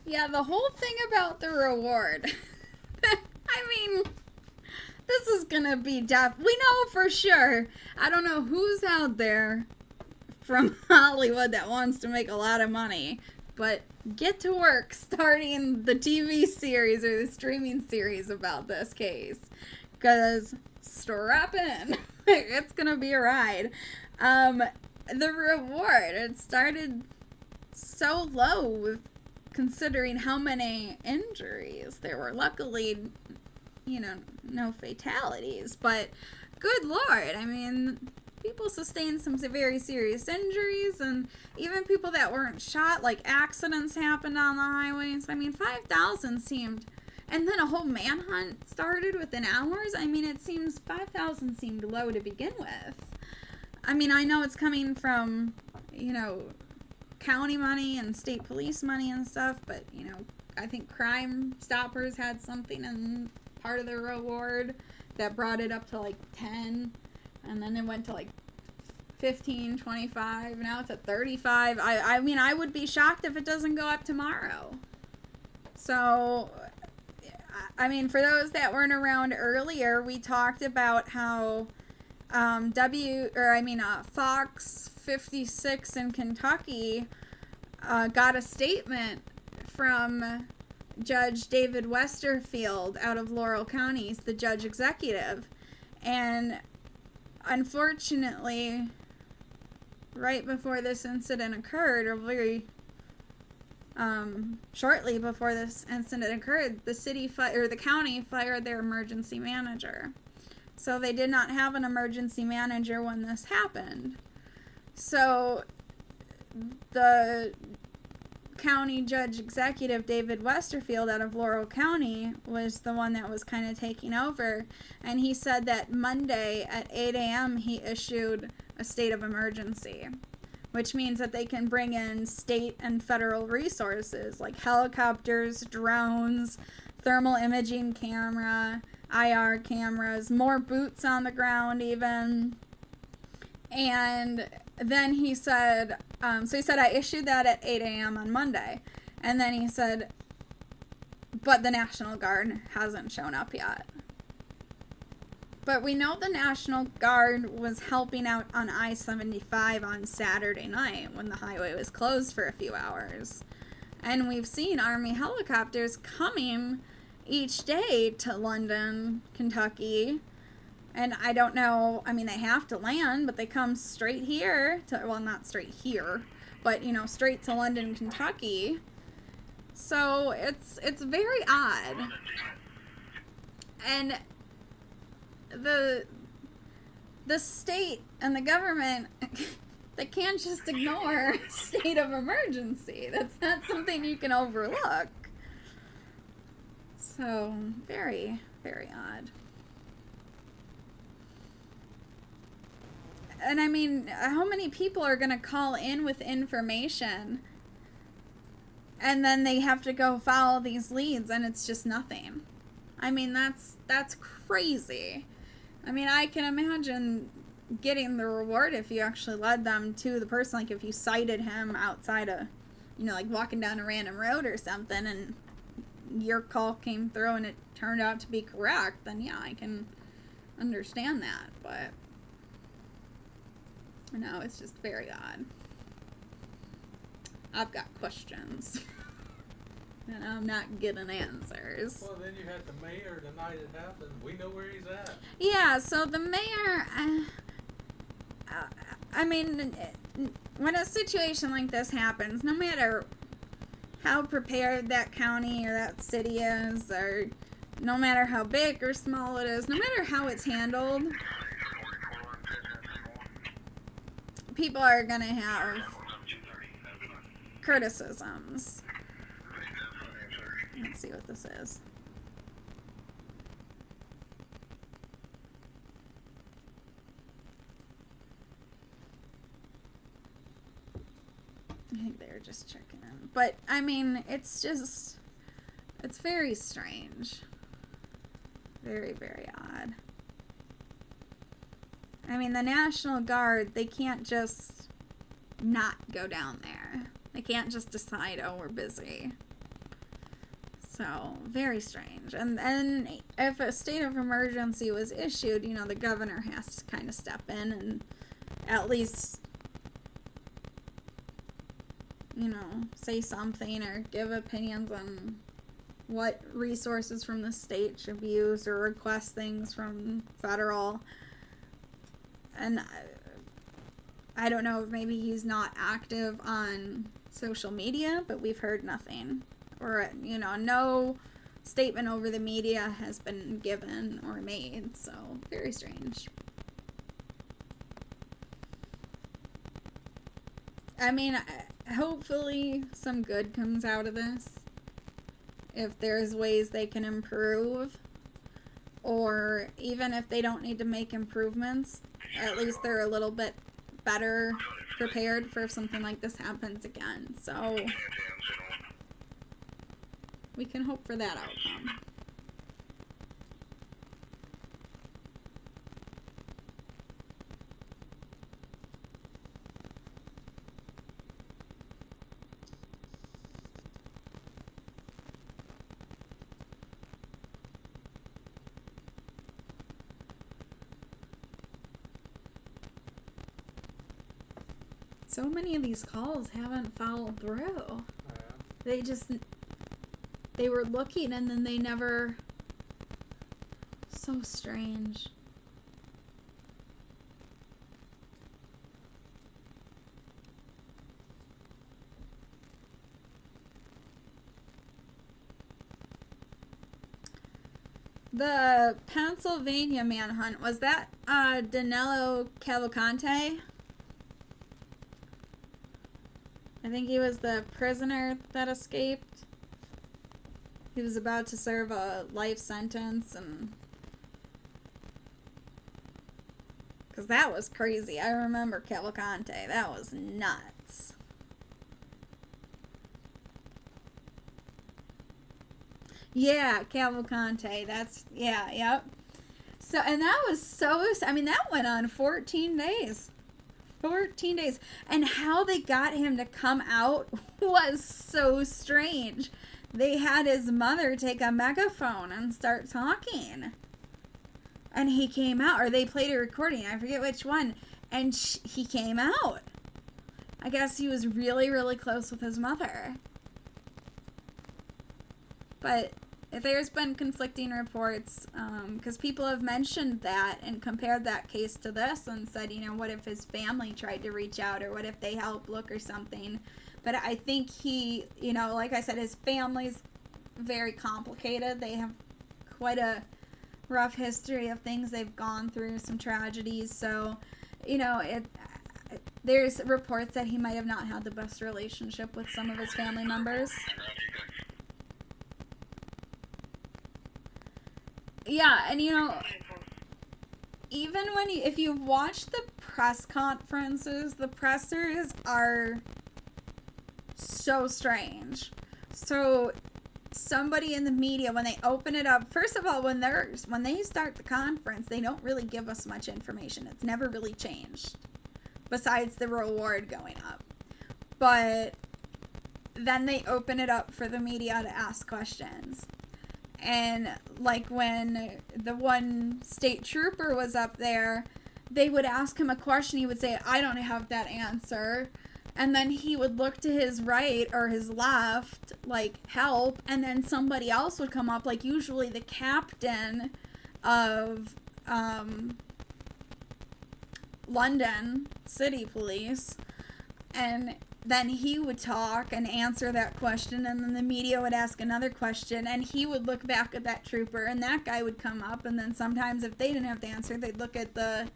Yeah, the whole thing about the reward. I mean, this is gonna be we know for sure. I don't know who's out there from Hollywood that wants to make a lot of money, but get to work starting the TV series or the streaming series about this case, because strap in. It's gonna be a ride. The reward, it started so low considering how many injuries there were. Luckily, you know, no fatalities, but good Lord, I mean, people sustained some very serious injuries, and even people that weren't shot, like accidents happened on the highways. I mean, 5,000 seemed, and then a whole manhunt started within hours. I mean, it seems 5,000 seemed low to begin with. I mean, I know it's coming from, you know, county money and state police money and stuff, but, you know, I think Crime Stoppers had something in part of their reward that brought it up to like 10, and then it went to like 15, 25, now it's at 35. I mean, I would be shocked if it doesn't go up tomorrow. So, I mean, for those that weren't around earlier, we talked about how Fox 56 in Kentucky got a statement from Judge David Westerfield out of Laurel County. He's the judge executive. And unfortunately, right before this incident occurred, or very shortly before this incident occurred, the county fired their emergency manager. So they did not have an emergency manager when this happened. So the county judge executive, David Westerfield out of Laurel County, was the one that was kind of taking over. And he said that Monday at 8 a.m. he issued a state of emergency, which means that they can bring in state and federal resources like helicopters, drones, thermal imaging camera, IR cameras, more boots on the ground even. And then he said, I issued that at 8 a.m. on Monday. And then he said, but the National Guard hasn't shown up yet. But we know the National Guard was helping out on I-75 on Saturday night when the highway was closed for a few hours. And we've seen Army helicopters coming each day to London, Kentucky. And I don't know, I mean, they have to land, but they come straight here to, well, not straight here, but, you know, straight to London, Kentucky. So it's very odd. And the state and the government, they can't just ignore a state of emergency. That's not something you can overlook. So, very, very odd. And I mean, how many people are going to call in with information and then they have to go follow these leads and it's just nothing? I mean, that's crazy. I mean, I can imagine getting the reward if you actually led them to the person, like if you cited him outside of, you know, like walking down a random road or something and your call came through and it turned out to be correct, then yeah, I can understand that, but no, it's just very odd. I've got questions. And I'm not getting answers. Well, then you had the mayor the night it happened. We know where he's at. Yeah, so the mayor, I mean, when a situation like this happens, no matter how prepared that county or that city is, or no matter how big or small it is, no matter how it's handled, people are going to have criticisms. Let's see what this is. I think they were just checking in. But, I mean, it's very strange. Very, very odd. I mean, the National Guard, they can't just not go down there. They can't just decide, oh, we're busy. So, very strange. And then if a state of emergency was issued, you know, the governor has to kind of step in and at least, you know, say something or give opinions on what resources from the state should be used or request things from federal. And I don't know if maybe he's not active on social media, but we've heard nothing. Or, you know, no statement over the media has been given or made. So, very strange. I mean, hopefully some good comes out of this. If there's ways they can improve. Or even if they don't need to make improvements, at least they're a little bit better prepared for if something like this happens again. So we can hope for that outcome. So many of these calls haven't followed through. They were looking and then they never. So strange. The Pennsylvania manhunt, was that Danilo Cavalcante? I think he was the prisoner that escaped. He was about to serve a life sentence, and because that was crazy. I remember Cavalcante. That was nuts. Yeah, Cavalcante. That's, yeah, yep. So, and that was so, I mean, that went on 14 days. 14 days. And how they got him to come out was so strange. They had his mother take a megaphone and start talking. And he came out, or they played a recording, I forget which one, and he came out. I guess he was really, really close with his mother. But there's been conflicting reports, because people have mentioned that and compared that case to this and said, you know, what if his family tried to reach out, or what if they helped look or something. But I think he, you know, like I said, his family's very complicated. They have quite a rough history of things they've gone through, some tragedies. So, you know, there's reports that he might have not had the best relationship with some of his family members. Yeah, and you know, even when if you've watched the press conferences, the pressers are so strange. So somebody in the media, when they open it up, first of all, when they start the conference, they don't really give us much information. It's never really changed, besides the reward going up. But then they open it up for the media to ask questions. And like when the one state trooper was up there, they would ask him a question. He would say, I don't have that answer. And then he would look to his right or his left, like, help. And then somebody else would come up, like usually the captain of London City Police. And then he would talk and answer that question, and then the media would ask another question, and he would look back at that trooper, and that guy would come up, and then sometimes if they didn't have the answer, they'd look at the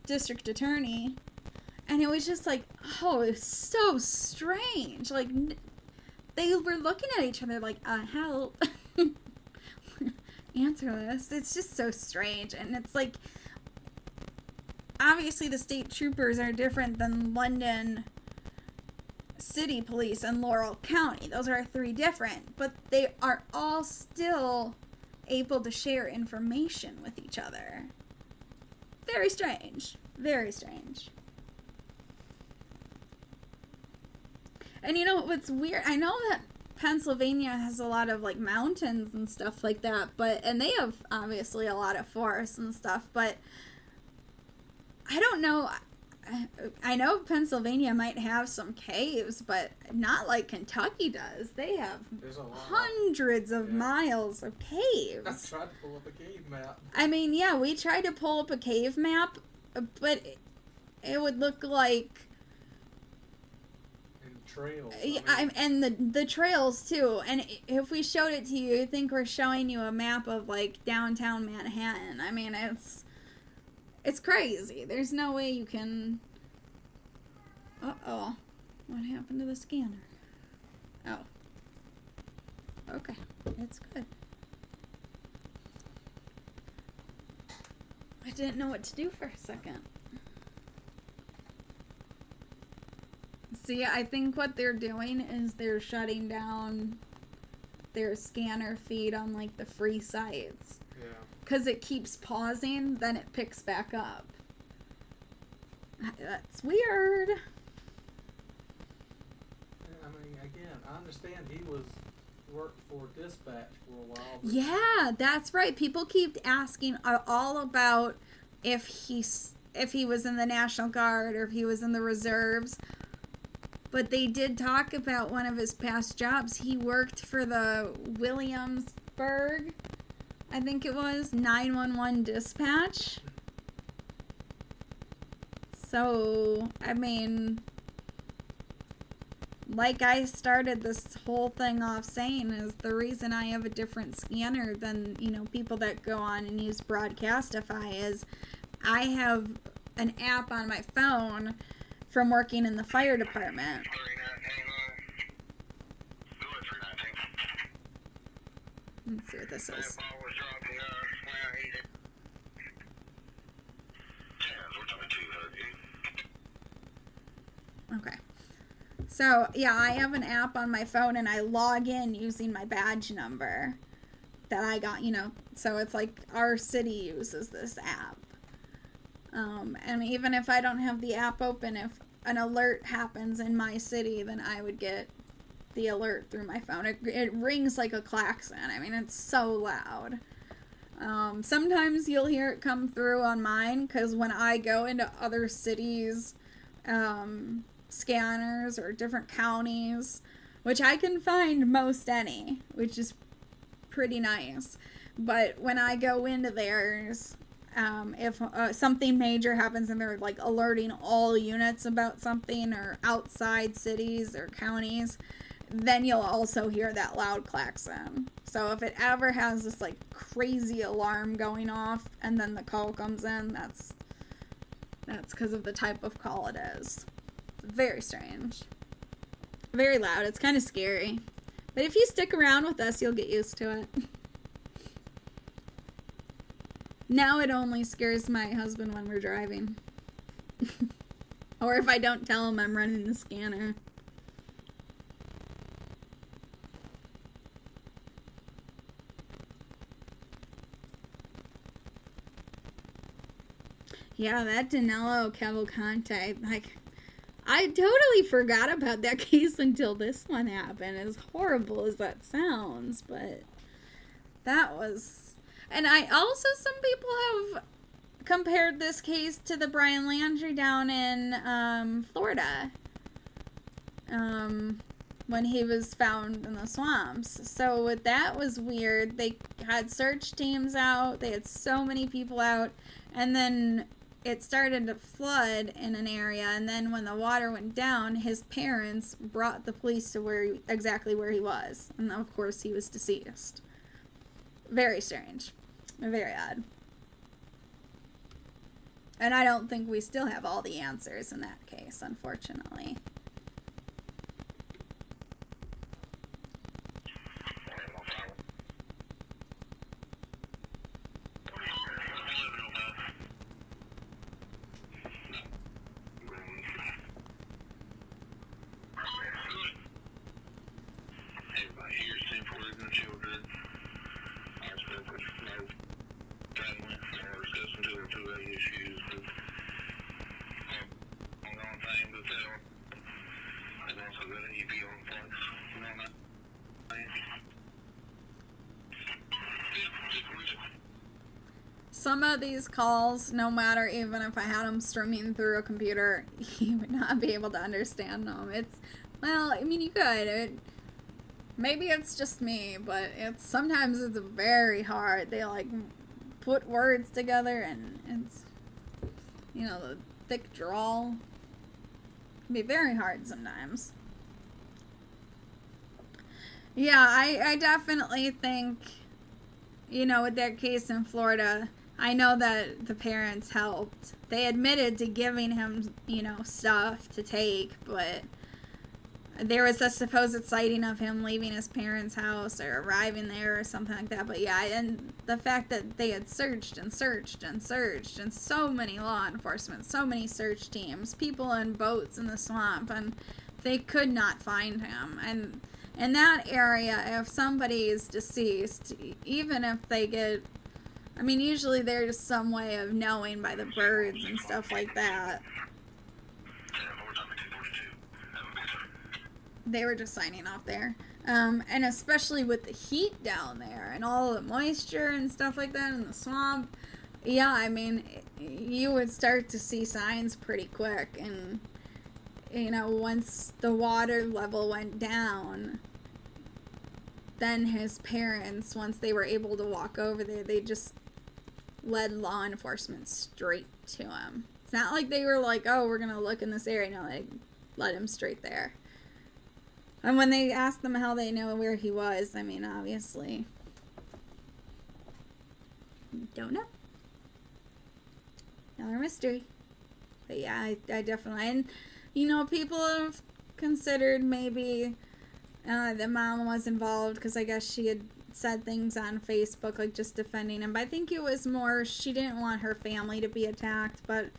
district attorney, and it was just like, oh, it was so strange. Like, they were looking at each other like, help. Answer this. It's just so strange, and it's like, obviously the state troopers are different than London City Police and Laurel County. Those are three different, but they are all still able to share information with each other. Very strange. Very strange. And you know what's weird? I know that Pennsylvania has a lot of like mountains and stuff like that, and they have obviously a lot of forests and stuff, but I don't know. I know Pennsylvania might have some caves, but not like Kentucky does. They have hundreds of miles of caves. I tried to pull up a cave map. I mean, yeah, we tried to pull up a cave map, but it would look like... And trails. And the trails, too. And if we showed it to you, you'd think we're showing you a map of, like, downtown Manhattan. I mean, it's crazy. There's no way you can... Uh-oh. What happened to the scanner? Oh. Okay. It's good. I didn't know what to do for a second. See, I think what they're doing is they're shutting down their scanner feed on, like, the free sites. Because it keeps pausing, then it picks back up. That's weird. I mean, again, I understand he worked for dispatch for a while. Yeah, that's right. People keep asking all about if he was in the National Guard or if he was in the reserves. But they did talk about one of his past jobs. He worked for the Williamsburg, I think it was, 911 dispatch. So, I mean, like I started this whole thing off saying, is the reason I have a different scanner than, you know, people that go on and use Broadcastify is I have an app on my phone from working in the fire department. Let's see what this is. Okay. So, yeah, I have an app on my phone and I log in using my badge number that I got, you know. So it's like our city uses this app. And even if I don't have the app open, if an alert happens in my city, then I would get the alert through my phone. It rings like a klaxon. I mean, it's so loud. Sometimes you'll hear it come through on mine, because when I go into other cities' scanners or different counties, which I can find most any, which is pretty nice. But when I go into theirs, if something major happens and they're like alerting all units about something, or outside cities or counties, then you'll also hear that loud klaxon. So if it ever has this like crazy alarm going off and then the call comes in, that's because of the type of call it is. It's very strange. Very loud. It's kind of scary. But if you stick around with us, you'll get used to it. Now it only scares my husband when we're driving. Or if I don't tell him I'm running the scanner. Yeah, that Danilo Cavalcante, like, I totally forgot about that case until this one happened, as horrible as that sounds, but that was... And I also, some people have compared this case to the Brian Landry down in Florida, when he was found in the swamps. So that was weird. They had search teams out, they had so many people out, and then it started to flood in an area, and then when the water went down, his parents brought the police to exactly where he was, and of course he was deceased. Very strange. Very odd. And I don't think we still have all the answers in that case, unfortunately. Some of these calls, no matter, even if I had them streaming through a computer, you would not be able to understand them. It's, well, I mean, you could. Maybe it's just me, but sometimes it's very hard. They, like, put words together, and it's, you know, the thick drawl can be very hard sometimes. Yeah, I definitely think, you know, with that case in Florida, I know that the parents helped. They admitted to giving him, you know, stuff to take, but there was a supposed sighting of him leaving his parents' house or arriving there or something like that. But yeah, and the fact that they had searched and searched and searched, and so many law enforcement, so many search teams, people in boats in the swamp, and they could not find him. And in that area, if somebody is deceased, even if they get, I mean, usually there's some way of knowing by the birds and stuff like that. They were just signing off there. And especially with the heat down there and all the moisture and stuff like that in the swamp. Yeah, I mean, you would start to see signs pretty quick. And, you know, once the water level went down, then his parents, once they were able to walk over there, they just led law enforcement straight to him. It's not like they were like, oh, we're going to look in this area. No, they led him straight there. And when they asked them how they know where he was, I mean, obviously, don't know. Another mystery. But yeah, I definitely, and, you know, people have considered maybe the mom was involved because I guess she had said things on Facebook, like just defending him. But I think it was more she didn't want her family to be attacked. But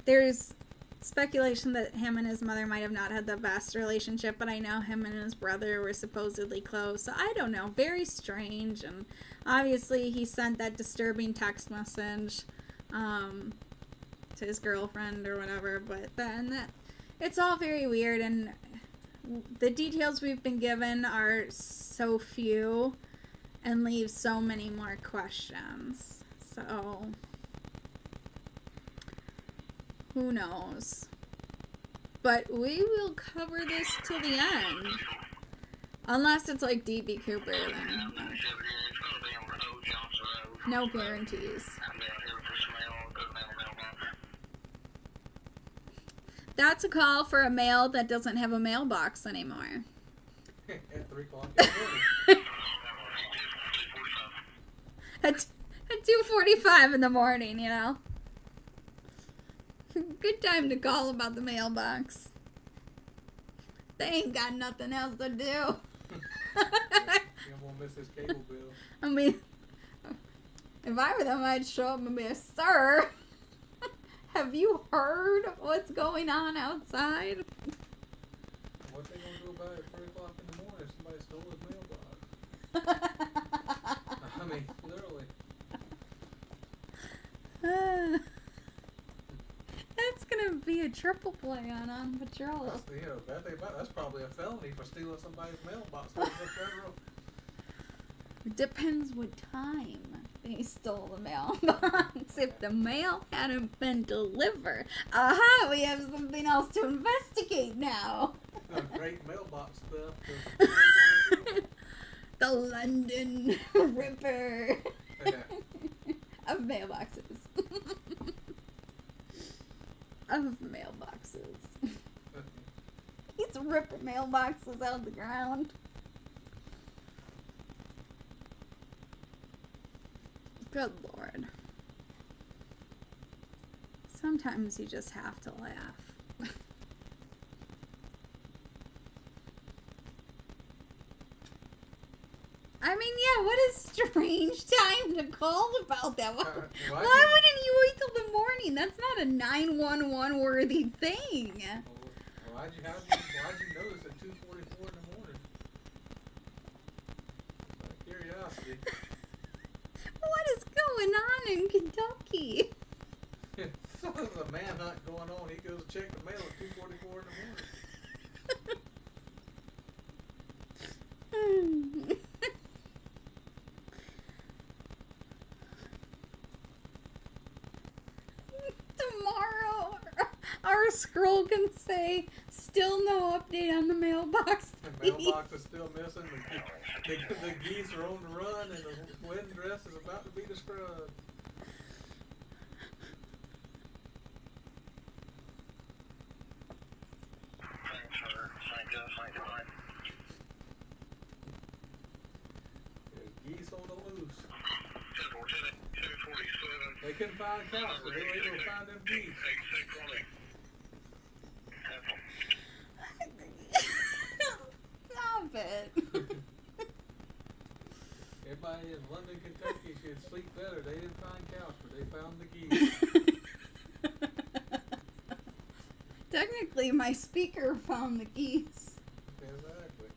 there's speculation that him and his mother might have not had the best relationship, but I know him and his brother were supposedly close. So I don't know. Very strange. And obviously he sent that disturbing text message to his girlfriend or whatever. But then it's all very weird, and the details we've been given are so few and leave so many more questions. So who knows? But we will cover this till the end. Unless it's like D.B. Cooper, then no guarantees. That's a call for a mail that doesn't have a mailbox anymore. At 3 o'clock in the morning. At 2:45 in the morning, you know. Good time to call about the mailbox. They ain't got nothing else to do. You won't miss his cable bill. I mean, if I were them, I'd show up and be like, sir, have you heard what's going on outside? What they gonna do about it at 3 o'clock in the morning if somebody stole his mailbox? I mean, literally. That's gonna be a triple play on patrol. That's probably a felony for stealing somebody's mailbox. It depends what time they stole the mailbox. If the mail hadn't been delivered, aha, we have something else to investigate now. Great mailbox stuff. The London Ripper of mailboxes. of mailboxes. He's ripping mailboxes out of the ground. Good Lord. Sometimes you just have to laugh. I mean, yeah, what a strange time to call about that. Why wouldn't you wait till the morning? That's not a 911 worthy thing. Why'd you notice at 2:44 in the morning? Curiosity. What is going on in Kentucky? So there's a manhunt going on. He goes to check the mail at 2:44 in the morning. Tomorrow, our scroll can say, still no update on the mailbox. The mailbox is still missing. The geese are on the run, and the wedding dress is about to be described. There's geese on the loose. They couldn't find a couch, but they were able to find them geese. Stop it. Everybody in London, Kentucky should sleep better. They didn't find couch, but they found the geese. Technically, my speaker found the geese. Exactly.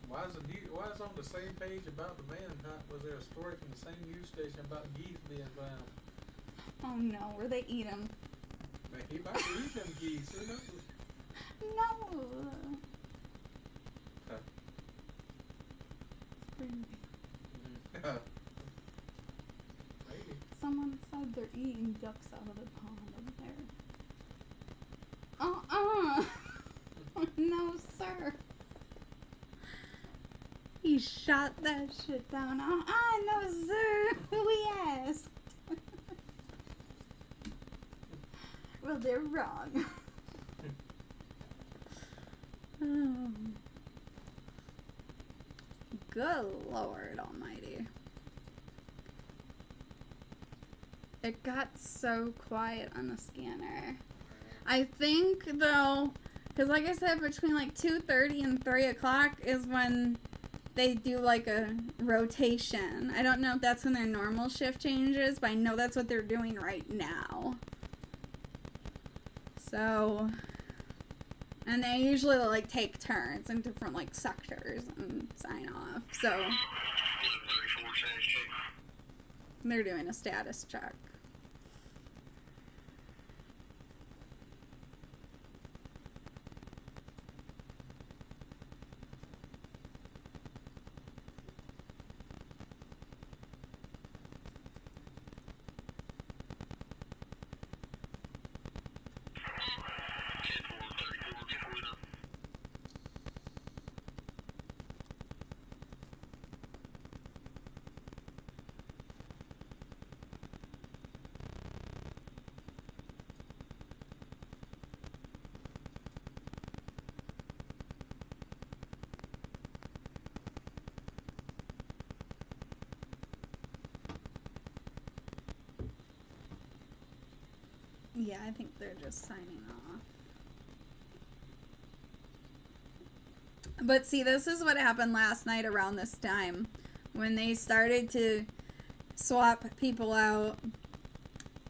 Why is on the same page about the manhunt? Was there a story from the same news station about geese being found? Oh no, where they eat them? He might eat them geese. Who knows? No. Maybe. Someone said they're eating ducks out of the pond over there. No, sir. He shot that shit down. No, sir. We asked. Well, they're wrong. Good Lord Almighty. It got so quiet on the scanner. I think, though, because like I said, between like 2:30 and 3 o'clock is when they do like a rotation. I don't know if that's when their normal shift changes, but I know that's what they're doing right now. So, and they usually like take turns in different like sectors and sign off. So, they're doing a status check. Yeah, I think they're just signing off. But see, this is what happened last night around this time. When they started to swap people out,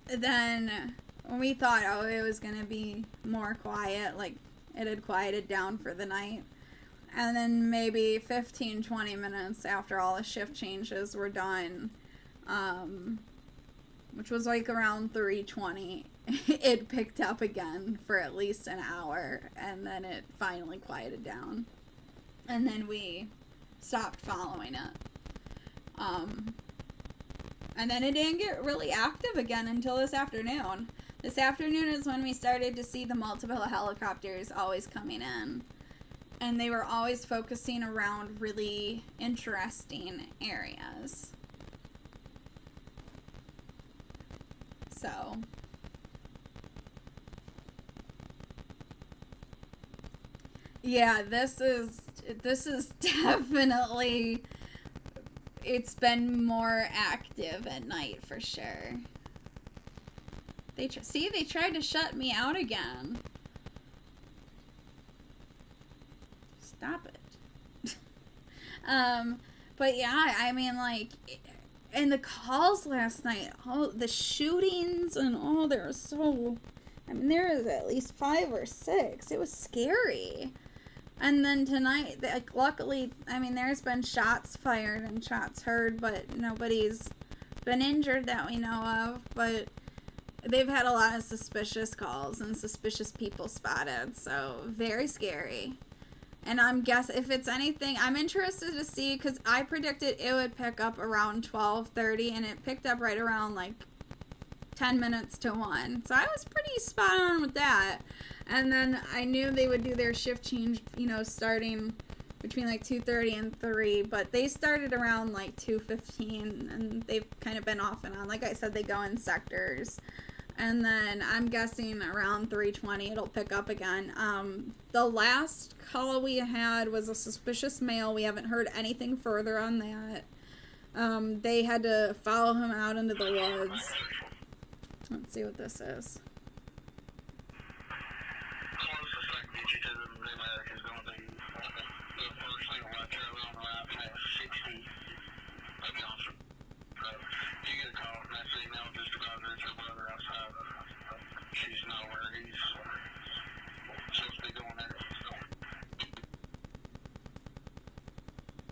then we thought, oh, it was going to be more quiet, like it had quieted down for the night. And then maybe 15-20 minutes after all the shift changes were done, which was like around 3:20, it picked up again for at least an hour, and then it finally quieted down. And then we stopped following it. And then it didn't get really active again until this afternoon. This afternoon is when we started to see the multiple helicopters always coming in. And they were always focusing around really interesting areas. So, Yeah, this is definitely, it's been more active at night for sure. They tried to shut me out again. Stop it. But yeah, I mean, like, and the calls last night, all the shootings and all, there were so, I mean, there was at least 5 or 6. It was scary. And then tonight, like, luckily, I mean, there's been shots fired and shots heard, but nobody's been injured that we know of. But they've had a lot of suspicious calls and suspicious people spotted, so very scary. And I'm guessing, if it's anything, I'm interested to see, because I predicted it would pick up around 12:30, and it picked up right around, like, 10 minutes to 1. So I was pretty spot on with that. And then I knew they would do their shift change, you know, starting between, like, 2:30 and 3, but they started around, like, 2:15, and they've kind of been off and on. Like I said, they go in sectors. And then I'm guessing around 3:20 it'll pick up again. The last call we had was a suspicious male. We haven't heard anything further on that. They had to follow him out into the woods. Let's see what this is.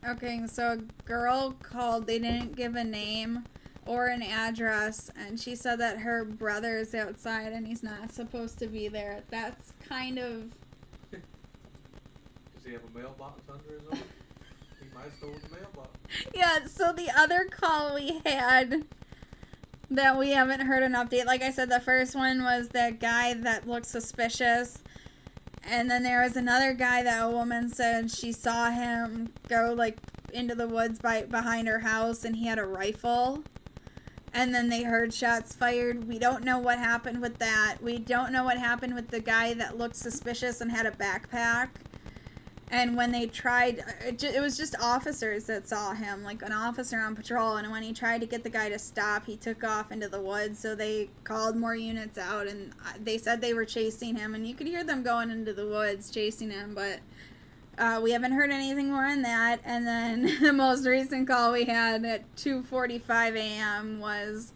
Okay, so a girl called. They didn't give a name or an address, and she said that her brother's outside and he's not supposed to be there. That's kind of... Does he have a mailbox under his arm? He might have stolen the mailbox. Yeah, so the other call we had that we haven't heard an update, like I said, the first one was that guy that looked suspicious. And then there was another guy that a woman said she saw him go, like, into the woods behind her house, and he had a rifle. And then they heard shots fired. We don't know what happened with that. We don't know what happened with the guy that looked suspicious and had a backpack. And when they tried, it was just officers that saw him, like an officer on patrol. And when he tried to get the guy to stop, he took off into the woods. So they called more units out, and they said they were chasing him. And you could hear them going into the woods chasing him. But we haven't heard anything more on that. And then the most recent call we had at 2:45 a.m. was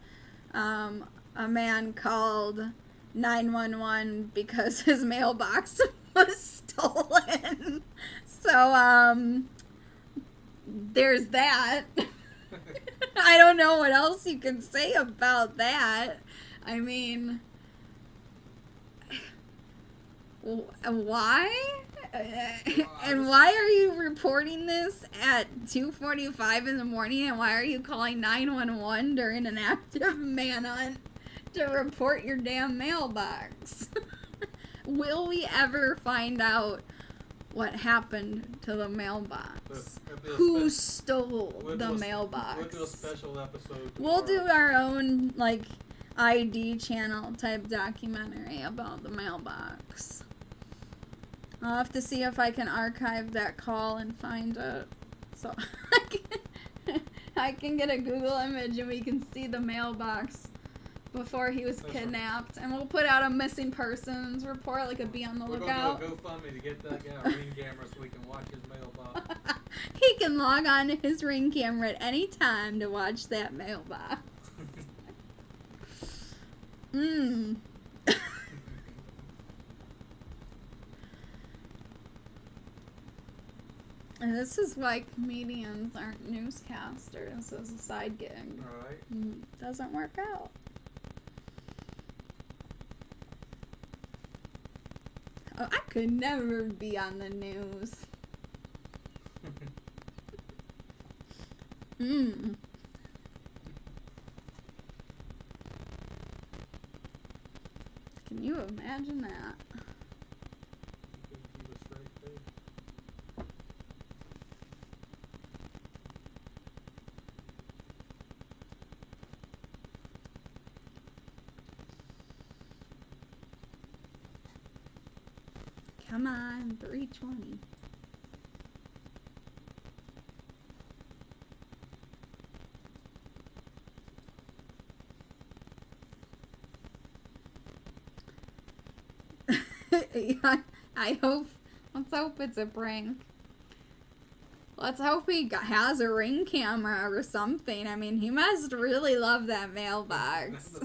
a man called 911 because his mailbox was stolen. So, there's that. I don't know what else you can say about that. I mean, why? And why are you reporting this at 2:45 in the morning, and why are you calling 911 during an active manhunt to report your damn mailbox? Will we ever find out what happened to the mailbox? Who stole the mailbox? We'll do a special episode. We'll do our own, like, ID channel type documentary about the mailbox. I'll have to see if I can archive that call and find it. So I can get a Google image and we can see the mailbox before he was kidnapped. And we'll put out a missing persons report, like a be on the lookout. We're going to do a GoFundMe to get that guy a Ring camera so we can watch his mailbox. He can log on to his Ring camera at any time to watch that mailbox. And this is why comedians aren't newscasters as a side gig. Alright. Doesn't work out. Oh, I could never be on the news. Can you imagine that? Come on, 320. I hope, let's hope it's a prank. Let's hope he has a Ring camera or something. I mean, he must really love that mailbox.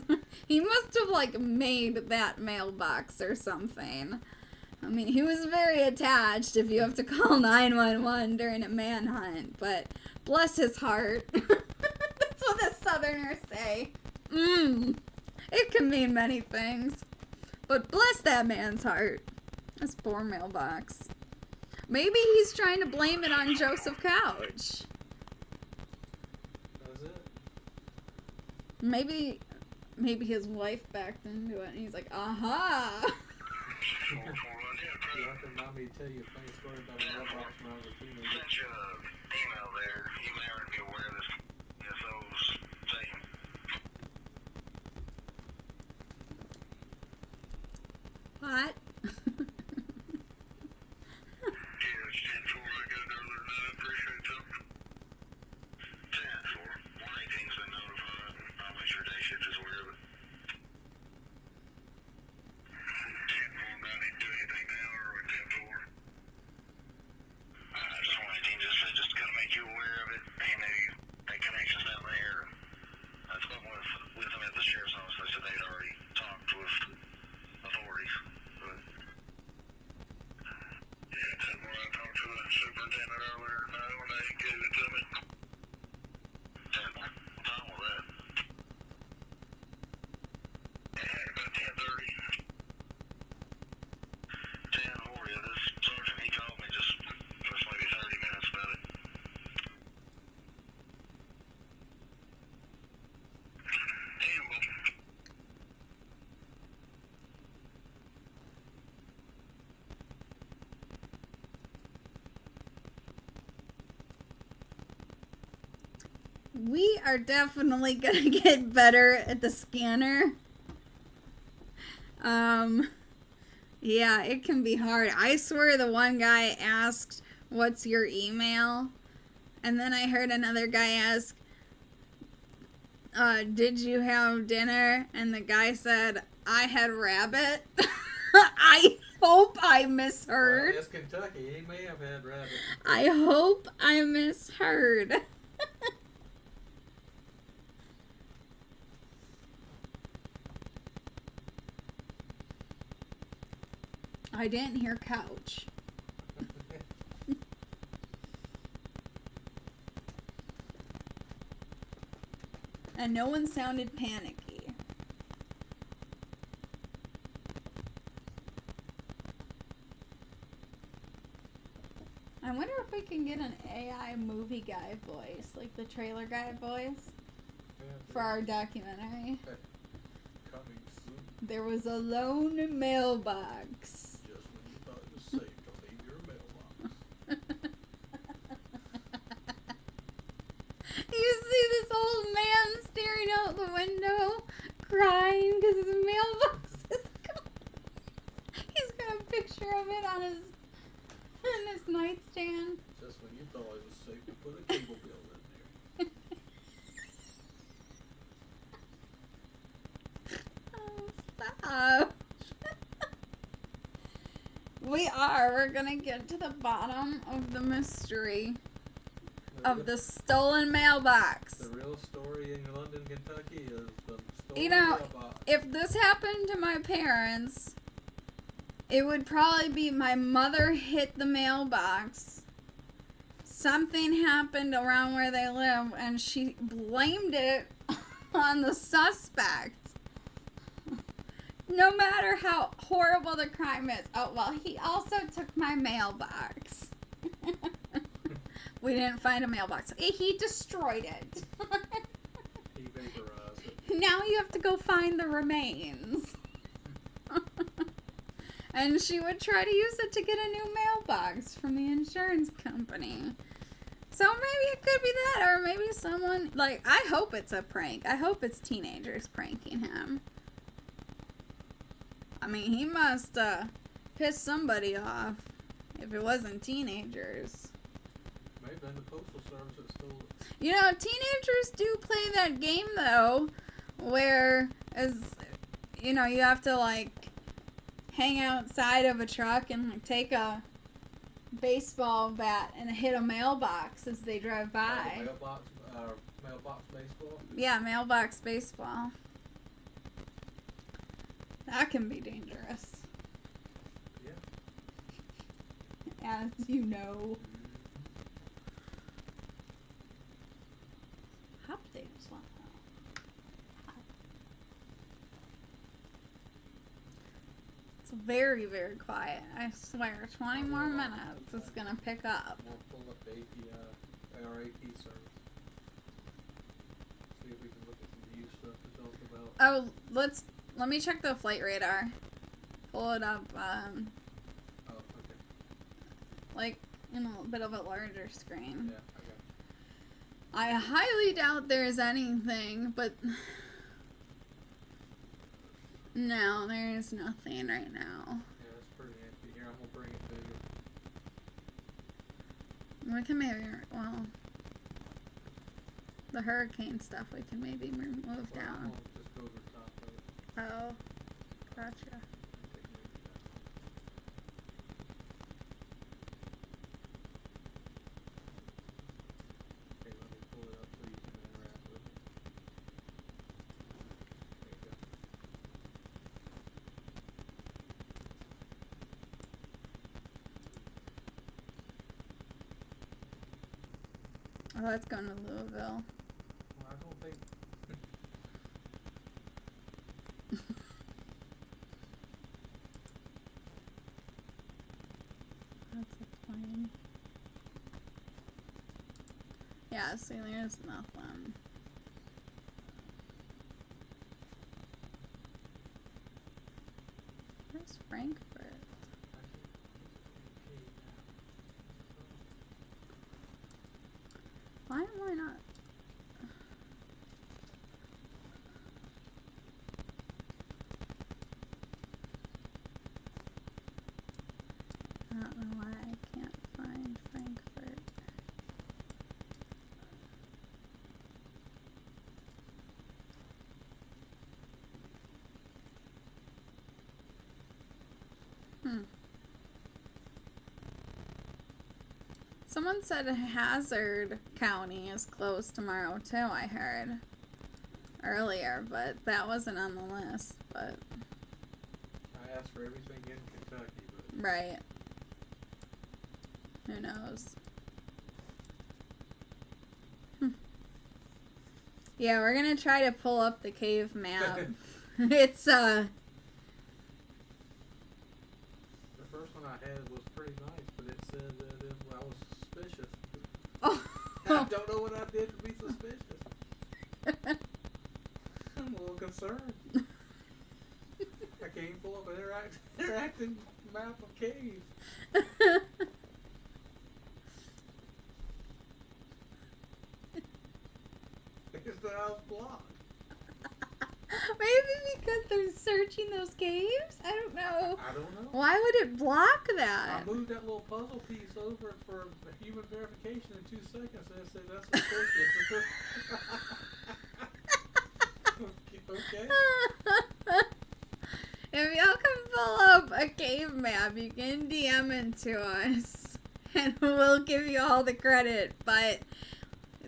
He must have, like, made that mailbox or something. I mean, he was very attached if you have to call 911 during a manhunt, but bless his heart. That's what the Southerners say. It can mean many things. But bless that man's heart. This poor mailbox. Maybe he's trying to blame it on Joseph Couch. That's it. Maybe his wife backed into it and he's like, aha! You have to remind me to tell you a funny story about a mailbox when I was a teenager. Sent you an email there. You may already be aware of this. SO's taken. What? We are definitely gonna get better at the scanner. Yeah, it can be hard. I swear the one guy asked, "What's your email?" And then I heard another guy ask, "Did you have dinner?" And the guy said, "I had rabbit." I hope I misheard. Well, it's Kentucky. He may have had rabbit. I hope I misheard. I didn't hear couch. And no one sounded panicky. I wonder if we can get an AI movie guy voice, like the trailer guy voice, for our documentary. Coming soon. There was a lone mailbox. Just when you thought it was safe to leave your mailbox. You see this old man staring out the window, crying because his mailbox is gone. He's got a picture of it on his nightstand. Just when you thought it was safe to put a cable bill in there. Oh, stop. We're gonna get to the bottom of the mystery of the stolen mailbox. The real story in London, Kentucky is the stolen You know, mailbox. if this happened to my parents, it would probably be my mother hit the mailbox. Something happened around where they live, and she blamed it on the suspect. No matter how horrible the crime is. Oh, well, he also took my mailbox. We didn't find a mailbox. He destroyed it. He vaporized it. Now you have to go find the remains. And she would try to use it to get a new mailbox from the insurance company. So maybe it could be that, or maybe someone, like, I hope it's a prank. I hope it's teenagers pranking him. I mean, he must piss somebody off if it wasn't teenagers. Maybe been the postal service that stole it. You know, teenagers do play that game though, where you know, you have to like hang outside of a truck and like take a baseball bat and hit a mailbox as they drive by. Mailbox baseball? Yeah, mailbox baseball. That can be dangerous. Yeah. As you know. Hop days, wow. It's very, very quiet. I swear, 20 more minutes, it's gonna pick up. We'll pull up the our AP service. See if we can look at some new stuff to talk about. Oh, let me check the flight radar. Pull it up, oh, okay. like in a bit of a larger screen. Yeah, okay. I highly doubt there's anything, but no, there's nothing right now. Yeah, it's pretty empty. Here, I'm gonna bring it bigger. We can maybe, well, the hurricane stuff we can maybe move down. I'll just go over the top of it. Oh, gotcha. Okay, let me pull it up so you can interact with it. There you go. Oh, that's going to Louisville. Well, I don't think. That's a plane. Yeah, see, there's nothing. Where's Frankfurt? Why am I not? I don't know why I can't find Frankfurt. Someone said Hazard County is closed tomorrow too, I heard earlier, but that wasn't on the list, but I asked for everything in Kentucky, but right. Who knows? Yeah, we're gonna try to pull up the cave map. It's the first one I had was pretty nice, but it said that I was suspicious. Oh. I don't know what I did to be suspicious. I'm a little concerned. I can't pull up an interactive map of caves. Because the house blocked. Maybe because they're searching those caves? I don't know. I don't know. Why would it block that? I moved that little puzzle piece over for human verification in 2 seconds, and I said that's suspicious. Okay. If y'all can pull up a cave map, you can DM it to us, and we'll give you all the credit, but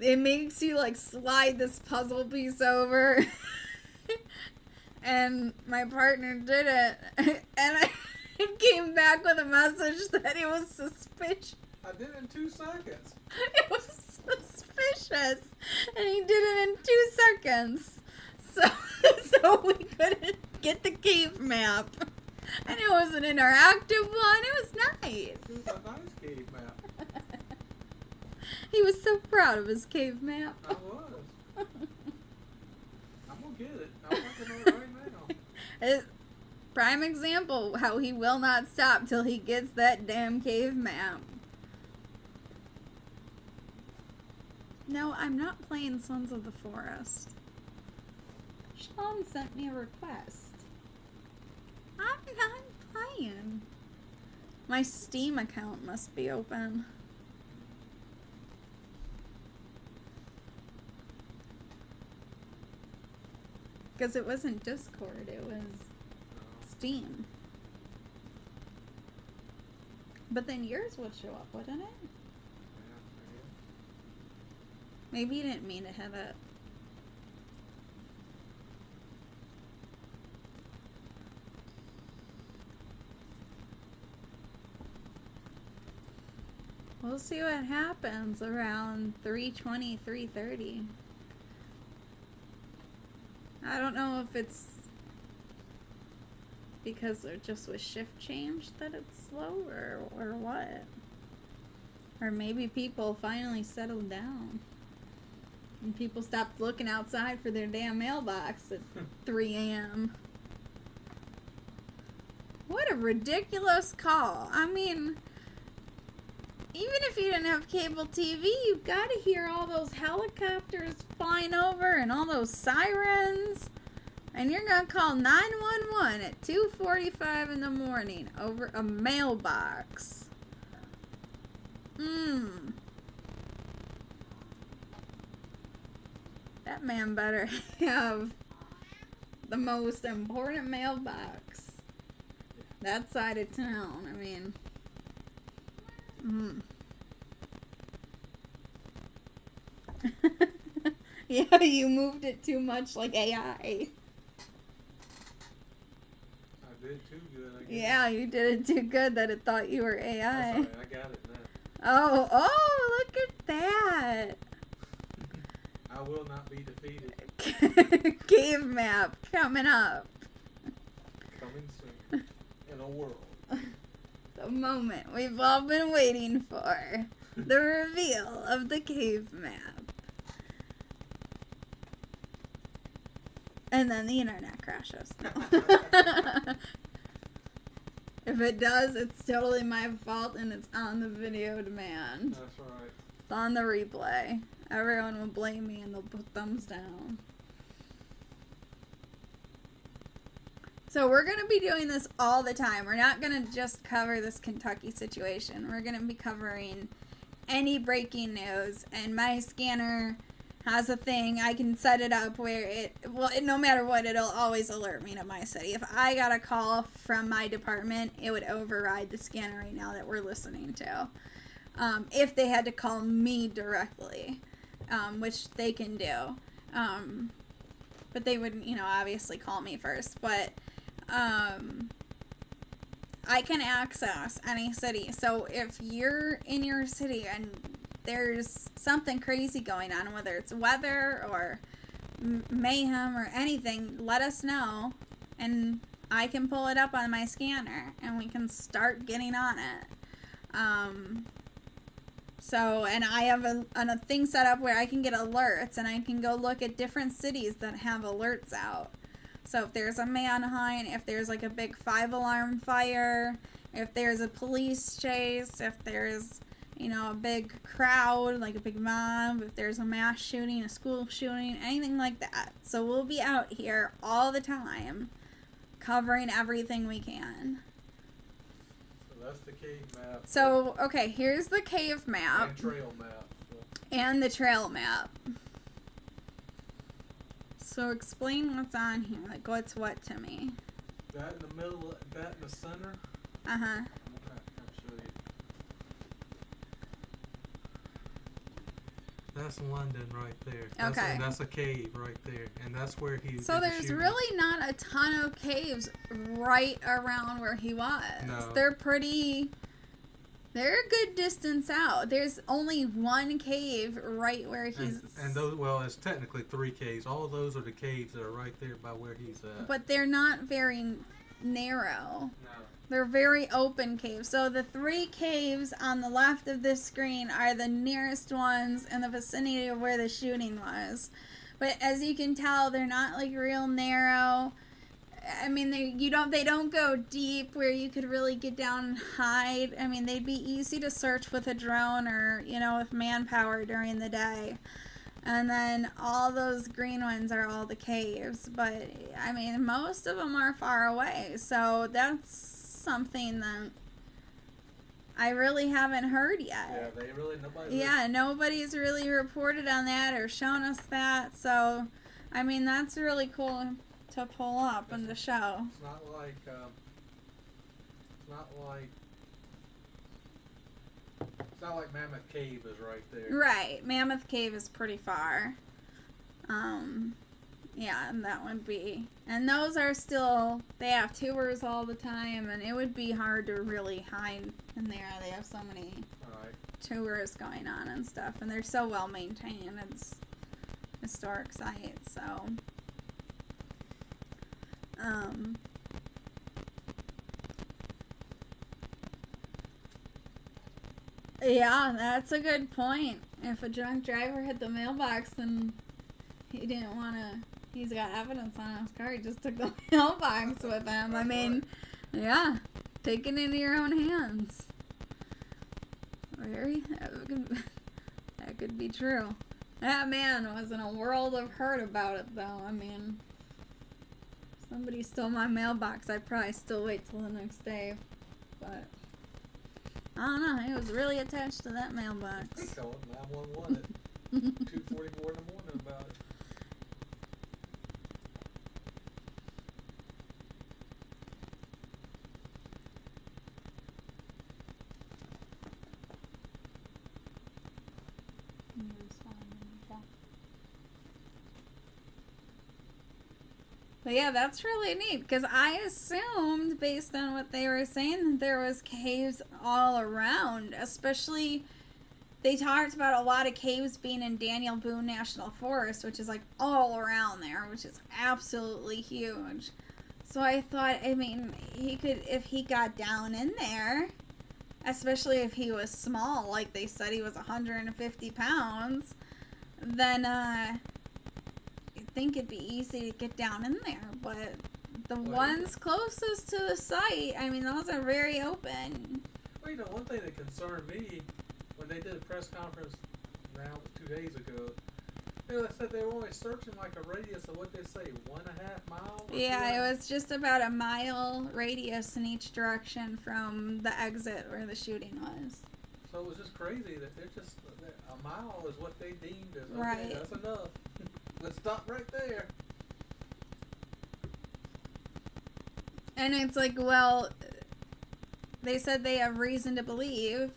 it makes you like slide this puzzle piece over. And my partner did it, and I came back with a message that it was suspicious. I did it in 2 seconds. It was suspicious, and he did it in 2 seconds. So we couldn't get the cave map, and it was an interactive one. It was nice. It was a nice cave map. He was so proud of his cave map. I was. I'm gonna get it. I'm working on it right now. Prime example how he will not stop till he gets that damn cave map. No, I'm not playing Sons of the Forest. Sean sent me a request. I'm not playing. My Steam account must be open. Because it wasn't Discord, it was Steam. But then yours would show up, wouldn't it? Maybe you didn't mean to hit it. We'll see what happens around 3:20, 3:30. I don't know if it's because there just was shift change that it's slow or what. Or maybe people finally settled down. And people stopped looking outside for their damn mailbox at 3 a.m. What a ridiculous call. I mean, even if you didn't have cable TV, you've got to hear all those helicopters flying over and all those sirens. And you're going to call 911 at 2:45 in the morning over a mailbox. That man better have the most important mailbox that side of town. I mean, yeah, you moved it too much like AI. I did too good, I guess. Yeah, you did it too good that it thought you were AI. That's all right, I got it now. Oh, look at that. I will not be defeated. Cave map coming up. Coming soon. In a world. The moment we've all been waiting for. The reveal of the cave map. And then the internet crashes. No. If it does, it's totally my fault and it's on the video demand. That's right. It's on the replay. Everyone will blame me and they'll put thumbs down. So we're going to be doing this all the time. We're not going to just cover this Kentucky situation. We're going to be covering any breaking news. And my scanner has a thing. I can set it up where no matter what, it'll always alert me to my city. If I got a call from my department, it would override the scanner right now that we're listening to. If they had to call me directly, which they can do. But they would, obviously call me first. But I can access any city. So if you're in your city and there's something crazy going on, whether it's weather or mayhem or anything, let us know and I can pull it up on my scanner and we can start getting on it. And I have a thing set up where I can get alerts and I can go look at different cities that have alerts out. So if there's a manhunt, if there's like a big 5-alarm fire, if there's a police chase, if there's, a big crowd, like a big mob, if there's a mass shooting, a school shooting, anything like that. So we'll be out here all the time covering everything we can. So that's the cave map. So, okay, here's the cave map. And trail map. And the trail map. So explain what's on here, like what's what to me. That in the middle, that in the center. Uh-huh. I'll show you. That's London right there. Okay. And that's a cave right there. And that's where he So there's really not a ton of caves right around where he was. No. They're a good distance out. There's only one cave right where he's... And those, well, it's technically 3 caves. All of those are the caves that are right there by where he's at. But they're not very narrow. No. They're very open caves. So the 3 caves on the left of this screen are the nearest ones in the vicinity of where the shooting was. But as you can tell, they're not like real narrow. I mean, they don't go deep where you could really get down and hide. I mean, they'd be easy to search with a drone or, with manpower during the day. And then all those green ones are all the caves. But, I mean, most of them are far away. So that's something that I really haven't heard yet. Yeah, they really nobody. Yeah, nobody's really reported on that or shown us that. So, I mean, that's really cool to pull up in the show. It's not like. It's not like Mammoth Cave is right there. Right, Mammoth Cave is pretty far. Yeah, and that would be, and those are still, they have tours all the time, and it would be hard to really hide in there. They have so many tours going on and stuff, and they're so well maintained. It's historic sites, so yeah, that's a good point. If a drunk driver hit the mailbox and he didn't want to, he's got evidence on his car, he just took the mailbox with him. I mean, yeah, take it into your own hands. That could be true. That man was in a world of hurt about it, though. I mean, if somebody stole my mailbox, I'd probably still wait till the next day, but I don't know. He was really attached to that mailbox. Call it 911 at 2:44 in the morning about it. But yeah, that's really neat, because I assumed, based on what they were saying, that there was caves all around. Especially, they talked about a lot of caves being in Daniel Boone National Forest, which is like all around there, which is absolutely huge. So I thought, I mean, he could, if he got down in there, especially if he was small, like they said he was 150 pounds, then you'd think it'd be easy to get down in there. But the ones closest to the site, I mean, those are very open. Well, you know, one thing that concerned me when they did a press conference now 2 days ago, they said they were only searching like a radius of, what they say, 1.5 miles? Yeah, it was just about a mile radius in each direction from the exit where the shooting was. So it was just crazy that they're just, a mile is what they deemed as, okay, right, that's enough. Let's stop right there. And it's like, well, they said they have reason to believe,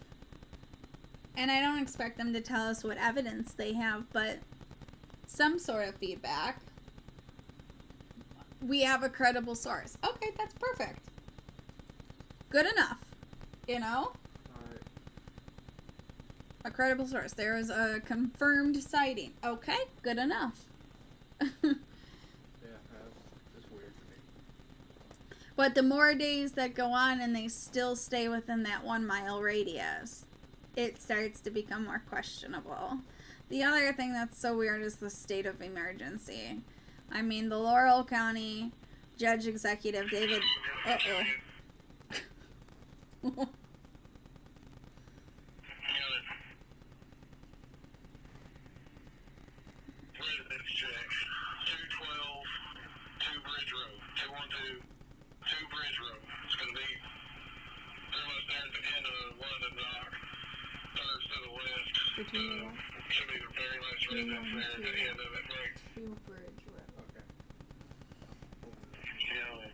and I don't expect them to tell us what evidence they have, but some sort of feedback. We have a credible source. Okay, that's perfect. Good enough. You know? Alright. A credible source. There is a confirmed sighting. Okay, good enough. Yeah, that's weird to me. But the more days that go on and they still stay within that 1 mile radius, it starts to become more questionable. The other thing that's so weird is the state of emergency. I mean, the Laurel County Judge Executive David... Residence check. 212, 2 Bridge Road. 212, 2 Bridge Road. It's going to be pretty much there at the end of London Dock. Thirds to the west. Should be the very last residence there at the end of it, right? 2 Bridge Road. Okay. Yeah.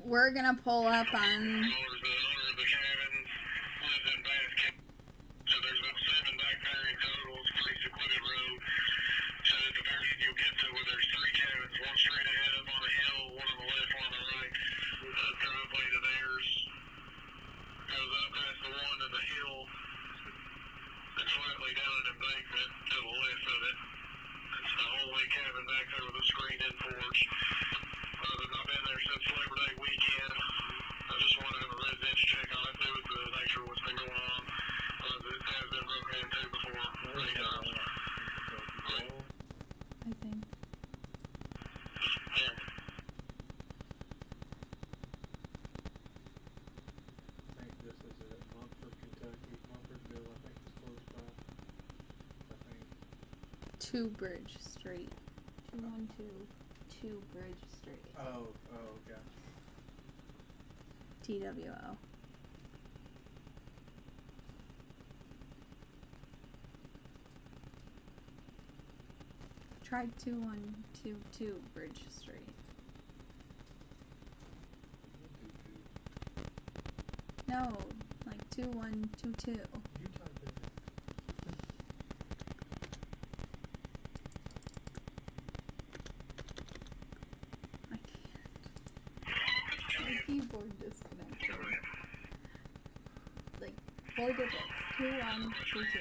We're gonna pull up on... The owner of the cabin lives in Bath County. So there's about 7 back there in total. It's a pretty secluded road. So at the very end you'll get to where there's 3 cabins, one straight ahead up on the hill, one on the left, one on the right. The driveway to theirs goes up past the one in the hill and slightly down an embankment to the left of it. It's the only cabin back there with a screened-in porch. I've been there since Labor Day weekend. I just want to have a residence check on it, too, to make sure what's been going on. It has been broken into before many times. I think. Yeah. I think this is at Montford, Kentucky. Montfordville, I think it's close by. I think. 2 Bridge Street. 212 2 Bridge Street. Oh, gotcha. TWO. Try 2122 Bridge Street. No, like 2122. I can't. My keyboard disconnected. Like 4 digits. 2122.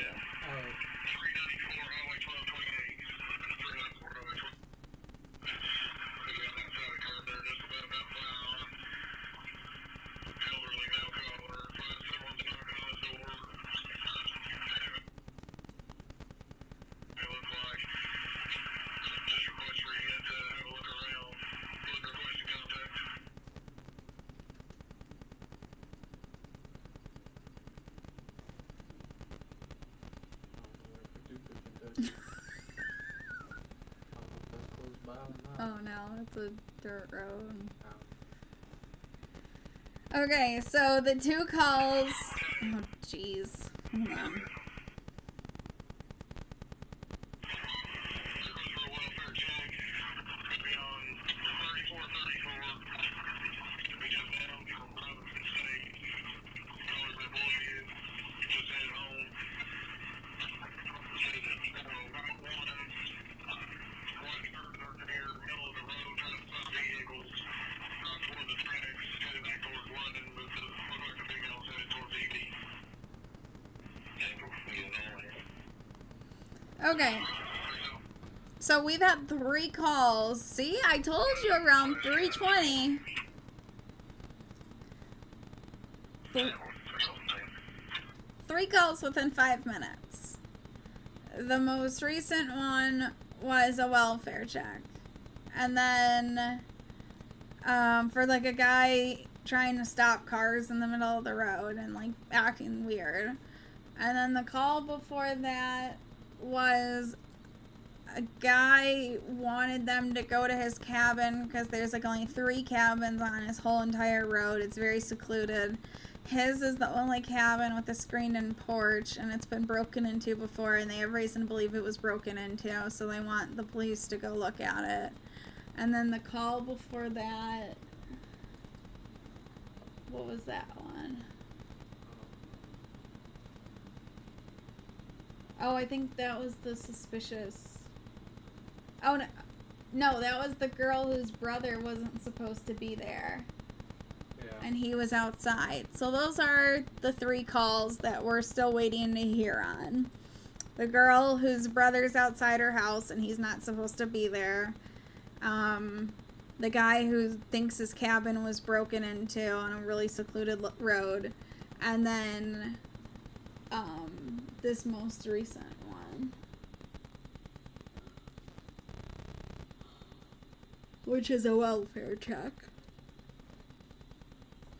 Oh no, it's a dirt road. Okay, so the 2 calls. Oh jeez. Hold on. Okay. So we've had 3 calls. See, I told you around 3:20. 3 calls within 5 minutes. The most recent one was a welfare check. And then for like a guy trying to stop cars in the middle of the road and like acting weird. And then the call before that was a guy wanted them to go to his cabin because there's like only 3 cabins on his whole entire road. It's very secluded. His is the only cabin with a screened-in porch, and it's been broken into before, and they have reason to believe it was broken into, so they want the police to go look at it. And then the call before that, what was that one? Oh, I think that was the suspicious. Oh, no. No, that was the girl whose brother wasn't supposed to be there. Yeah. And he was outside. So those are the 3 calls that we're still waiting to hear on. The girl whose brother's outside her house and he's not supposed to be there. The guy who thinks his cabin was broken into on a really secluded road. And then this most recent one, which is a welfare check,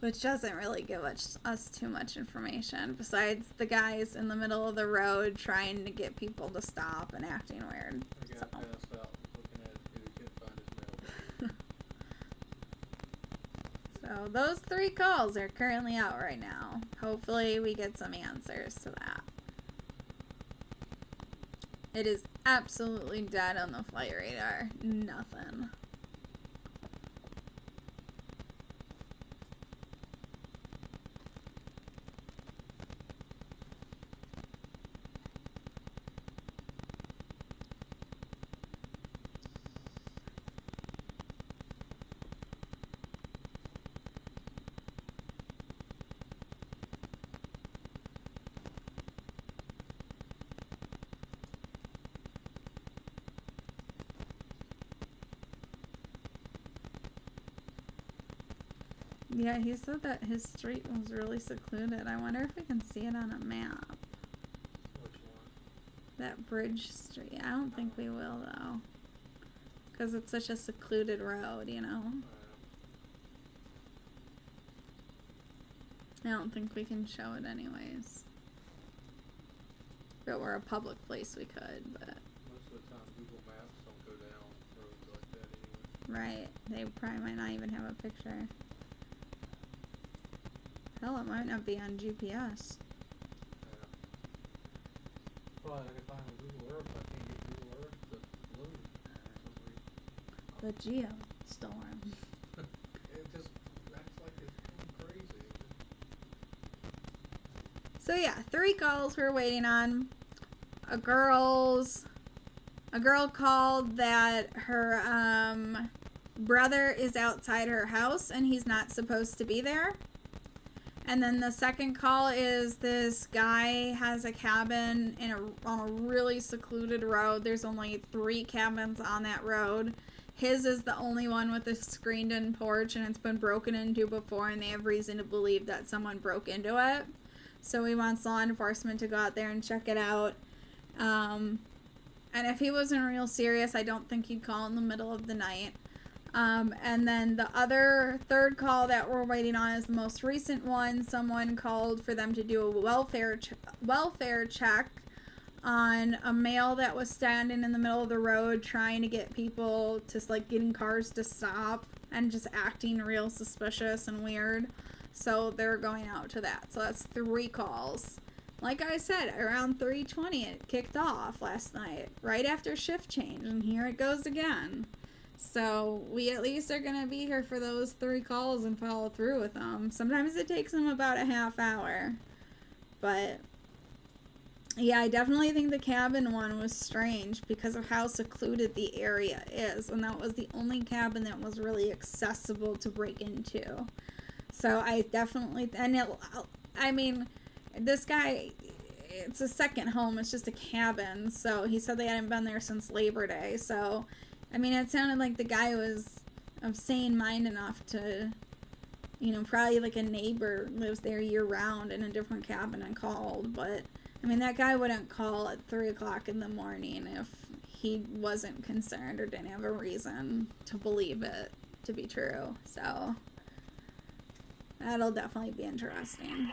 which doesn't really give us too much information besides the guys in the middle of the road trying to get people to stop and acting weird. So. So those 3 calls are currently out right now. Hopefully we get some answers to that. It is absolutely dead on the flight radar. Nothing. Yeah, he said that his street was really secluded. I wonder if we can see it on a map. Which one? That Bridge Street. I don't think we will, though. Because it's such a secluded road, you know? I don't think we can show it anyways. If it were a public place, we could, but... Most of the time, Google Maps don't go down roads like that anyway. Right. They probably might not even have a picture. Hell, it might not be on GPS. Well, I can find a Google Earth, but I can't get Google Earth to load for some reason. The geostorm. It just acts like it's going crazy. So yeah, 3 calls we're waiting on. A girl called that her brother is outside her house and he's not supposed to be there. And then the second call is this guy has a cabin on a really secluded road. There's only 3 cabins on that road. His is the only one with a screened-in porch, and it's been broken into before, and they have reason to believe that someone broke into it. So he wants law enforcement to go out there and check it out. And if he wasn't real serious, I don't think he'd call in the middle of the night. And then the other third call that we're waiting on is the most recent one. Someone called for them to do a welfare check on a male that was standing in the middle of the road trying to get people to, like, getting cars to stop and just acting real suspicious and weird. So they're going out to that. So that's 3 calls. Like I said, around 3:20 it kicked off last night, right after shift change, and here it goes again. So we at least are going to be here for those 3 calls and follow through with them. Sometimes it takes them about a half hour. But yeah, I definitely think the cabin one was strange because of how secluded the area is. And that was the only cabin that was really accessible to break into. So I definitely, I mean, this guy, it's a second home. It's just a cabin. So he said they hadn't been there since Labor Day. So, I mean, it sounded like the guy was of sane mind enough to, you know, probably like a neighbor lives there year round in a different cabin and called. But, I mean, that guy wouldn't call at 3 o'clock in the morning if he wasn't concerned or didn't have a reason to believe it to be true. So that'll definitely be interesting.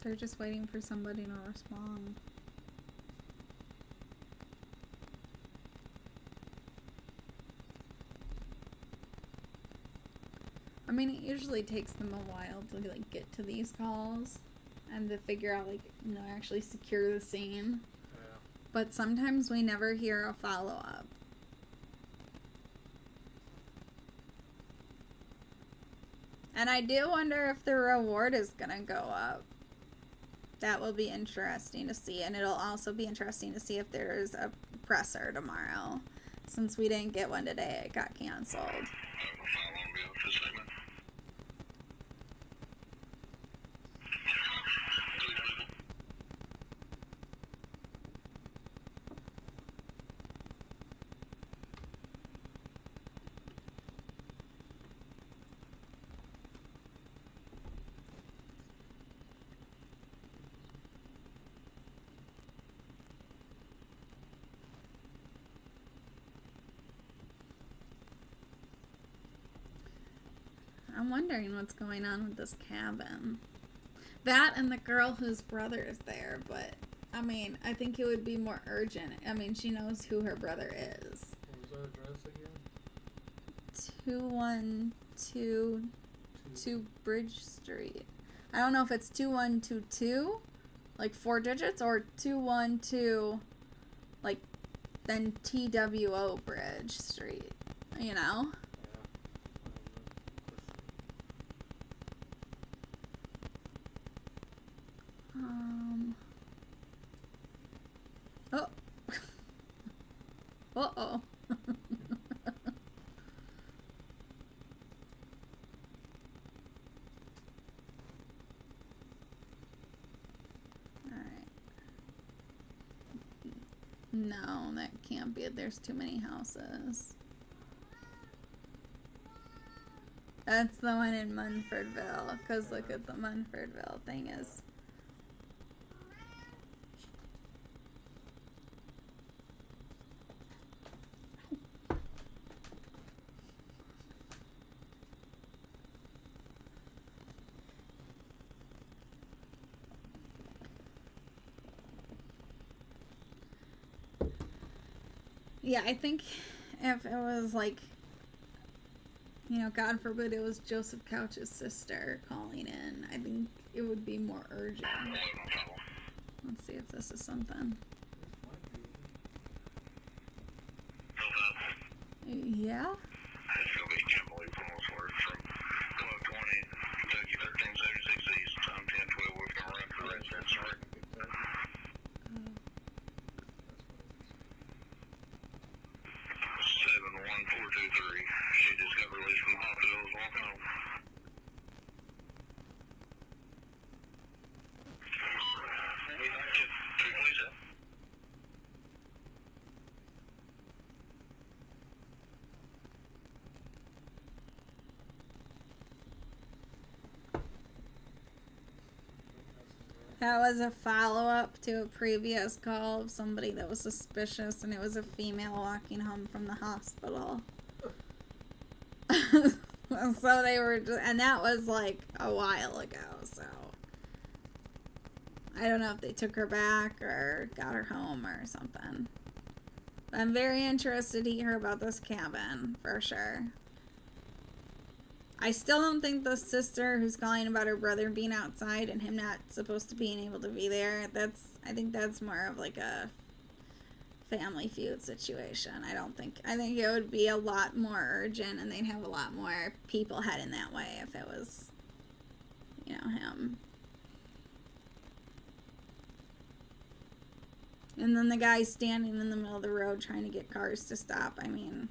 They're just waiting for somebody to respond. I mean, it usually takes them a while to, like, get to these calls and to figure out, like, you know, actually secure the scene. Yeah. But sometimes we never hear a follow-up. And I do wonder if the reward is gonna go up. That will be interesting to see, and it'll also be interesting to see if there's a presser tomorrow. Since we didn't get one today, it got canceled. I'm wondering what's going on with this cabin. That and the girl whose brother is there, but, I mean, I think it would be more urgent. I mean, she knows who her brother is. What was that address again? 2122 Bridge Street. I don't know if it's 2122, like 4 digits, or 212, like, then TWO Bridge Street, you know? Oh. Uh-oh. Alright. No, that can't be it. There's too many houses. That's the one in Munfordville, because look at the Munfordville thing is. Yeah, I think if it was like, you know, God forbid it was Joseph Couch's sister calling in, I think it would be more urgent. Let's see if this is something. Yeah? That was a follow-up to a previous call of somebody that was suspicious, and it was a female walking home from the hospital. So they were, and that was like a while ago, so I don't know if they took her back or got her home or something. I'm very interested to hear about this cabin, for sure. I still don't think the sister who's calling about her brother being outside and him not supposed to being able to be there, I think that's more of like a Family Feud situation. I think it would be a lot more urgent and they'd have a lot more people heading that way if it was, you know, him. And then the guy standing in the middle of the road trying to get cars to stop. I mean,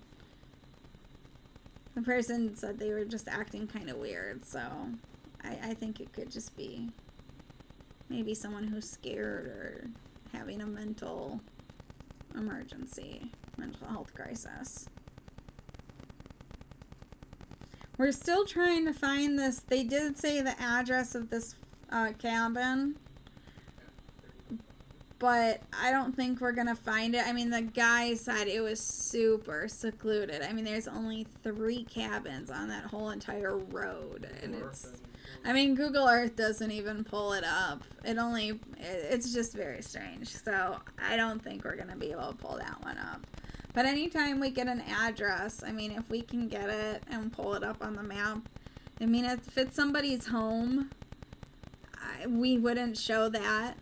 the person said they were just acting kind of weird, so I think it could just be maybe someone who's scared or having a mental emergency, mental health crisis. We're still trying to find this. They did say the address of this cabin, but I don't think we're gonna find it. I mean, the guy said it was super secluded. I mean, there's only 3 cabins on that whole entire road, and I mean, Google Earth doesn't even pull it up. It's just very strange. So I don't think we're gonna be able to pull that one up. But anytime we get an address, I mean, if we can get it and pull it up on the map, I mean, if it's somebody's home, we wouldn't show that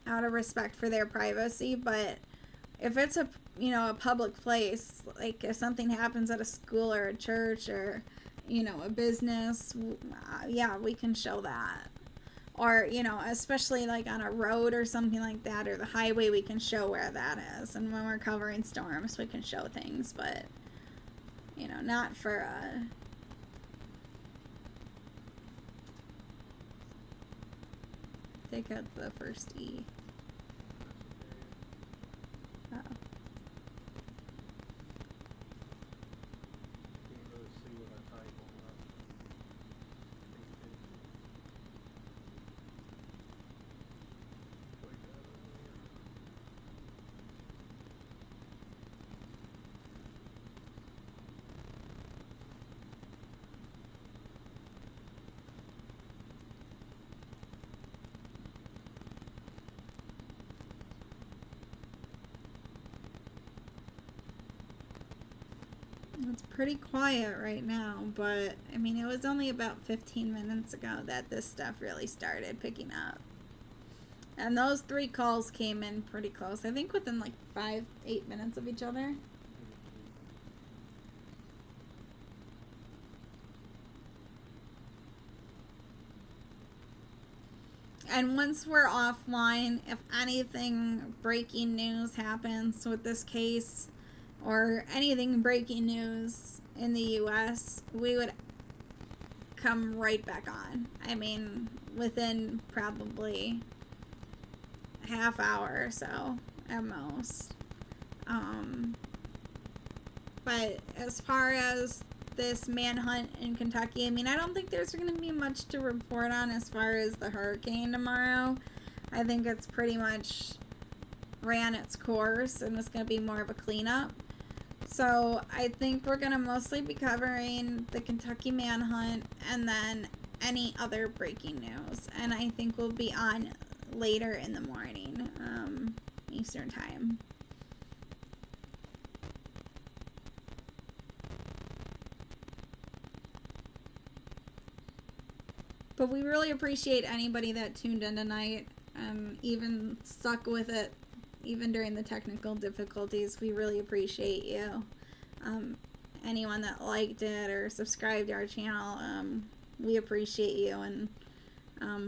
out of respect for their privacy. But if it's a public place, like if something happens at a school or a church or, you know, a business, yeah, we can show that. Or, you know, especially like on a road or something like that, or the highway, we can show where that is. And when we're covering storms, we can show things, but, you know, not for take out the first E. Oh. It's pretty quiet right now, but I mean, it was only about 15 minutes ago that this stuff really started picking up. And those 3 calls came in pretty close. I think within like 5-8 minutes of each other. And once we're offline, if anything breaking news happens with this case, or anything breaking news in the U.S., we would come right back on. I mean, within probably half hour or so at most. But as far as this manhunt in Kentucky. I mean, I don't think there's going to be much to report on as far as the hurricane tomorrow. I think it's pretty much ran its course and it's going to be more of a cleanup. So I think we're going to mostly be covering the Kentucky manhunt and then any other breaking news. And I think we'll be on later in the morning, Eastern time. But we really appreciate anybody that tuned in tonight, even stuck with it, even during the technical difficulties. We really appreciate you. Anyone that liked it or subscribed to our channel, we appreciate you, and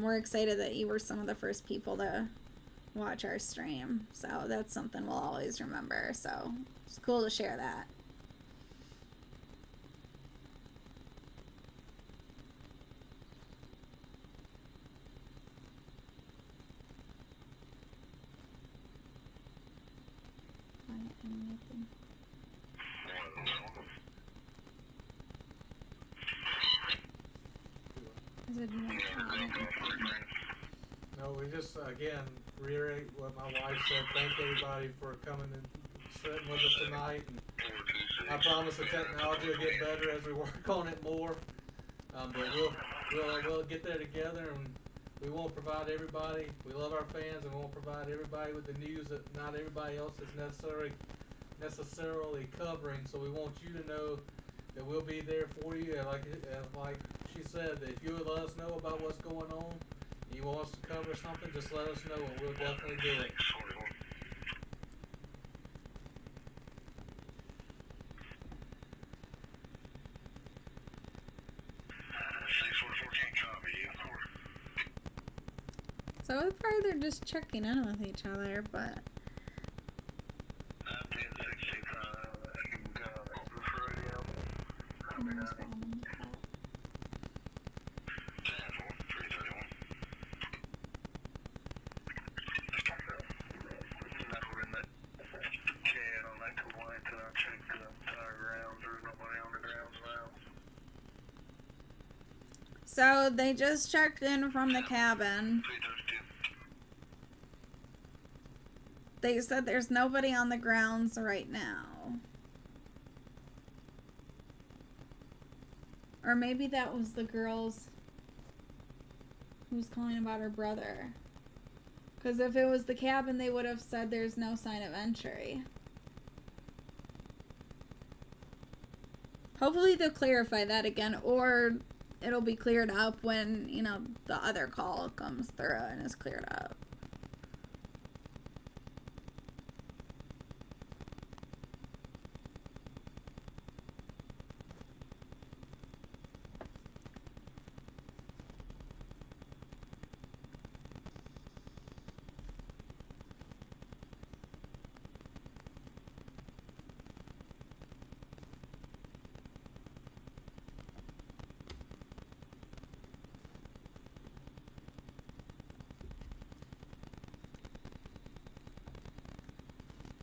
we're excited that you were some of the first people to watch our stream. So that's something we'll always remember. So it's cool to share that. No, we just, again, reiterate what my wife said. Thank everybody for coming and sitting with us tonight. And I promise the technology will get better as we work on it more. But we'll get there together, and we won't provide everybody. We love our fans, and we won't provide everybody with the news that not everybody else is necessarily covering. So we want you to know that we'll be there for you. Like she said, that if you would let us know about what's going on, you want us to cover something, just let us know, and we'll definitely do it. So far they're just checking in with each other, but so they just checked in from the cabin. They said there's nobody on the grounds right now. Or maybe that was the girls who's calling about her brother. Because if it was the cabin, they would have said there's no sign of entry. Hopefully they'll clarify that again, or it'll be cleared up when, you know, the other call comes through and is cleared up.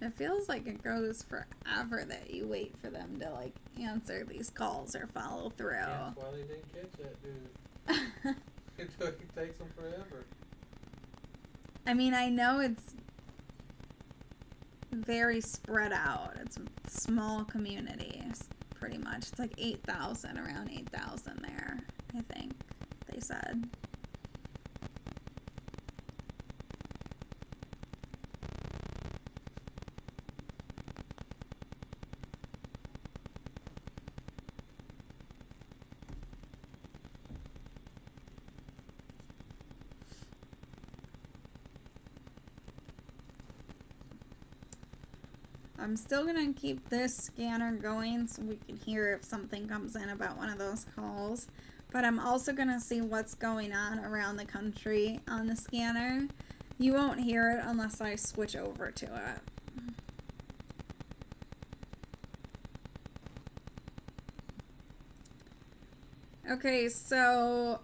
It feels like it goes forever that you wait for them to, like, answer these calls or follow through. That's why they didn't catch that dude. It takes them forever. I mean, I know it's very spread out. It's a small community, pretty much. It's like 8,000, around 8,000 there, I think they said. I'm still going to keep this scanner going so we can hear if something comes in about one of those calls. But I'm also going to see what's going on around the country on the scanner. You won't hear it unless I switch over to it. Okay, so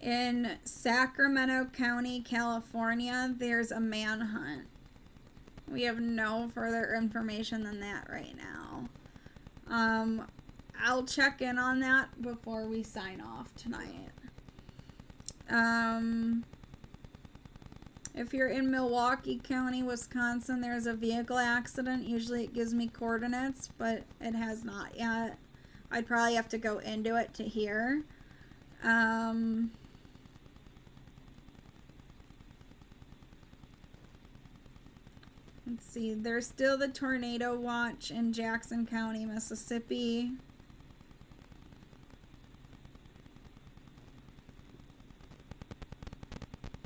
in Sacramento County, California, there's a manhunt. We have no further information than that right now. I'll check in on that before we sign off tonight. If you're in Milwaukee County, Wisconsin, there's a vehicle accident. Usually it gives me coordinates, but it has not yet. I'd probably have to go into it to hear. Let's see, there's still the tornado watch in Jackson County, Mississippi.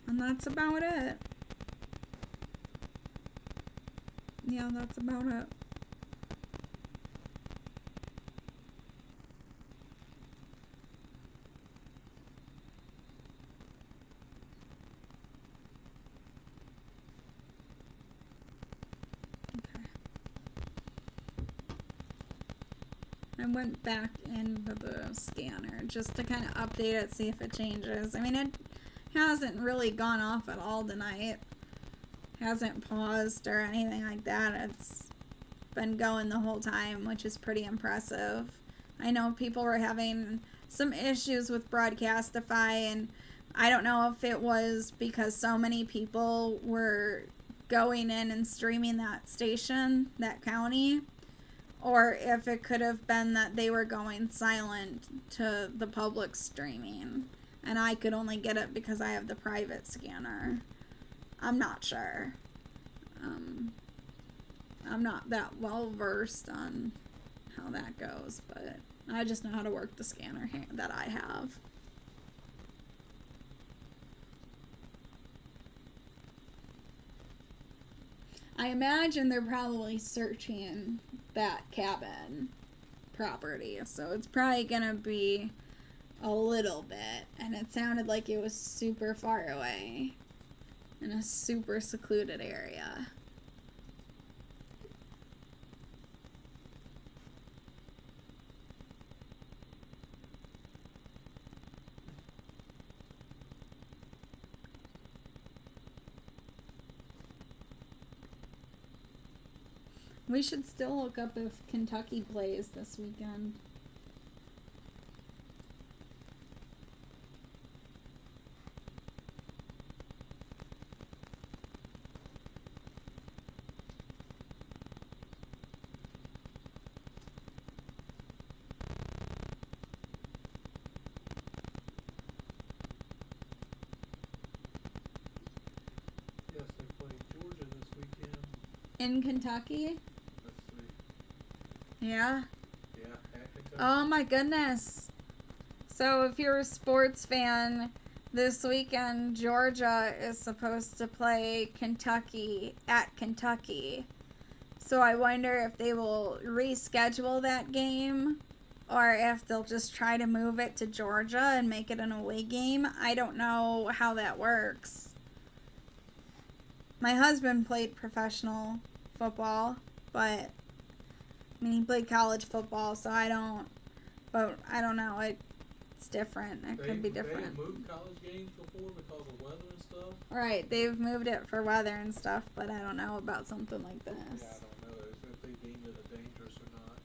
And that's about it. Yeah, that's about it. I went back into the scanner just to kind of update it, see if it changes. I mean, it hasn't really gone off at all tonight. Hasn't paused or anything like that. It's been going the whole time, which is pretty impressive. I know people were having some issues with Broadcastify, and I don't know if it was because so many people were going in and streaming that station, that county, or if it could have been that they were going silent to the public streaming, and I could only get it because I have the private scanner. I'm not sure. I'm not that well versed on how that goes, but I just know how to work the scanner that I have. I imagine they're probably searching that cabin property, so it's probably gonna be a little bit, and it sounded like it was super far away in a super secluded area. We should still look up if Kentucky plays this weekend. Yes, they play Georgia this weekend. In Kentucky? Yeah? Yeah, at Kentucky. Oh my goodness. So if you're a sports fan, this weekend Georgia is supposed to play Kentucky at Kentucky. So I wonder if they will reschedule that game or if they'll just try to move it to Georgia and make it an away game. I don't know how that works. My husband played professional football, but I mean, he played college football, so I don't know. It's different. It could be different. They've moved college games before because of weather and stuff? Right, they've moved it for weather and stuff, but I don't know about something like this. Yeah, I don't know if they deem it a dangerous or not.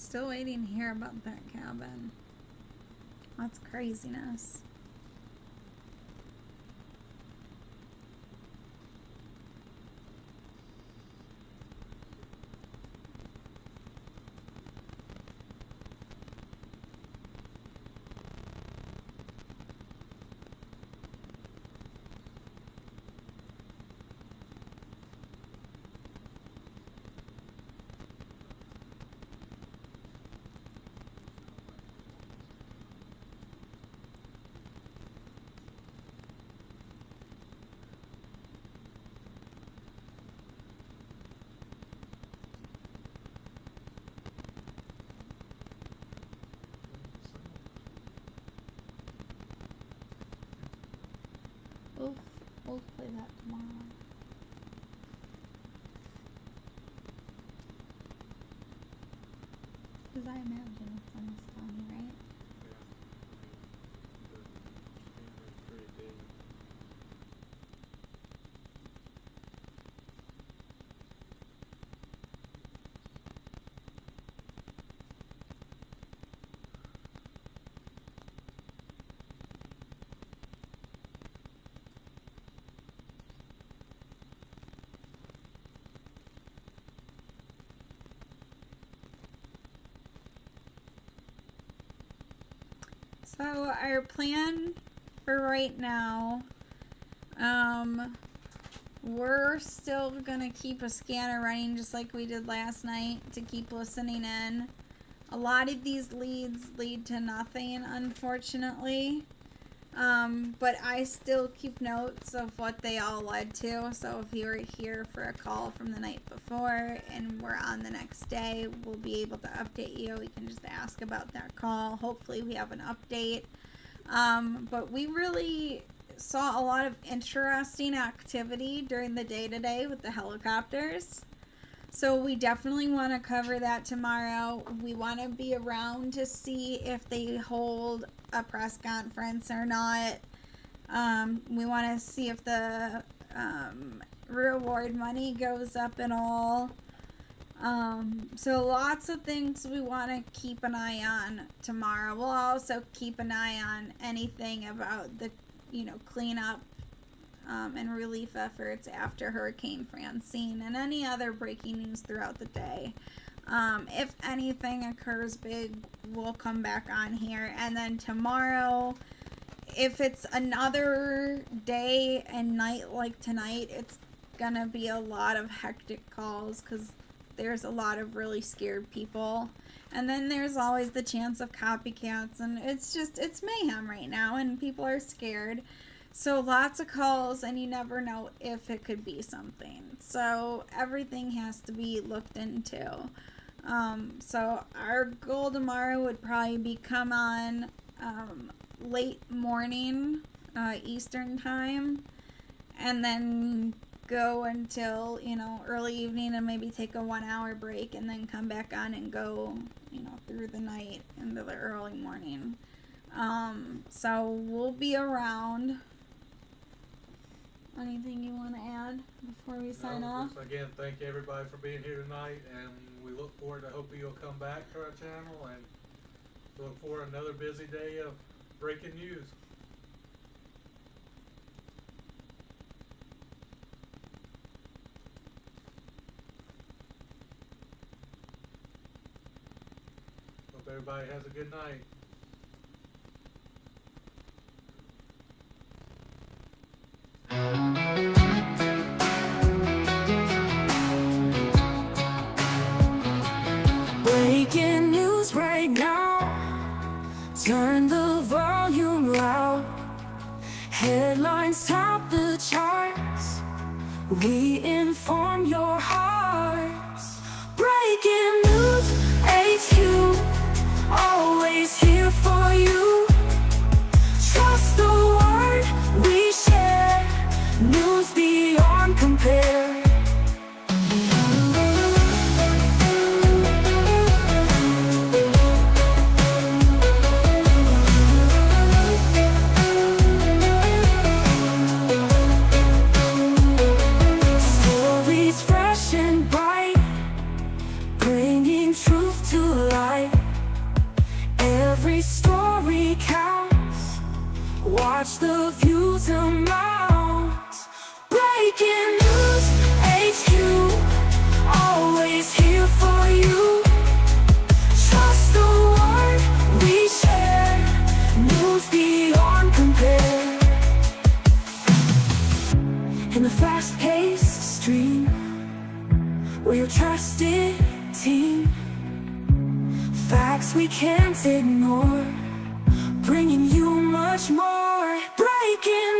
Still waiting to hear about that cabin. That's craziness. We'll play that tomorrow. Because I imagine it's in this county, right? So our plan for right now, we're still gonna keep a scanner running just like we did last night to keep listening in. A lot of these leads lead to nothing, unfortunately. But I still keep notes of what they all led to. So if you were here for a call from the night before and we're on the next day, we'll be able to update you. We can just ask about that call. Hopefully we have an update. But we really saw a lot of interesting activity during the day today with the helicopters. So we definitely want to cover that tomorrow. We want to be around to see if they hold a press conference or not. We want to see if the reward money goes up at all. So lots of things we want to keep an eye on tomorrow. We'll also keep an eye on anything about the, cleanup and relief efforts after Hurricane Francine and any other breaking news throughout the day. If anything occurs big, we'll come back on here. And then tomorrow, if it's another day and night like tonight, it's gonna be a lot of hectic calls because there's a lot of really scared people. And then there's always the chance of copycats, and it's mayhem right now and people are scared. So lots of calls, and you never know if it could be something. So everything has to be looked into. So our goal tomorrow would probably be come on late morning Eastern time, and then go until early evening and maybe take a 1 hour break and then come back on and go through the night into the early morning. So we'll be around. Anything you want to add before we sign off? Just again, thank everybody for being here tonight, and we look forward to hoping you'll come back to our channel, and look for another busy day of breaking news. Hope everybody has a good night. Breaking news right now. Turn the volume loud. Headlines top the charts. We inform your hearts. Breaking news, HQ, always here for you. Trust the word we share. News beyond compare. We're your trusted team. Facts we can't ignore, bringing you much more. Breaking